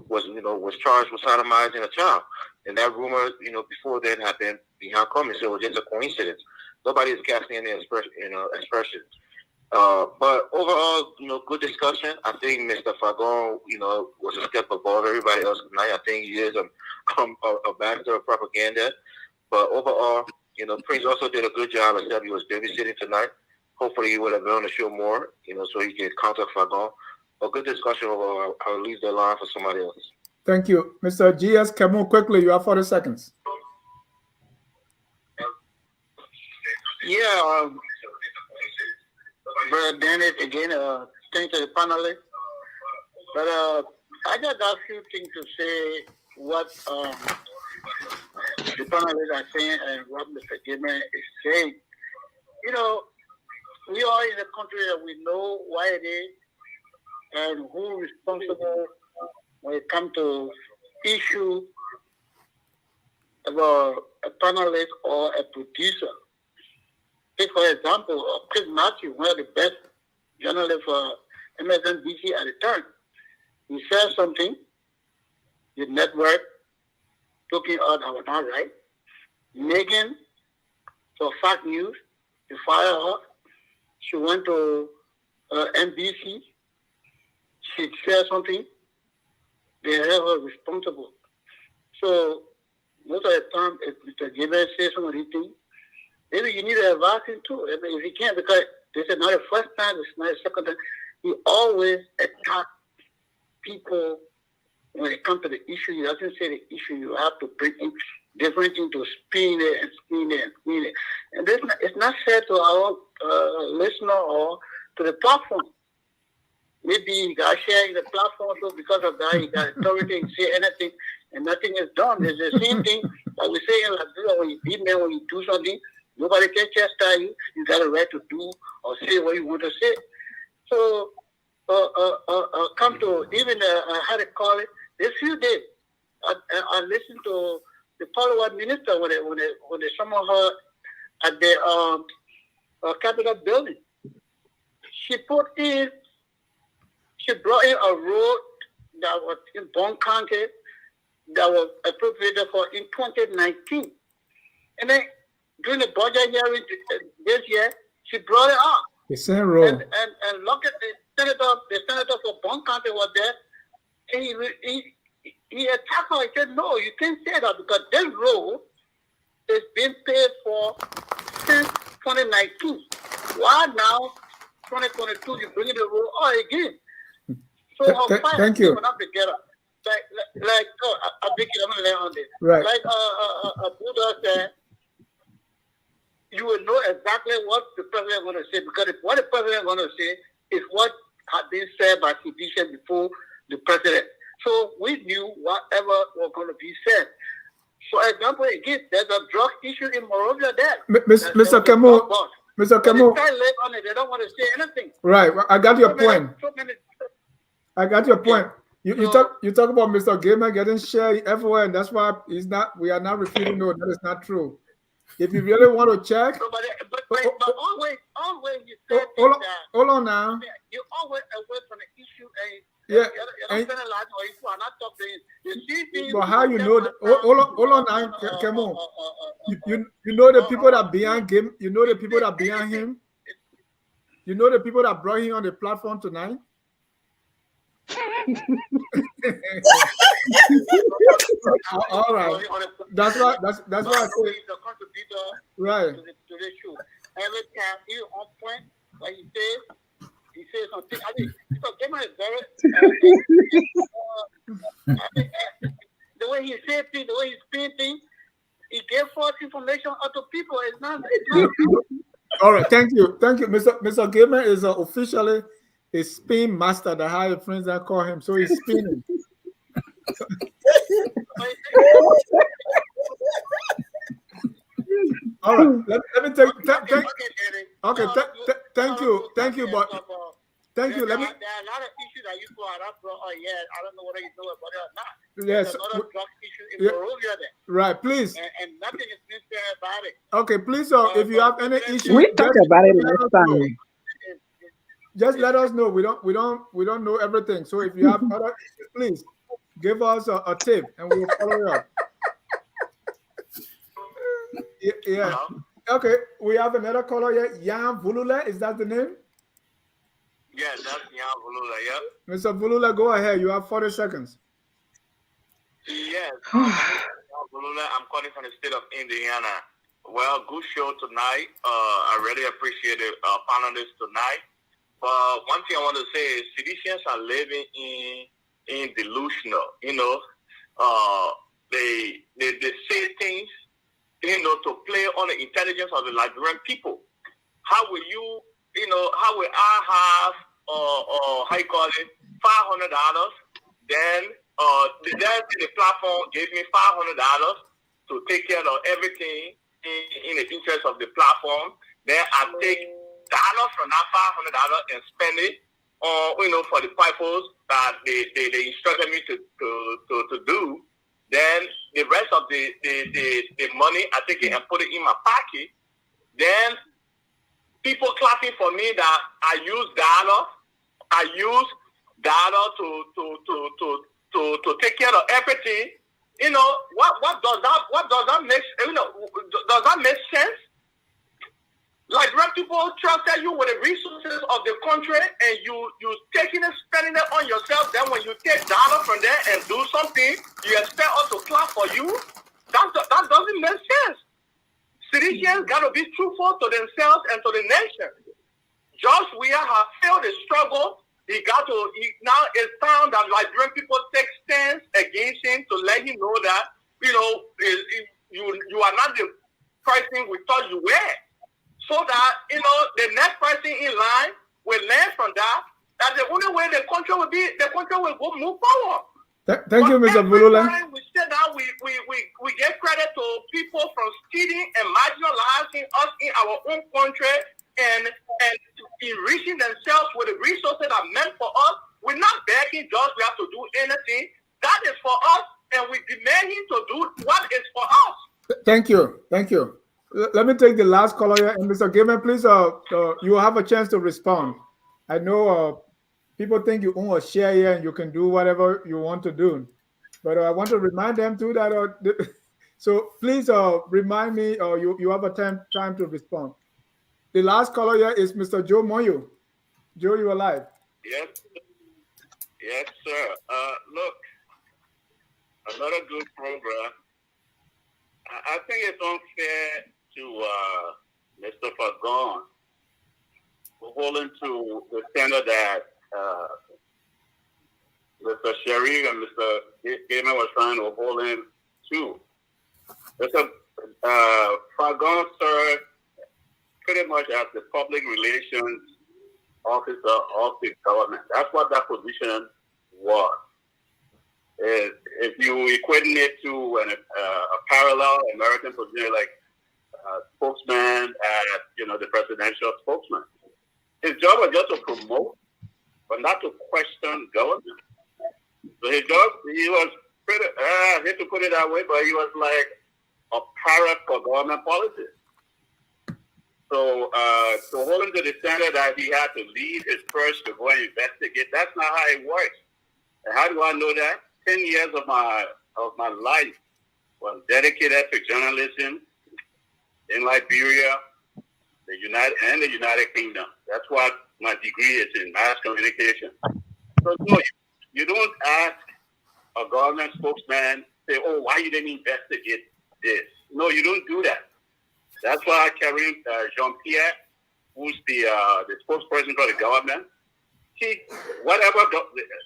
was charged with sodomizing a child. And that rumor, before then had been behind Cummings, so it was just a coincidence. Nobody is casting any expression. But overall, good discussion. I think Mr. Fagon, was a step above everybody else tonight. I think he is a master of propaganda. But overall, Prince also did a good job, except he was babysitting tonight. Hopefully he would have been on the show more, so he can contact Fagon. A good discussion. I'll leave the line for somebody else. Thank you. Mr. G.S. Camus, quickly, you have 40 seconds. Yeah, Brother Dennis, again, thanks to the panelists. But I just got a few things to say what the panelists are saying and what Mr. Gaiman is saying. We are in a country that we know why it is and who is responsible when it comes to issue about a panelist or a producer. Take, for example, Chris Matthews, one of the best journalists for MSNBC at the time. He said something, the network took it out that was not right. Megan, for Fox News, they fired her. She went to NBC. She said something. They held her responsible. So most of the time, if Mr. Gaiman says some of these things, maybe you need a vaccine too. I mean, if you can't, because this is not the first time, it's not the second time. He always attack people when it comes to the issue. He doesn't say the issue. You have to bring in different things to spin it and spin it and spin it. And this, it's not fair to our listener or to the platform. Maybe he got shared in the platform, so because of that, he got authority to say anything, and nothing is done. It's the same thing that we say in Liberia when you email, when you do something, nobody can chastise you. You got a right to do or say what you want to say. So, come to even how to call it. This few days, I listened to the Power Minister when they summoned her at the Capitol building. She brought in a road that was in Bond County that was appropriated for in 2019. And then during the budget hearing this year, she brought it up. The same role. And look at the senator for Bond County was there, and he attacked her. He said, no, you can't say that because this role is being paid for since 2019. Why now, 2022, you bring the role on again? So thank you. Not together. Like I'm gonna lay on this. Right. Like Buddha said, you will know exactly what the president is going to say, because what the president is going to say is what had been said by sedition before the president. So we knew whatever was going to be said. For example, again, there's a drug issue in Monrovia there. Mr. Kemo, Mr. Kemo. They don't want to say anything. Right. I got your point. I got your point. You talk about Mr. Gamer getting shared everywhere, and that's why we are not refuting. No, that is not true. If you really want to check, but always you say hold on now. You always away from the issue, Yeah. But how you know that? Hold on now, come on. You know the people that behind him. You know the people that behind him. You know the people that brought him on the platform tonight. All right. That's why I say. Right. To the show. Every time he on point, like he says something. I mean, Gamer is very. The way he says things, the way he spins things, he gave false information out to people. It's not. All right. Thank you. Mr. Gamer is officially a spin master. The higher friends that call him, so he's spinning. All right, let me take. Thank you, but thank you. Let me. There are a lot of issues that you brought up, bro. Oh yeah, I don't know whether you know about it or not. Yes. There's another drug issue in Monrovia there. Right, please. And nothing is being said about it. Okay, please. If you have any issues, we talk about it last time. Just let us know. We don't know everything. So if you have other issues, please give us a tip and we'll follow up. Yeah. Okay. We have another caller here. Jan Vulula. Is that the name? Yeah, that's Jan Vulula. Yeah. Mr. Vulula, go ahead. You have 40 seconds. Yes. Jan Vulula. I'm calling from the state of Indiana. Well, good show tonight. I really appreciate the panelists tonight. But one thing I want to say is Seditians are living in delusional. You know, they say things, you know, to play on the intelligence of the Liberian people. How will how will I have how you call it, $500? Then the platform gave me $500 to take care of everything in the interest of the platform. Then I take dollars from that $500 and spend it on, for the purpose that they instructed me to do. Then the rest of the money, I take it and put it in my pocket. Then people clapping for me that I use dollar to take care of everything. You know, what does that make, does that make sense? Like red people trusted you with the resources of the country and you taking it, spending it on yourself. Then when you take dollar from there and do something, you expect us to clap for you? That doesn't make sense. Citizens got to be truthful to themselves and to the nation. George Weah has failed the struggle. Now it's time that Liberian people take stands against him to let him know that, you are not the person we thought you were. So that, the next person in line will learn from that. That's the only way the country will go move forward. Thank you, Mr. Vulula. We say that we give credit to people from stealing and marginalizing us in our own country and enriching themselves with the resources that are meant for us. We're not begging just we have to do anything. That is for us, and we demand him to do what is for us. Thank you. Let me take the last caller here, and Mr. Gamer, please, you will have a chance to respond. I know people think you own a share here and you can do whatever you want to do. But I want to remind them too that. So please remind me, or you have a time to respond. The last caller here is Mr. Joe Moyo. Joe, you are live. Yes, yes, sir. Look, another good program. I think it's unfair to Mr. Fagon for holding to the standard that Mr. Sharif and Mr. Gamer was trying to hold him to. Mr. Fagon served pretty much as the public relations officer of the government. That's what that position was. If you equate it to a parallel American position like spokesman at the presidential spokesman, his job was just to promote, but not to question government. So his job, he was pretty, I hate to put it that way, but he was like a parrot for government policy. So to hold him to the standard that he had to leave his first to go and investigate, that's not how it works. And how do I know that? 10 years of my life was dedicated to journalism in Liberia, the United Kingdom. That's what my degree is in, mass communication. So no, you don't ask a government spokesman, say, oh, why you didn't investigate this? No, you don't do that. That's why Karim Jean-Pierre, who's the spokesperson for the government, whatever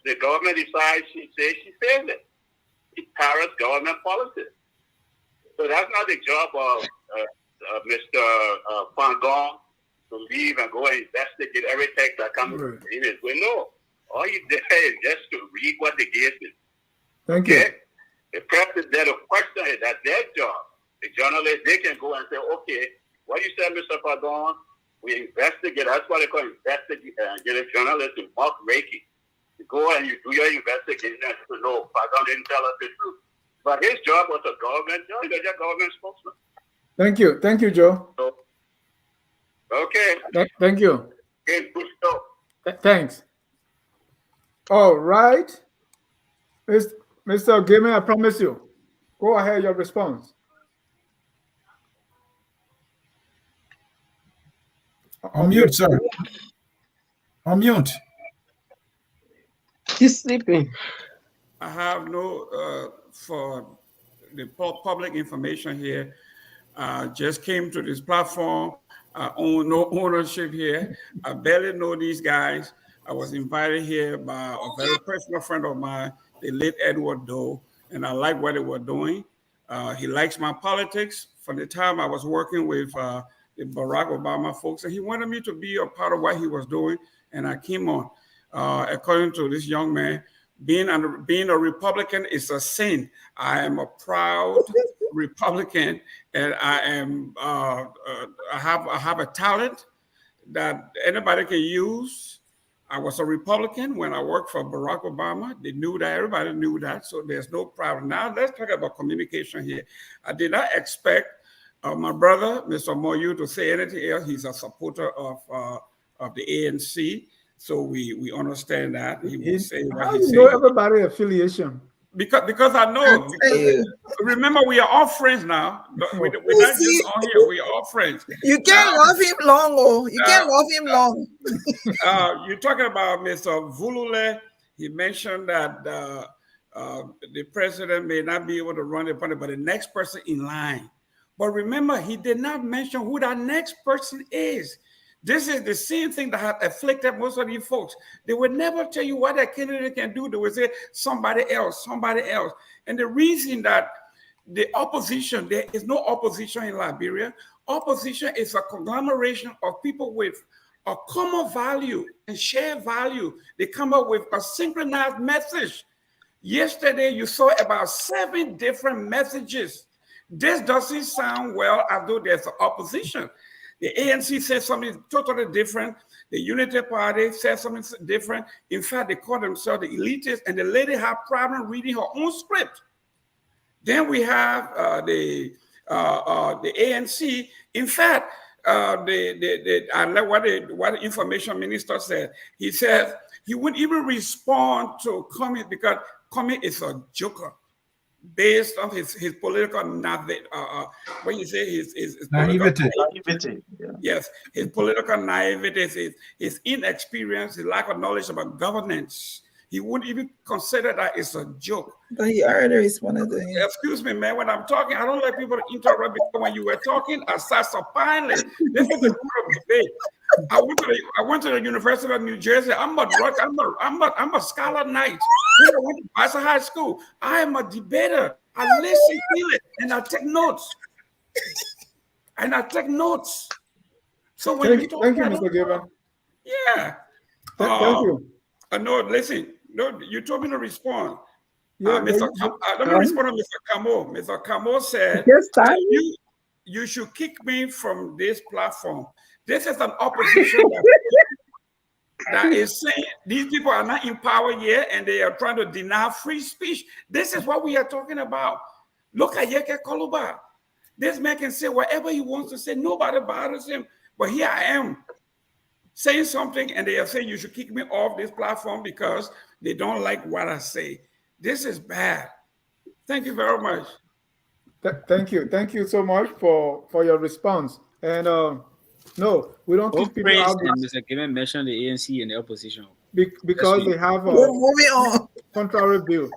the government decides, she says it. She parrots government policy. So that's not the job of Mr. Fagon to leave and go and investigate every text that comes in his way. No. All you did is just to read what they gave him. Thank you. The press is there to question it. That's their job. The journalists, they can go and say, okay, what you said, Mr. Fagon, we investigate. That's what they call investigative journalism, mock raking. You go and you do your investigation to know Fagon didn't tell us the truth. But his job was a government job. He was a government spokesman. Thank you. Thank you, Joe. So, okay. Thank you. Okay, good show. Thanks. All right. Mr. Gamer, I promise you. Go ahead, your response. Unmute, sir. Unmute. He's sleeping. I have no, for the public information here, just came to this platform. I own no ownership here. I barely know these guys. I was invited here by a very personal friend of mine, the late Edward Doe, and I like what they were doing. He likes my politics. From the time I was working with the Barack Obama folks, and he wanted me to be a part of what he was doing, and I came on. According to this young man, being a Republican is a sin. I am a proud Republican, and I am I have a talent that anybody can use. I was a Republican when I worked for Barack Obama. They knew that. Everybody knew that. So there's no problem. Now let's talk about communication here. I did not expect my brother, Mr. Moyu, to say anything else. He's a supporter of the ANC. So we understand that. He will say what he said. Know everybody affiliation. Because I know. Remember, we are all friends now. We're not just on here. We are all friends. You can't love him long, oh. You can't love him long. You're talking about Mr. Vulule. He mentioned that the president may not be able to run the party, but the next person in line. But remember, he did not mention who that next person is. This is the same thing that has afflicted most of you folks. They would never tell you what a candidate can do. They would say somebody else, somebody else. And the reason that the opposition, there is no opposition in Liberia. Opposition is a conglomeration of people with a common value and shared value. They come up with a synchronized message. Yesterday, you saw about 7 different messages. This doesn't sound well as though there's an opposition. The ANC says something totally different. The Unity Party says something different. In fact, they call themselves the elitists, and the lady had problem reading her own script. Then we have the ANC. In fact, I like what the information minister said. He said he wouldn't even respond to comment because comment is a joker. based on his political when you say his political Naivety. Yeah. yes, his political naivety, his inexperience, his lack of knowledge about governance. He wouldn't even consider that it's a joke. But he already responded to him. Excuse me, man. When I'm talking, I don't let people interrupt because when you were talking, I sat supinely. This is the root of debate. I went to the University of New Jersey. I'm a scholar knight. Then I went to Vassar High School. I am a debater. I listen to it and I take notes. So when thank you, Mr. Gibbon. Yeah. Thank you. No, listen. No, you told me to respond. Yeah, let me respond to Mr. Camo. Mr. Camo said, you should kick me from this platform. This is an opposition that is saying these people are not in power yet and they are trying to deny free speech. This is what we are talking about. Look at Yeke Koluba. This man can say whatever he wants to say. Nobody bothers him. But here I am saying something and they are saying you should kick me off this platform because they don't like what I say. This is bad. Thank you very much. Thank you. Thank you so much for your response. And no, we don't kick people out. Mr. Gibbon mentioned the ANC and the opposition. Because they have a contrary view.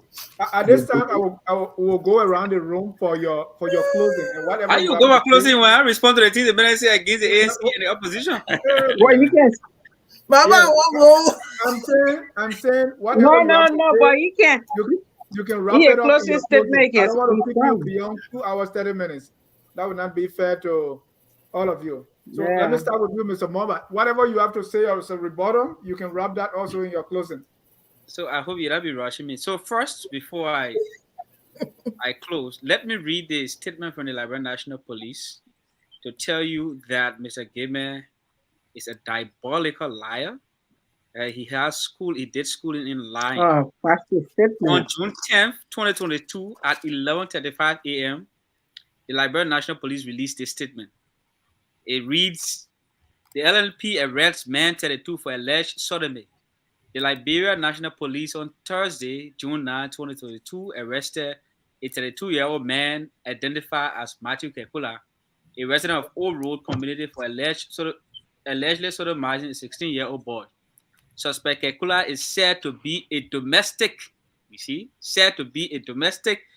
At this time, I will go around the room for your closing and whatever. How you go for closing when I respond to the things the minister say against the ANC and the opposition? Well, you can. Baba, I'm saying whatever. No, but you can't. You can wrap it up. Closing statement. I don't want to keep you beyond 2 hours 30 minutes. That would not be fair to all of you. So let me start with you, Mr. Moba. Whatever you have to say as a rebuttal, you can wrap that also in your closing. So I hope you'll not be rushing me. So first, before I close, let me read the statement from the Liberian National Police to tell you that Mr. Gime is a diabolical liar. He did schooling in lying. On June 10th, 2022 at 11:35 a.m., the Liberian National Police released a statement. It reads, the LNP arrests man 32 for alleged sodomy. The Liberia National Police on Thursday, June 9, 2022, arrested a 32-year-old man identified as Matthew Kekula, a resident of Old Road community for allegedly sodomizing a 16-year-old boy. Suspect Kekula is said to be a domestic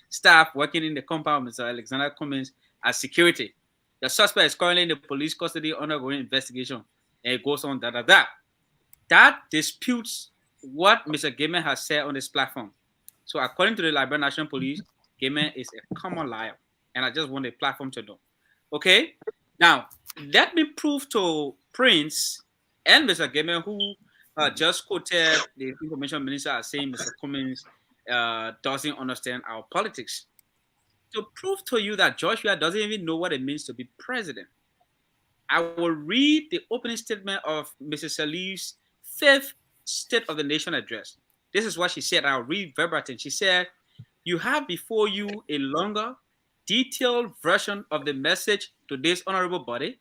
staff working in the compound of Mr. Alexander Cummins as security. The suspect is currently in the police custody undergoing investigation. And it goes on, That disputes what Mr. Gaiman has said on this platform. So according to the Liberian National Police, Gaiman is a common liar. And I just want the platform to know. Okay? Now, let me prove to Prince and Mr. Gaiman, who just quoted the information minister as saying Mr. Cummins doesn't understand our politics. To prove to you that Joshua doesn't even know what it means to be president, I will read the opening statement of Mrs. Salif's 5th State of the Nation address. This is what she said. I'll read verbatim. She said, you have before you a longer, detailed version of the message to this honorable body,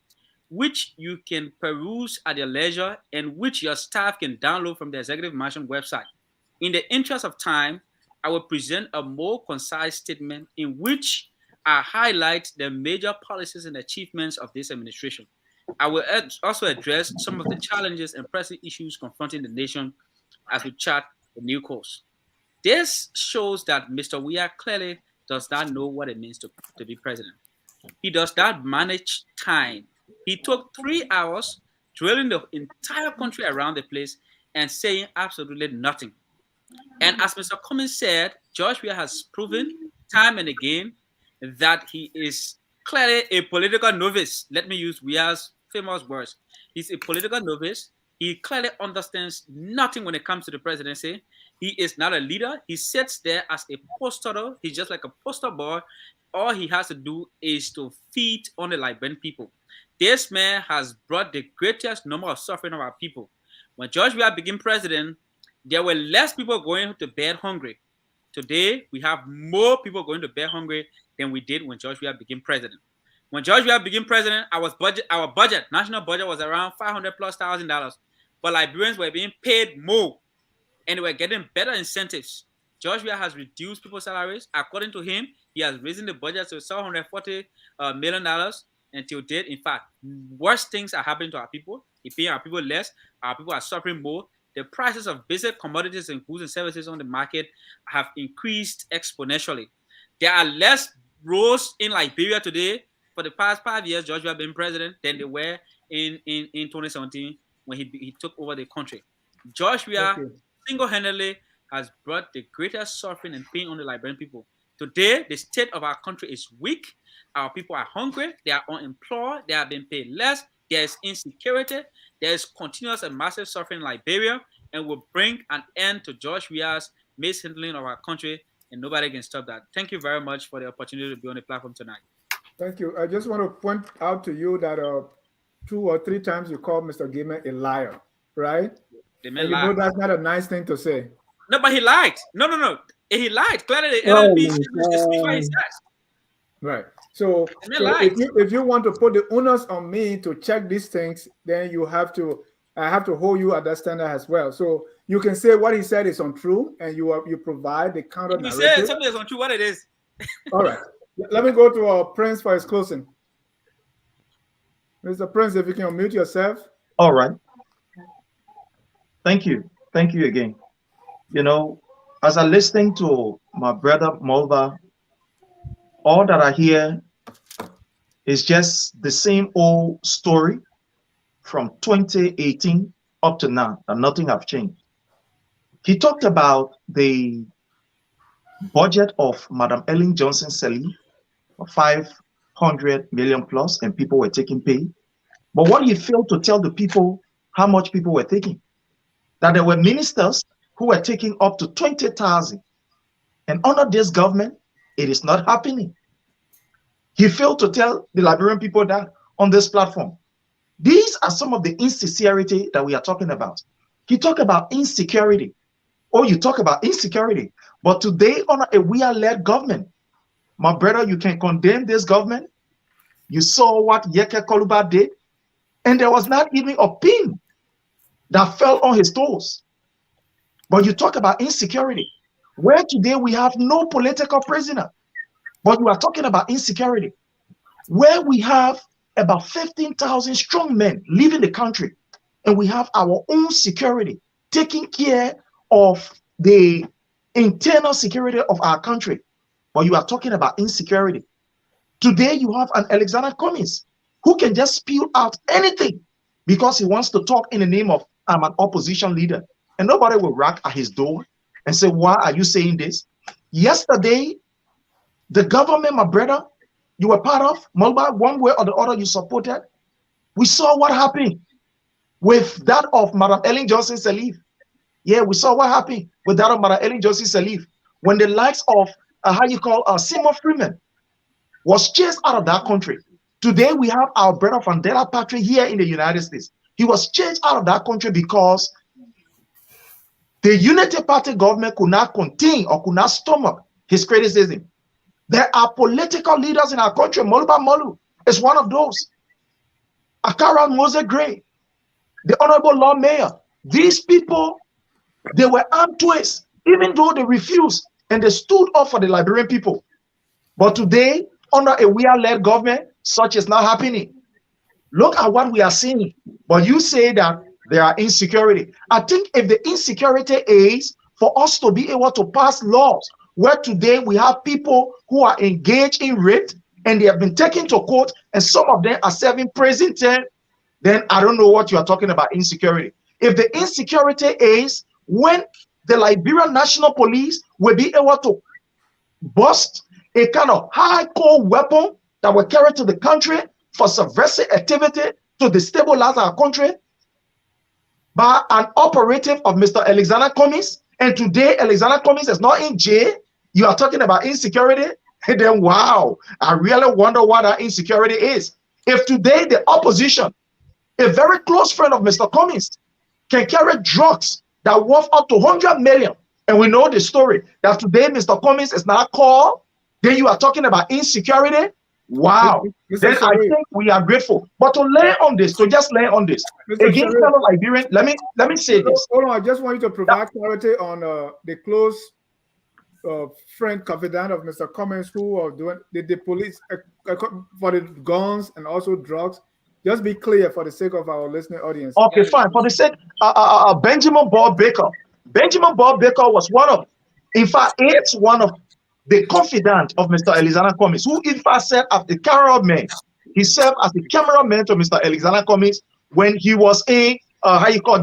which you can peruse at your leisure and which your staff can download from the Executive Mansion website. In the interest of time, I will present a more concise statement in which I highlight the major policies and achievements of this administration. I will also address some of the challenges and pressing issues confronting the nation as we chart the new course. This shows that Mr. Weah clearly does not know what it means to be president. He does not manage time. He took 3 hours drilling the entire country around the place and saying absolutely nothing. And as Mr. Cummins said, George Weah has proven time and again that he is clearly a political novice. Let me use Weah's famous words. He's a political novice. He clearly understands nothing when it comes to the presidency. He is not a leader. He sits there as a poster. He's just like a poster boy. All he has to do is to feed on the Liberian people. This man has brought the greatest number of suffering of our people. When George Weah became president, there were less people going to bed hungry. Today, we have more people going to bed hungry than we did when George Weah became president. When George Weah became president, our national budget was around $500,000+. But Liberians were being paid more, and they were getting better incentives. George Weah has reduced people's salaries. According to him, he has risen the budget to $740 million until date. In fact, worse things are happening to our people. He's paying our people less. Our people are suffering more. The prices of basic commodities and goods and services on the market have increased exponentially. There are less roads in Liberia today for the past 5 years, George Weah being president, than there were in 2017 when he took over the country. George Weah single-handedly has brought the greatest suffering and pain on the Liberian people. Today, the state of our country is weak. Our people are hungry. They are unemployed. They are being paid less. There is insecurity. There is continuous and massive suffering in Liberia, and will bring an end to George Weah's mishandling of our country, and nobody can stop that. Thank you very much for the opportunity to be on the platform tonight. Thank you. I just want to point out to you that 2 or 3 times you called Mr. Gaiman a liar, right? And you know that's not a nice thing to say. No, but he lied. No. He lied. Clearly, the LLB speak what he says. Right. So if you want to put the onus on me to check these things, then I have to hold you at that standard as well. So you can say what he said is untrue, and you provide the counter narrative. You say something is untrue, what it is. All right. Let me go to Prince for his closing. Mr. Prince, if you can unmute yourself. All right. Thank you. Thank you again. You know, as I'm listening to my brother Mulva, all that I hear is just the same old story from 2018 up to now, and nothing have changed. He talked about the budget of Madam Ellen Johnson Sirleaf, 500 million plus, and people were taking pay. But what he failed to tell the people how much people were taking, that there were ministers who were taking up to 20,000. And under this government, it is not happening. He failed to tell the Liberian people that on this platform. These are some of the insincerity that we are talking about. He talked about insecurity. Oh, you talk about insecurity. But today, under a Weah-led government, my brother, you can condemn this government. You saw what Yeke Koluba did, and there was not even a pin that fell on his toes. But you talk about insecurity, where today we have no political prisoner, but you are talking about insecurity, where we have about 15,000 strong men leaving the country, and we have our own security, taking care of the internal security of our country. But you are talking about insecurity. Today you have an Alexander Cummings who can just spew out anything because he wants to talk in the name of I'm an opposition leader. And nobody will knock at his door and say, why are you saying this? Yesterday, the government, my brother, you were part of, Mulba, one way or the other you supported. We saw what happened with that of Madam Ellen Johnson Sirleaf. Yeah, we saw what happened with that of Madam Ellen Johnson Sirleaf when the likes of, Seymour Freeman was chased out of that country. Today, we have our brother Vandela Patrick here in the United States. He was chased out of that country because the Unity Party government could not contain or could not stomach his criticism. There are political leaders in our country. Moluba Molu is one of those. Akara Mose Gray, the Honorable Lord Mayor. These people, they were armed twice, even though they refused and they stood up for the Liberian people. But today, under a Weah-led government, such is not happening. Look at what we are seeing. But you say that there are insecurity. I think if the insecurity is for us to be able to pass laws where today we have people who are engaged in rape and they have been taken to court and some of them are serving prison term, then I don't know what you are talking about insecurity. If the insecurity is when the Liberian National Police will be able to bust a kind of hardcore weapon that will carry to the country for subversive activity to destabilize our country by an operative of Mr. Alexander Cummings, and today Alexander Cummings is not in jail, you are talking about insecurity, and then wow, I really wonder what that insecurity is. If today the opposition, a very close friend of Mr. Cummings, can carry drugs that worth up to 100 million, and we know the story that today Mr. Cummings is not called, then you are talking about insecurity. Wow. Then I think we are grateful. But to lay on this, to just lay on this, again, fellow Liberian, let me say this. Hold on, I just want you to provide clarity on the close friend, confidant of Mr. Cummings, who are doing the police for the guns and also drugs. Just be clear for the sake of our listening audience. Okay, fine. For the sake, Benjamin Bob Baker. Benjamin Bob Baker was one of, in fact, it's one of the confidant of Mr. Alexander Cummings, who in fact served as the cameraman. He served as the cameraman to Mr. Alexander Cummings when he was in,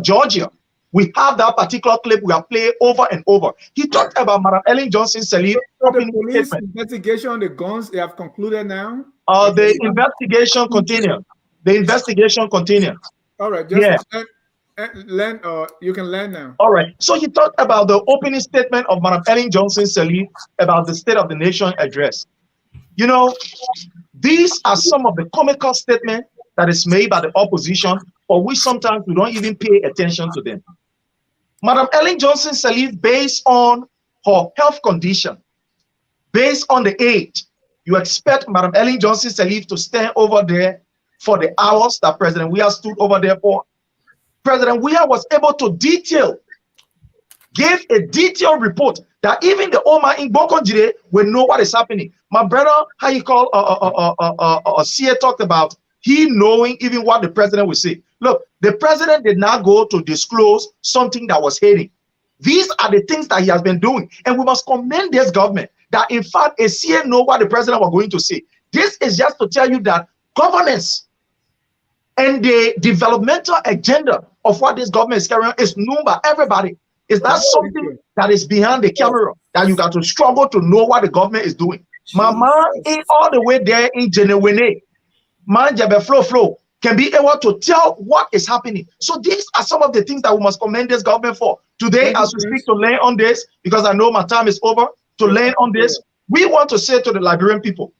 Georgia. We have that particular clip we have played over and over. He talked about Madam Ellen Johnson Sirleaf. So the police investigation on the guns, they have concluded now? The investigation continues. The investigation continues. All right, just learn, you can learn now. All right. So he talked about the opening statement of Madam Ellen Johnson Sirleaf about the State of the Nation address. You know, these are some of the comical statements that is made by the opposition, for which sometimes we don't even pay attention to them. Madam Ellen Johnson Sirleaf, based on her health condition, based on the age, you expect Madam Ellen Johnson Sirleaf to stand over there for the hours that President Weah stood over there for. President Weah was able to give a detailed report that even the Oma in Bokonjire will know what is happening. My brother, how you call CA talked about he knowing even what the president will say. Look, the president did not go to disclose something that was hidden. These are the things that he has been doing, and we must commend this government that in fact a CA know what the president was going to say. This is just to tell you that governance and the developmental agenda of what this government is carrying is known by everybody. It's not something that is behind the camera that you got to struggle to know what the government is doing. My man is all the way there in Jenewene. Man Flow can be able to tell what is happening. So these are some of the things that we must commend this government for. Today, as we speak to learn on this, because I know my time is over, to learn on this, we want to say to the Liberian people,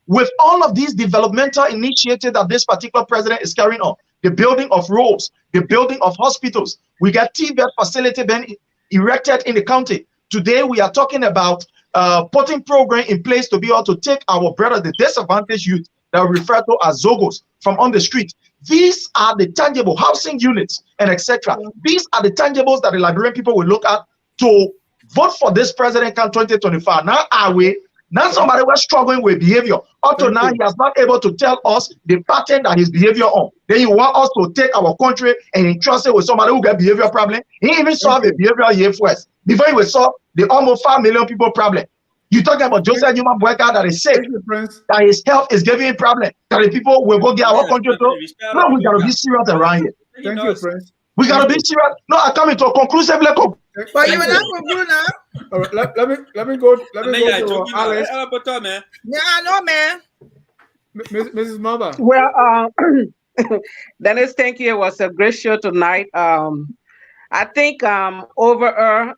with all of these developmental initiatives that this particular president is carrying on, the building of roads, the building of hospitals, we got TVET facility being erected in the county. Today, we are talking about putting program in place to be able to take our brothers, the disadvantaged youth that we refer to as Zogos, from on the street. These are the tangible housing units and etc. These are the tangibles that the Liberian people will look at to vote for this president in 2025. Now are we? Now somebody was struggling with behavior. Up to now, he has not able to tell us the pattern that his behavior on. Then you want us to take our country and entrust it with somebody who got behavior problem. He even solved the behavioral here first. Before he will solve the almost 5 million people problem. You talking about Joseph Human Boyka that is sick, that his health is giving him problem, that the people will go get our country to. No, we gotta be serious around here. Thank you, Prince. We gotta be serious. No, I come into a conclusive level. But you will not conclude now. All right, let me go to Alice. Yeah, I know, man. Mrs. Maba. Well, Dennis, thank you. It was a great show tonight. I think overall,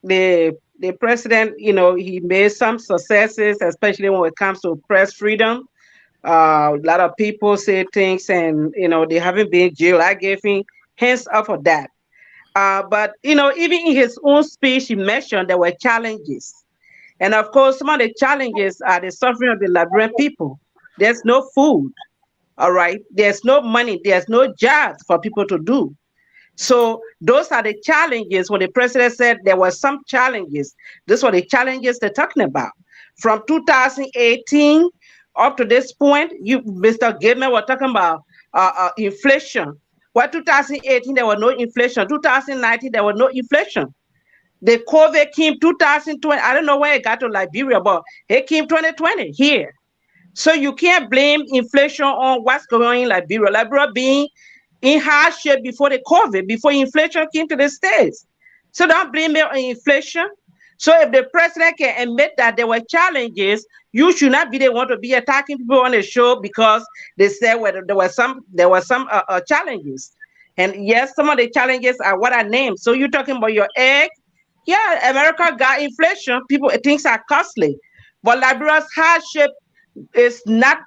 the president, you know, he made some successes, especially when it comes to press freedom. A lot of people say things, and you know, they haven't been jailed. I gave him hands up for that. But you know, even in his own speech, he mentioned there were challenges, and of course, some of the challenges are the suffering of the Liberian people. There's no food, all right. There's no money. There's no jobs for people to do. So those are the challenges. When the president said there were some challenges, these were the challenges they're talking about. From 2018 up to this point, you, Mr. Goodman, were talking about inflation. Well, 2018, there was no inflation. 2019, there was no inflation. The COVID came 2020. I don't know where it got to Liberia, but it came 2020 here. So you can't blame inflation on what's going on in Liberia. Liberia being in hard shape before the COVID, before inflation came to the States. So don't blame it on inflation. So if the president can admit that there were challenges, you should not be the one to be attacking people on the show because they said there were some challenges. And yes, some of the challenges are what I named. So you're talking about your egg. Yeah, America got inflation. People, things are costly. But Liberia's hardship is not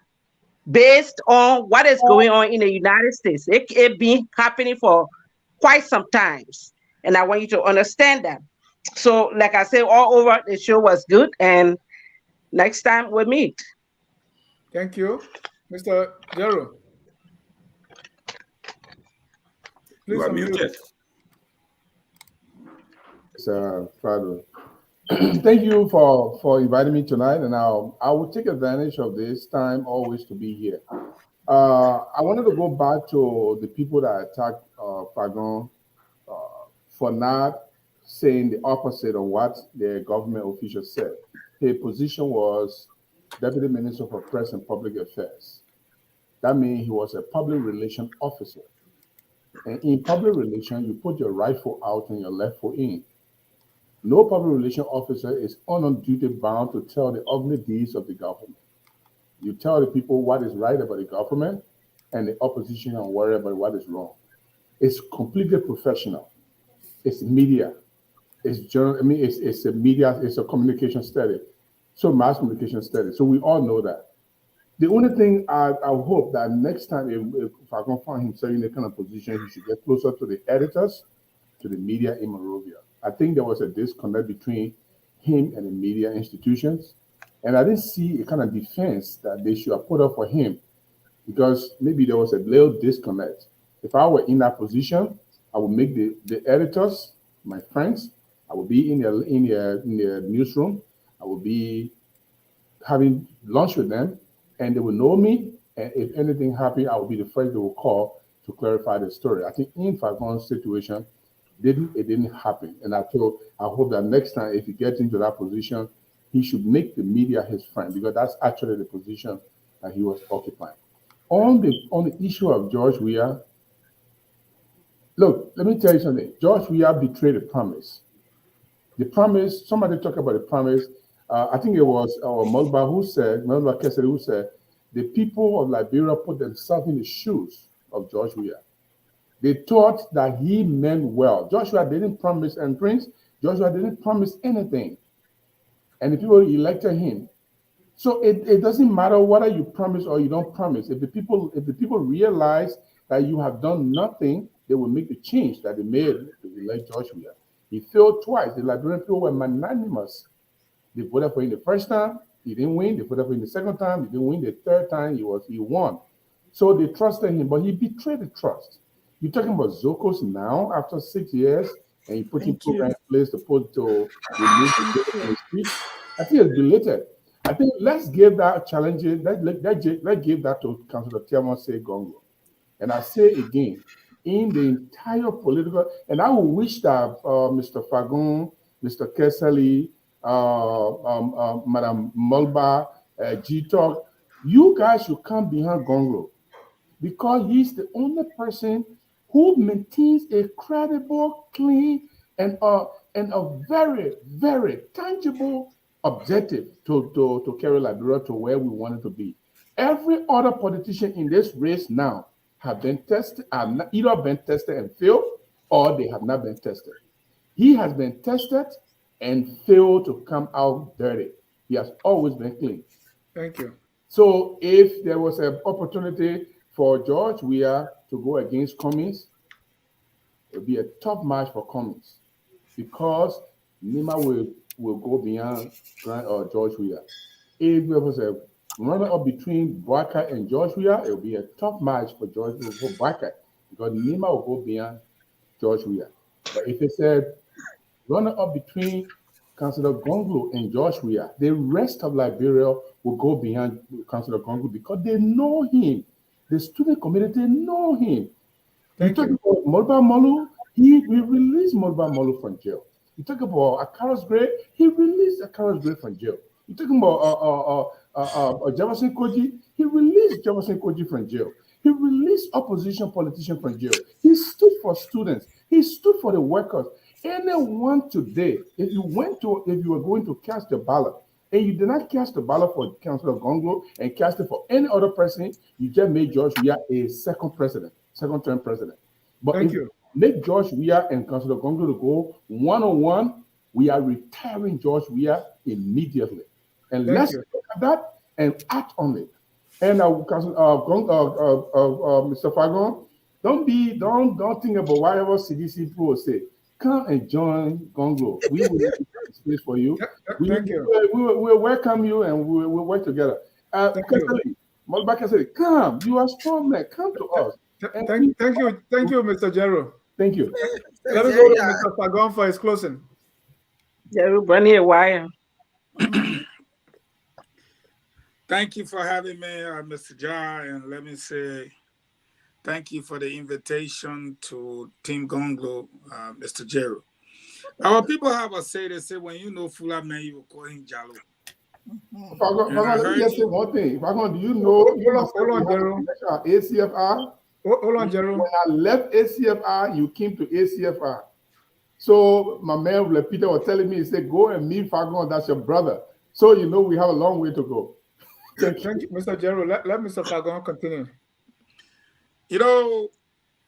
based on what is going on in the United States. It been happening for quite some times. And I want you to understand that. So, like I said, all over, the show was good. And next time we'll meet. Thank you. Mr. Jero. You are muted. Try to Thank you for inviting me tonight, and I will take advantage of this time always to be here. I wanted to go back to the people that attacked Fagon for not saying the opposite of what the government official said. His position was Deputy Minister for Press and Public Affairs. That means he was a public relation officer. And in public relation, you put your right foot out and your left foot in. No public relation officer is on duty bound to tell the ugly deeds of the government. You tell the people what is right about the government and the opposition and worry about what is wrong. It's completely professional. It's media. It's journal. I mean, it's a media. It's a communication study. So mass communication study. So we all know that. The only thing I hope that next time, if I can find himself in the kind of position, he should get closer to the editors, to the media in Monrovia. I think there was a disconnect between him and the media institutions, and I didn't see a kind of defense that they should have put up for him because maybe there was a little disconnect. If I were in that position, I would make the editors my friends. I would be in the newsroom. I would be having lunch with them, and they will know me. And if anything happened, I will be the first they will call to clarify the story. I think in Fagon's situation, it didn't happen. And I hope that next time, if he gets into that position, he should make the media his friend because that's actually the position that he was occupying. On the issue of George Weah, look, let me tell you something. George Weah betrayed a promise. The promise, somebody talked about the promise. I think it was Mulba Kessel who said, the people of Liberia put themselves in the shoes of George Weah. They thought that he meant well. Joshua didn't promise and Prince. Joshua didn't promise anything. And the people elected him. So it doesn't matter whether you promise or you don't promise. If the people realize that you have done nothing, they will make the change that they made to elect George Weah. He failed twice. The Liberian people were magnanimous. They voted for him the first time, he didn't win. They voted for him the second time, he didn't win. The third time, he won. So they trusted him, but he betrayed the trust. You're talking about Zokos now after 6 years, and you put in program in place to remove the street. I think it's belated. I think let's give that challenge. Let's give that to Councillor Tiamon Say Gongo. And I say again, in the entire political, and I will wish that Mr. Fagon, Mr. Keseli, Madam Mulba, G-Talk, you guys should come behind Gongo because he's the only person who maintains a credible, clean, and a very, very tangible objective to carry Liberia to where we want it to be. Every other politician in this race now have been tested, either been tested and failed, or they have not been tested. He has been tested and failed to come out dirty. He has always been clean. Thank you. So if there was an opportunity for George Weah to go against Cummings, it would be a tough match for Cummings because Nima will go beyond George Weah. If there was a runner-up between Boakai and George Weah, it will be a tough match for Boakai because Nima will go beyond George Weah. But if it's a runner-up between Councillor Gonglo and George Weah, the rest of Liberia will go beyond Councillor Gonglo because they know him. The student community know him. You talk about Mulba Molu, we released Mulba Molu from jail. You talk about Akaros Gray, he released Akaros Gray from jail. You talking about Jefferson Koji, he released Jefferson Koji from jail. He released opposition politicians from jail. He stood for students. He stood for the workers. Anyone today, if you were going to cast a ballot and you did not cast a ballot for Councillor Gonglo and cast it for any other person, you just made George Weah a second-term president. But if you make George Weah and Councillor Gonglo to go one-on-one, we are retiring George Weah immediately. And let's look at that and act on it. And Mr. Fagon, don't think about whatever CDC people will say. Come and join Gonglo. We will make a space for you. We'll welcome you and we'll work together. Mulbaka said, come, you are strong man, come to us. Thank you, Mr. Jero. Thank you. Let us go to Mr. Fagon for his closing. Weah. Thank you for having me, Mr. Jar, and let me say thank you for the invitation to Team Gonglo, Mr. Jero. Our people have a say, they say, when you know Fula man, you will call him Jalo. Let me just say one thing. Do you know hold on, Jero. ACFR? Hold on, Jero. When I left ACFR, you came to ACFR. So my man Peter was telling me, he said, go and meet Fagon, that's your brother. So you know we have a long way to go. Thank you, Mr. Jero. Let Mr. Fagon continue. You know,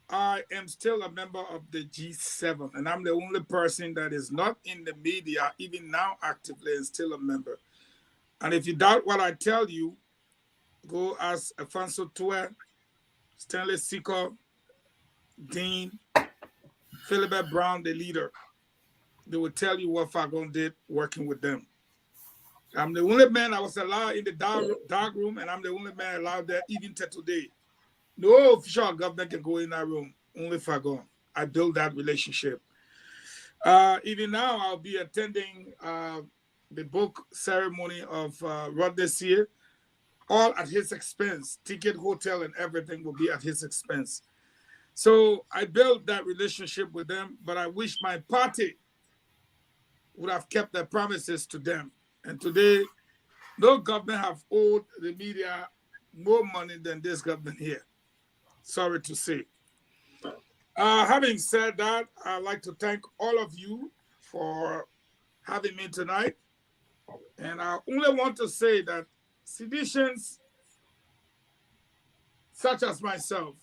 I am still a member of the G7, and I'm the only person that is not in the media, even now actively, and still a member. And if you doubt what I tell you, go ask Afonso Tue, Stanley Siko, Dean, Philibert Brown, the leader. They will tell you what Fagon did working with them. I'm the only man I was allowed in the dark room, and I'm the only man allowed there even to today. No official government can go in that room, only Fagon. I built that relationship. Even now, I'll be attending the book ceremony of Rod Dessier, all at his expense. Ticket, hotel, and everything will be at his expense. So I built that relationship with them, but I wish my party would have kept their promises to them. And today, no government have owed the media more money than this government here. Sorry to say. Having said that, I'd like to thank all of you for having me tonight. And I only want to say that seditions such as myself,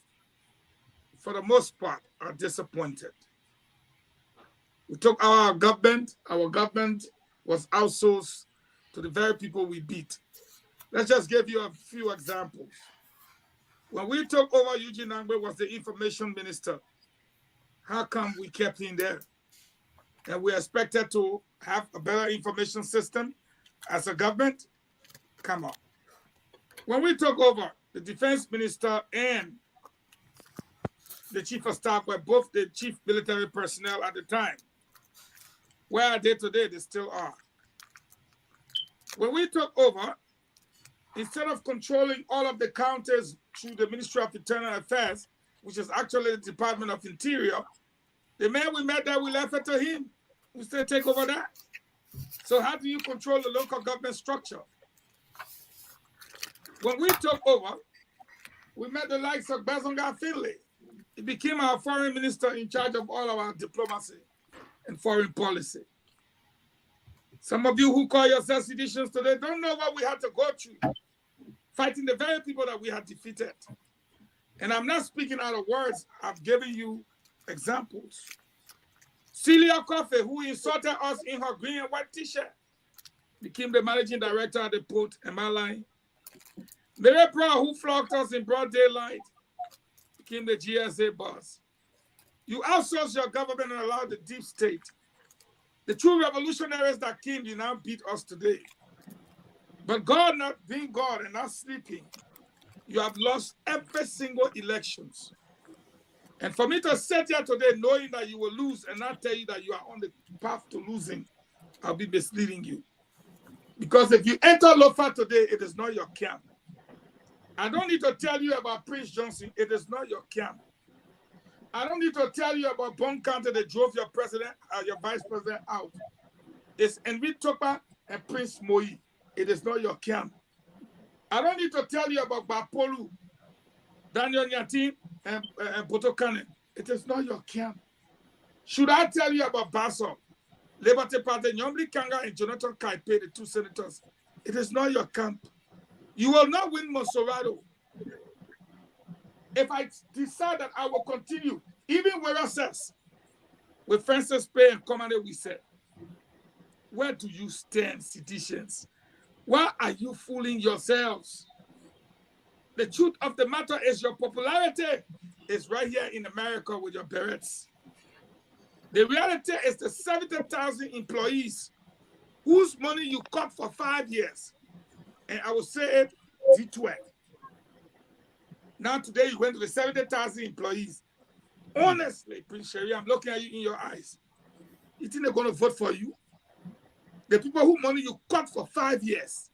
for the most part, are disappointed. We took our government was outsourced to the very people we beat. Let's just give you a few examples. When we took over, Eugene Angbe was the information minister. How come we kept him there? And we expected to have a better information system as a government? Come on. When we took over, the defense minister and the chief of staff were both the chief military personnel at the time. Where are they today? They still are. When we took over, instead of controlling all of the counties through the Ministry of Internal Affairs, which is actually the Department of Interior, the man we met there, we left it to him. We still take over that. So how do you control the local government structure? When we took over, we met the likes of Bazonga Finlay. He became our foreign minister in charge of all of our diplomacy and foreign policy. Some of you who call yourselves seditions today don't know what we had to go through, fighting the very people that we had defeated. And I'm not speaking out of words. I've given you examples. Celia Coffey, who insulted us in her green and white t-shirt, became the managing director at the port. Am I lying? Mary Brown, who flogged us in broad daylight, became the GSA boss. You outsourced your government and allowed the deep state. The true revolutionaries that came, you now beat us today. But God not being God and not sleeping, you have lost every single elections. And for me to sit here today knowing that you will lose and not tell you that you are on the path to losing, I'll be misleading you. Because if you enter Lofa today, it is not your camp. I don't need to tell you about Prince Johnson. It is not your camp. I don't need to tell you about Bond County that drove your president, your vice president out. It's Enrique Topa and Prince Moi. It is not your camp. I don't need to tell you about Bapolu, Daniel Nyatin, and Potokane. It is not your camp. Should I tell you about Basso, Liberty Party, Nyomri Kanga, and Jonathan Kaipe, the two senators? It is not your camp. You will not win Monserrato. If I decide that I will continue, even where I says, with Francis Pay and Commander, we said, where do you stand, seditions? Why are you fooling yourselves? The truth of the matter is your popularity is right here in America with your berets. The reality is the 70,000 employees whose money you cut for 5 years. And I will say it, D12. Now today you went to the 70,000 employees. Honestly, Prince Sherry, I'm looking at you in your eyes. You think they're going to vote for you? The people who money you cut for 5 years,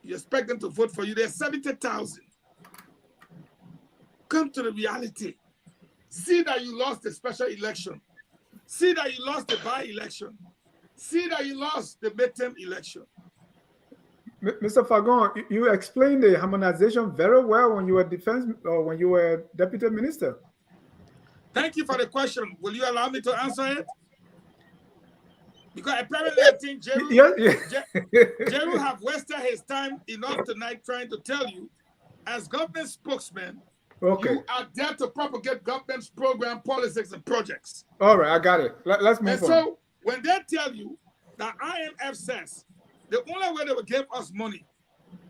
you expect them to vote for you. There's 70,000. Come to the reality. See that you lost the special election. See that you lost the by-election. See that you lost the midterm election. Mr. Fagon, you explained the harmonization very well when you were when you were deputy minister. Thank you for the question. Will you allow me to answer it? Because apparently I think Jeru have wasted his time enough tonight trying to tell you, as government spokesman, you are there to propagate government's program, policies, and projects. All right, I got it. Let's move on. So when they tell you that IMF says the only way they will give us money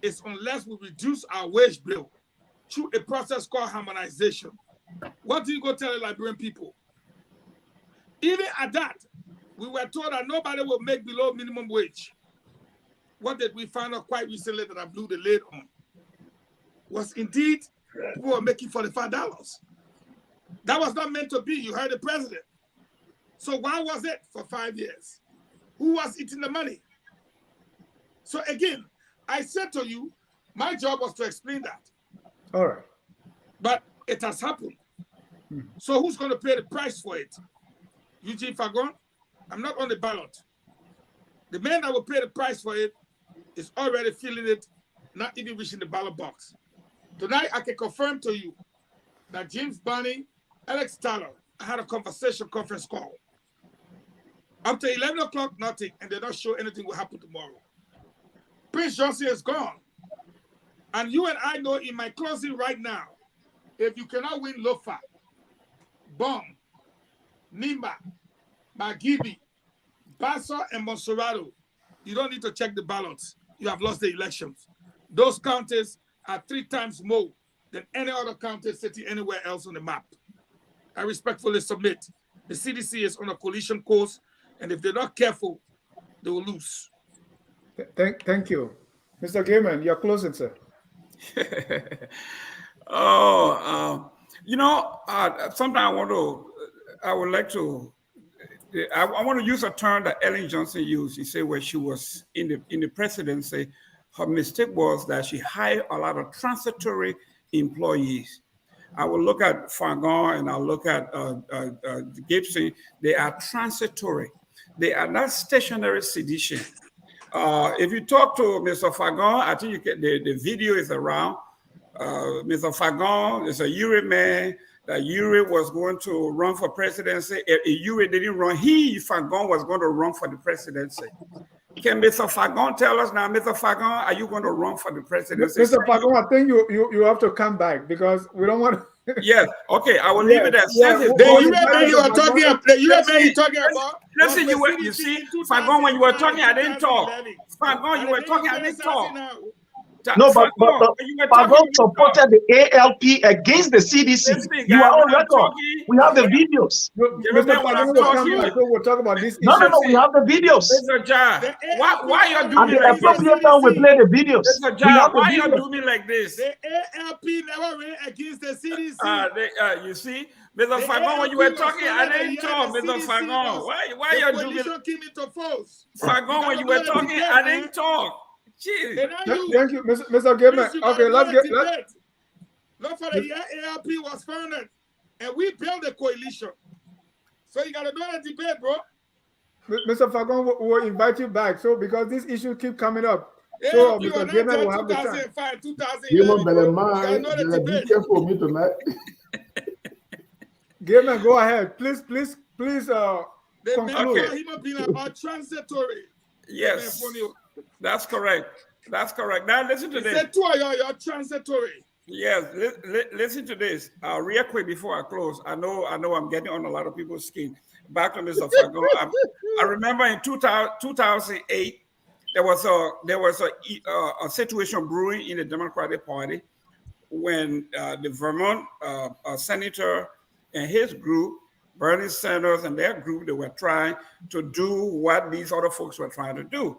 is unless we reduce our wage bill through a process called harmonization, what do you go tell the Liberian people? Even at that, we were told that nobody will make below minimum wage. What did we find out quite recently that I blew the lid on? Was indeed people were making $45. That was not meant to be. You heard the president. So why was it for 5 years? Who was eating the money? So again, I said to you, my job was to explain that. All right. But it has happened. So who's going to pay the price for it? Eugene Fagon? I'm not on the ballot. The man that will pay the price for it is already feeling it, not even reaching the ballot box. Tonight, I can confirm to you that James Barney, Alex Tyler, I had a conference call. Up to 11 o'clock, nothing, and they're not sure anything will happen tomorrow. Prince Johnson is gone. And you and I know in my closing right now, if you cannot win Lofa, Bom, Nimba, Magibi, Bassa, and Monserrato, you don't need to check the ballots. You have lost the elections. Those counties are 3 times more than any other county sitting anywhere else on the map. I respectfully submit the CDC is on a collision course, and if they're not careful, they will lose. Thank you. Mr. Gaiman, you're closing, sir. Sometimes I want to use a term that Ellen Johnson used. She said when she was in the presidency, her mistake was that she hired a lot of transitory employees. I will look at Fagon and I'll look at Gibson. They are transitory. They are not stationary sedition. If you talk to Mr. Fagon, I think you get the video is around. Mr. Fagon is a Uri man. That Uri was going to run for presidency. If Uri didn't run, Fagon was going to run for the presidency. Can Mr. Fagon tell us now, Mr. Fagon, are you going to run for the presidency? Mr. Fagon, I think you have to come back because we don't want to. Yes, okay, I will leave it at Listen, you see, Fagon, when you were talking, I didn't talk. Fagon, you were talking, I didn't talk. No, but Fagon supported the ALP against the CDC. Listen, you are on record. Talking, we have the videos. Mr. Fagon will come back, so we'll talk about this. No, we have the videos. Mr. Jar, why you doing me like this? At the appropriate time, we play the videos. Mr. Jar, why you doing me like this? The ALP never ran against the CDC. You see, Mr. Fagon, when you were talking, I didn't talk, Mr. Fagon. Why you doing me? Fagon, when you were talking, I didn't talk. Jeez. Thank you, Mr. Gaiman. Okay, let's get. Not for the year ALP was founded, and we built a coalition. So you gotta do that debate, bro. Mr. Fagon will invite you back. So because this issue keep coming up, so Mr. Gaiman will have the time. 2011. Be careful for me tonight. Gaiman, go ahead, please. Conclude. Him transitory. Yes. That's correct. Now listen to this. Say two of you're transitory. Yes, listen to this. Real quick before I close. I know I'm getting on a lot of people's skin. Back to Mr. Fagon. I remember in 2008, there was a situation brewing in the Democratic Party when the Vermont senator and his group, Bernie Sanders and their group, they were trying to do what these other folks were trying to do.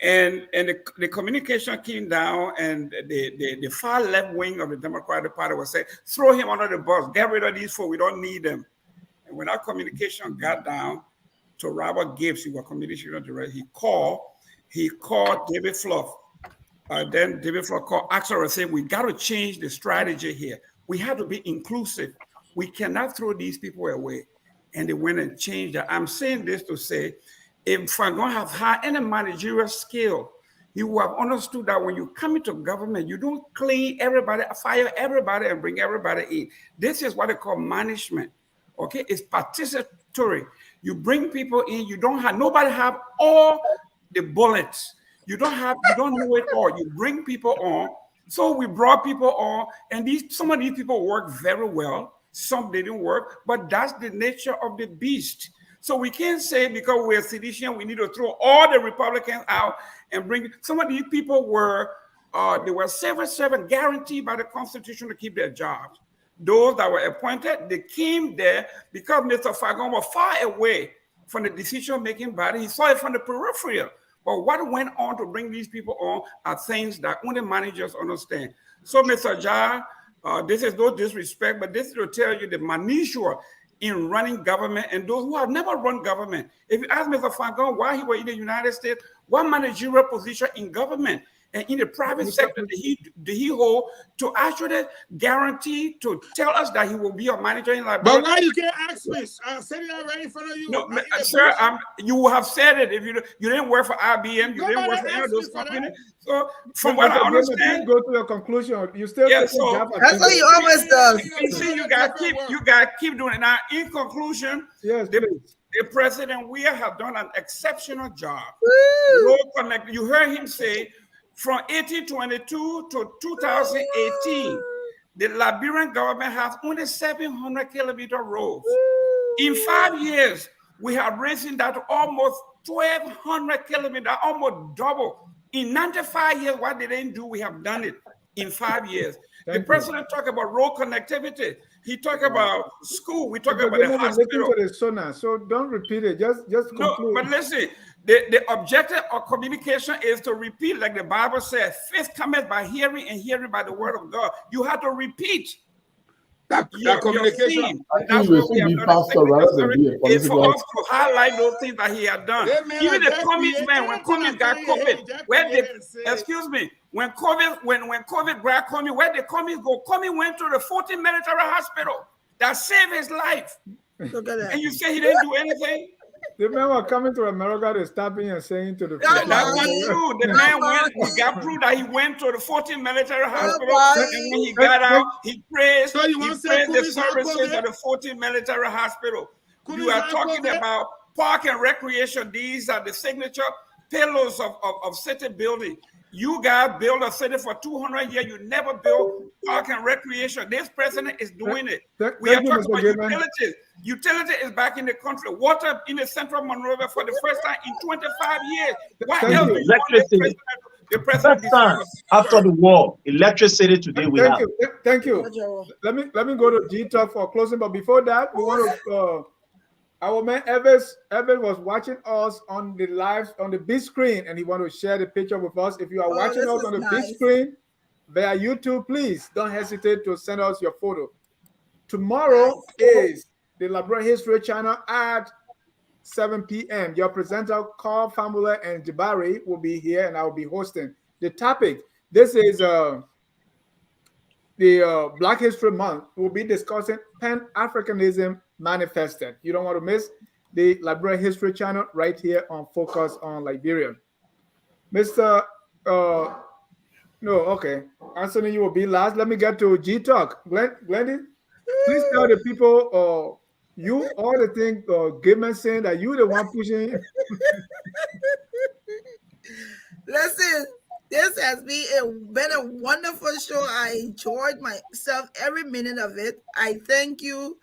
And the communication came down, and the far left wing of the Democratic Party was saying, throw him under the bus, get rid of these folks, we don't need them. And when our communication got down to Robert Gibbs, he was communication director. He called David Fluff. Then David Fluff called Axel and said, we got to change the strategy here. We have to be inclusive. We cannot throw these people away. And they went and changed that. I'm saying this to say, if Fagon have had any managerial skill, he would have understood that when you come into government, you don't clean everybody, fire everybody, and bring everybody in. This is what they call management. Okay, it's participatory. You bring people in. You don't have nobody have all the bullets. You don't know it all. You bring people on. So we brought people on, and some of these people work very well. Some didn't work, but that's the nature of the beast. So we can't say because we're sedition, we need to throw all the Republicans out and bring. Some of these people were civil servant guaranteed by the Constitution to keep their jobs. Those that were appointed, they came there because Mr. Fagon was far away from the decision-making body. He saw it from the peripheral. But what went on to bring these people on are things that only managers understand. So, Mr. Jar, this is no disrespect, but this is to tell you the minutiae in running government and those who have never run government. If you ask Mr. Fagon why he was in the United States, what managerial position in government and in the private sector did he hold to actually guarantee to tell us that he will be a manager in Liberia? But why you can't ask me? I said it already in front of you. No, sir, you have said it. If you didn't work for IBM, you didn't work for any of those companies. So, from what I understand, go to your conclusion. You still that's what he always does. You see, you got to keep doing it. Now, in conclusion, yes, the President Weah have done an exceptional job. You heard him say, from 1822 to 2018, the Liberian government has only 700 kilometer roads. In 5 years, we have raised that to almost 1,200 kilometers, almost double. In 95 years, what they didn't do, we have done it in 5 years. The president talked about road connectivity. He talked about school. We talked about the hospital. To the sonar, so don't repeat it. Just conclude. No, but listen. The objective of communication is to repeat, like the Bible says, faith cometh by hearing and hearing by the word of God. You have to repeat that communication. That's what we have done. It's for us to highlight those things that he had done. Even the Cummings man, when Cummings got COVID, when COVID grabbed Cummings, where did Cummings go? Cummings went to the 14th Military Hospital that saved his life. Look at that. And you say he didn't do anything? The man was coming to America to stopping and saying to the that's not true. The man got proved that he went to the 14th Military Hospital, and when he got out, he praised the services of the 14th Military Hospital. You are talking about park and recreation. These are the signature pillars of city building. You guys build a city for 200 years. You never build park and recreation. This president is doing it. We are talking about utilities. Utility is back in the country. Water in the central Monrovia for the first time in 25 years. What else do you want the president after the war, electricity today we have. Thank you. Let me go to G-Talk for closing. But before that, we want to our man Evans was watching us on the live on the big screen, and he want to share the picture with us. If you are watching us on the big screen via YouTube, please don't hesitate to send us your photo. Tomorrow is the Liberian History Channel at 7 p.m. Your presenter Carl Famula and Jabari will be here, and I will be hosting the topic. This is the Black History Month. We'll be discussing Pan-Africanism Manifested. You don't want to miss the Liberian History Channel right here on Focus on Liberia. Mr. Anthony, you will be last. Let me get to G-Talk. Glendy, please tell the people you all the thing Goodman saying that you the one pushing. Listen, this has been a wonderful show. I enjoyed myself every minute of it. I thank you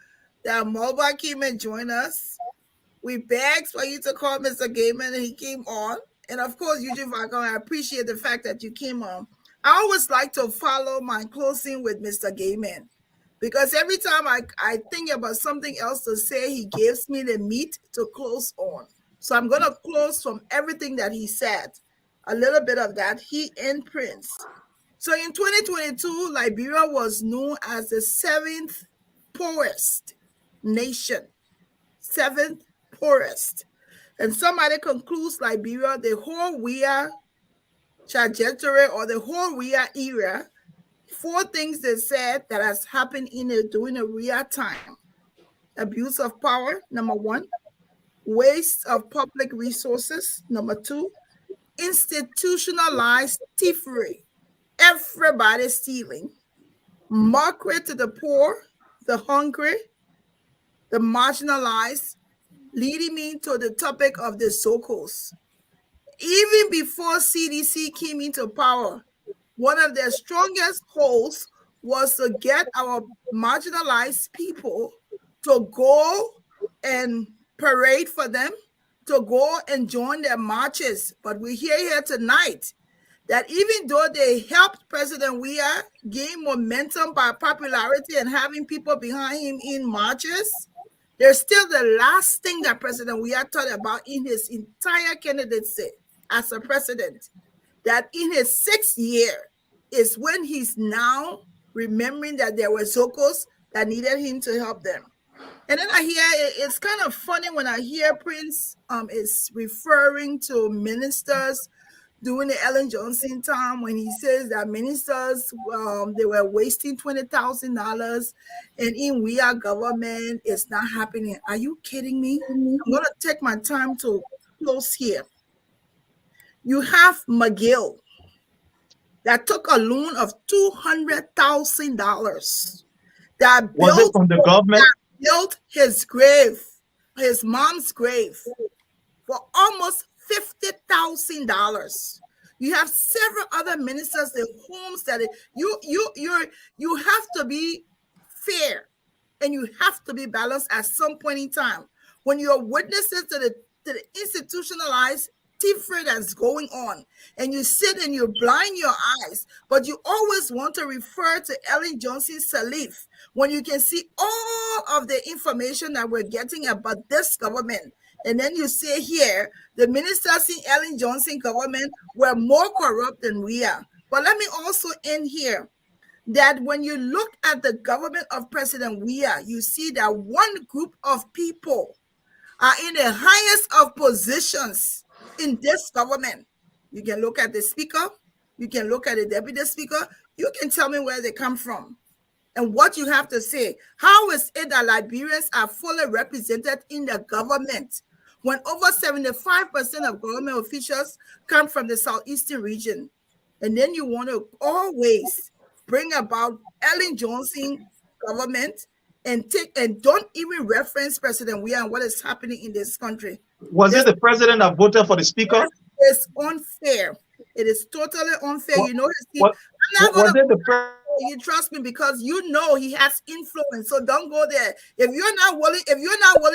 that Mobile came and joined us. We begged for you to call Mr. Gaiman, and he came on. And of course, Eugene Vagon, I appreciate the fact that you came on. I always like to follow my closing with Mr. Gaiman, because every time I think about something else to say, he gives me the meat to close on. So I'm going to close from everything that he said. A little bit of that, he imprints. So in 2022, Liberia was known as the 7th poorest nation. 7th poorest. and somebody concludes Liberia, the whole Weah trajectory or the whole Weah era, 4 things they said that has happened during the Weah time. Abuse of power, number 1. Waste of public resources, number 2. Institutionalized thievery, everybody stealing. Mockery to the poor, the hungry, the marginalized, leading me to the topic of the so-called. Even before CDC came into power, one of their strongest goals was to get our marginalized people to go and parade for them, to go and join their marches. But we hear here tonight that even though they helped President Weah gain momentum by popularity and having people behind him in marches, there's still the last thing that President Weah thought about in his entire candidacy as a president, that in his 6th year is when he's now remembering that there were Zocos that needed him to help them. And then I hear, it's kind of funny when I hear Prince is referring to ministers during the Ellen Johnson time, when he says that ministers, they were wasting $20,000 and in Weah government, it's not happening. Are you kidding me? I'm going to take my time to close here. You have McGill that took a loan of $200,000 that built from the government? That built his grave, his mom's grave, for almost $50,000. You have several other ministers, the homes that you have to be fair and you have to be balanced at some point in time. When you're witnesses to the institutionalized thievery that's going on, and you sit and you blind your eyes, but you always want to refer to Ellen Johnson Sirleaf when you can see all of the information that we're getting about this government. And then you say here, the ministers in Ellen Johnson government were more corrupt than we are. But let me also end here that when you look at the government of President Weah, you see that one group of people are in the highest of positions in this government. You can look at the speaker, you can look at the deputy speaker, you can tell me where they come from and what you have to say. How is it that Liberians are fully represented in the government when over 75% of government officials come from the southeastern region? And then you want to always bring about Ellen Johnson government and don't even reference President Weah and what is happening in this country. Was it the president that voted for the speaker? It's unfair. It is totally unfair. You know, I'm not going to you trust me because you know he has influence. So don't go there. If you're not willing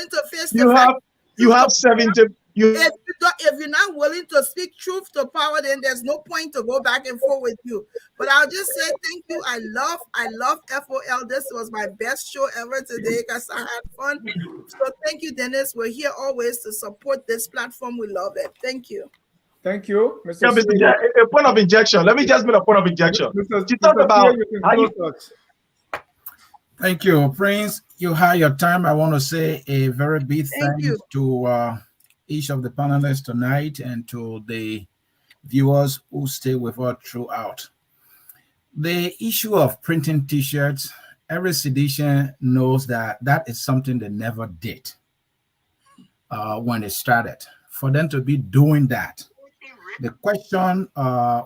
to face you have 70. If you're not willing to speak truth to power, then there's no point to go back and forth with you. But I'll just say thank you. I love FOL. This was my best show ever today because I had fun. So thank you, Dennis. We're here always to support this platform. We love it. Thank you. Thank you, Mr. A point of injection. Let me just make a point of injection. You talk about Thank you, Prince. You had your time. I want to say a very big thank you to each of the panelists tonight and to the viewers who stay with us throughout. The issue of printing t-shirts, every sedition knows that is something they never did when they started. For them to be doing that, the question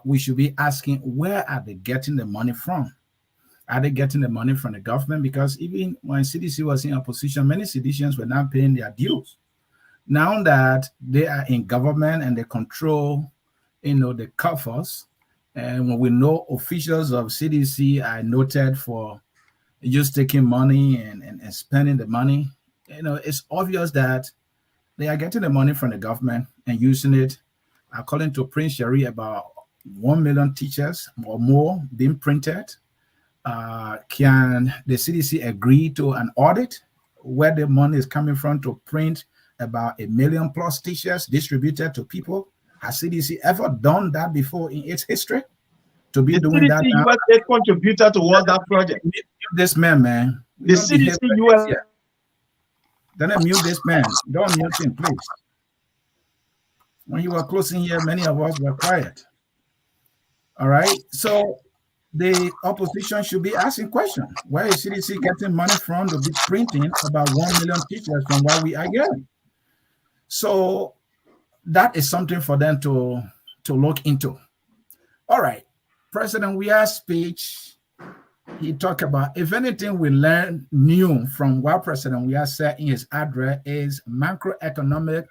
we should be asking, where are they getting the money from? Are they getting the money from the government? Because even when CDC was in opposition, many seditions were not paying their dues. Now that they are in government and they control, the coffers, and when we know officials of CDC are noted for just taking money and spending the money, it's obvious that they are getting the money from the government and using it. According to Prince Sherry, about 1 million teachers or more being printed. Can the CDC agree to an audit where the money is coming from to print about 1 million plus t-shirts distributed to people? Has CDC ever done that before in its history? To be doing CDC that now? US a contributor towards that project. Mute this man. The CDC US. Then mute this man. Don't mute him, please. When you were closing here, many of us were quiet. All right. So the opposition should be asking questions. Where is CDC getting money from to be printing about 1 million teachers from what we are getting? So that is something for them to look into. All right. President Weah's speech, he talked about, if anything we learned new from what President Weah said in his address is macroeconomic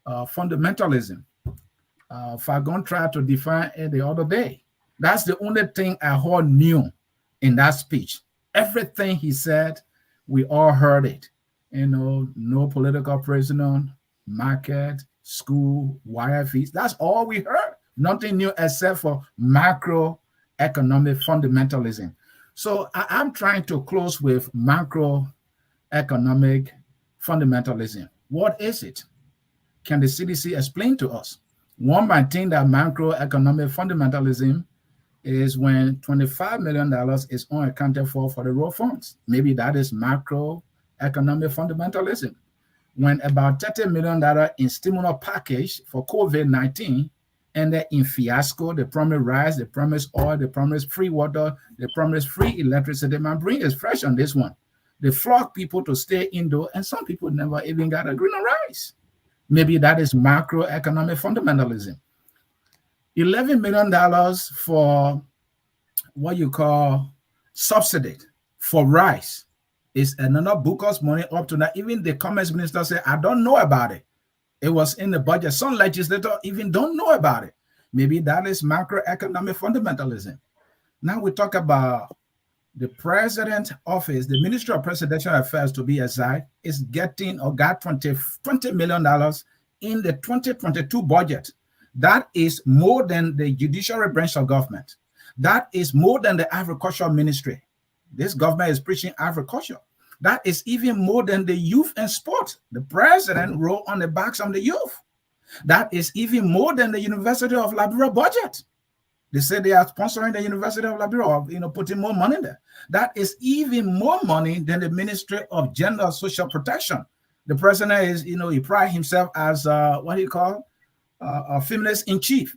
fundamentalism. Fagon tried to define it the other day. That's the only thing I heard new in that speech. Everything he said, we all heard it. You know, no political prisoner, market, school, wire fees. That's all we heard. Nothing new except for macroeconomic fundamentalism. So I'm trying to close with macroeconomic fundamentalism. What is it? Can the CDC explain to us? One might think that macroeconomic fundamentalism is when $25 million is unaccounted for the road funds. Maybe that is macroeconomic fundamentalism. When about $30 million in stimulus package for COVID-19 ended in fiasco, they promised rice, they promised oil, they promised free water, they promised free electricity. My brain is fresh on this one. They flock people to stay indoor, and some people never even got a green of rice. Maybe that is macroeconomic fundamentalism. $11 million for what you call subsidy for rice is another bookers money up to that. Even the commerce minister said, I don't know about it. It was in the budget. Some legislators even don't know about it. Maybe that is macroeconomic fundamentalism. Now we talk about the president's office, the Ministry of Presidential Affairs to be exact, is getting or got $20 million in the 2022 budget. That is more than the judiciary branch of government. That is more than the agriculture ministry. This government is preaching agriculture. That is even more than the youth and sport. The president wrote on the backs of the youth. That is even more than the University of Liberia budget. They say they are sponsoring the University of Liberia, putting more money there. That is even more money than the Ministry of Gender and Social Protection. The president is, he prides himself as what do you call a feminist in chief.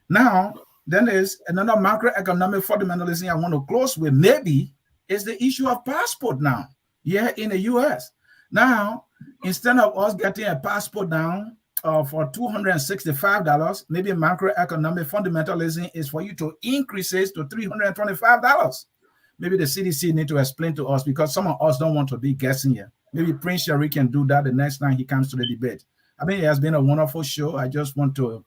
Now, then there's another macroeconomic fundamentalism I want to close with. Maybe is the issue of passport now here in the U.S. Now, instead of us getting a passport now for $265, maybe macroeconomic fundamentalism is for you to increase it to $325. Maybe the CDC need to explain to us, because some of us don't want to be guessing here. Maybe Prince Sherry can do that the next time he comes to the debate. I mean, it has been a wonderful show. I just want to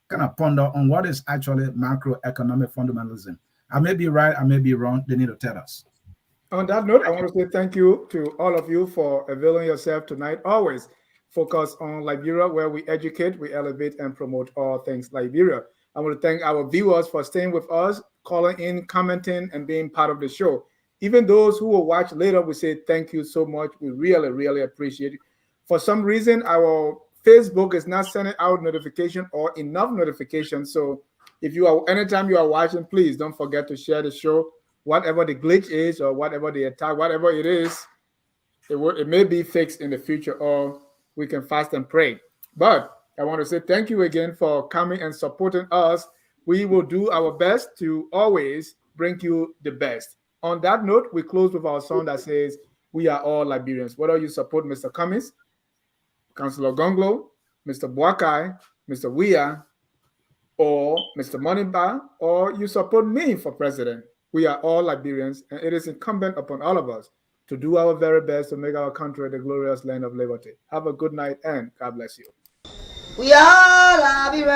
kind of ponder on what is actually macroeconomic fundamentalism. I may be right, I may be wrong. They need to tell us. On that note, I want to say thank you to all of you for availing yourself tonight. Always focus on Liberia, where we educate, we elevate, and promote all things Liberia. I want to thank our viewers for staying with us, calling in, commenting, and being part of the show. Even those who will watch later, we say thank you so much. We really, really appreciate it. For some reason, our Facebook is not sending out notification or enough notifications. So if you are, anytime you are watching, please don't forget to share the show. Whatever the glitch is or whatever the attack, whatever it is, it may be fixed in the future, or we can fast and pray. But I want to say thank you again for coming and supporting us. We will do our best to always bring you the best. On that note, we close with our song that says, we are all Liberians. Whether you support Mr. Cummings, Councillor Gonglo, Mr. Boakai, Mr. Weah, or Mr. Monimba, or you support me for president, we are all Liberians, and it is incumbent upon all of us to do our very best to make our country the glorious land of liberty. Have a good night, and God bless you. We are Liberians.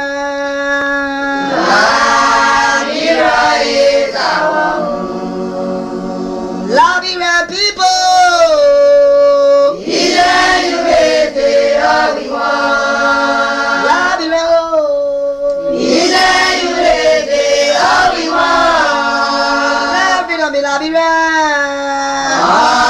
Liberia is our home. Liberian people. Liberia.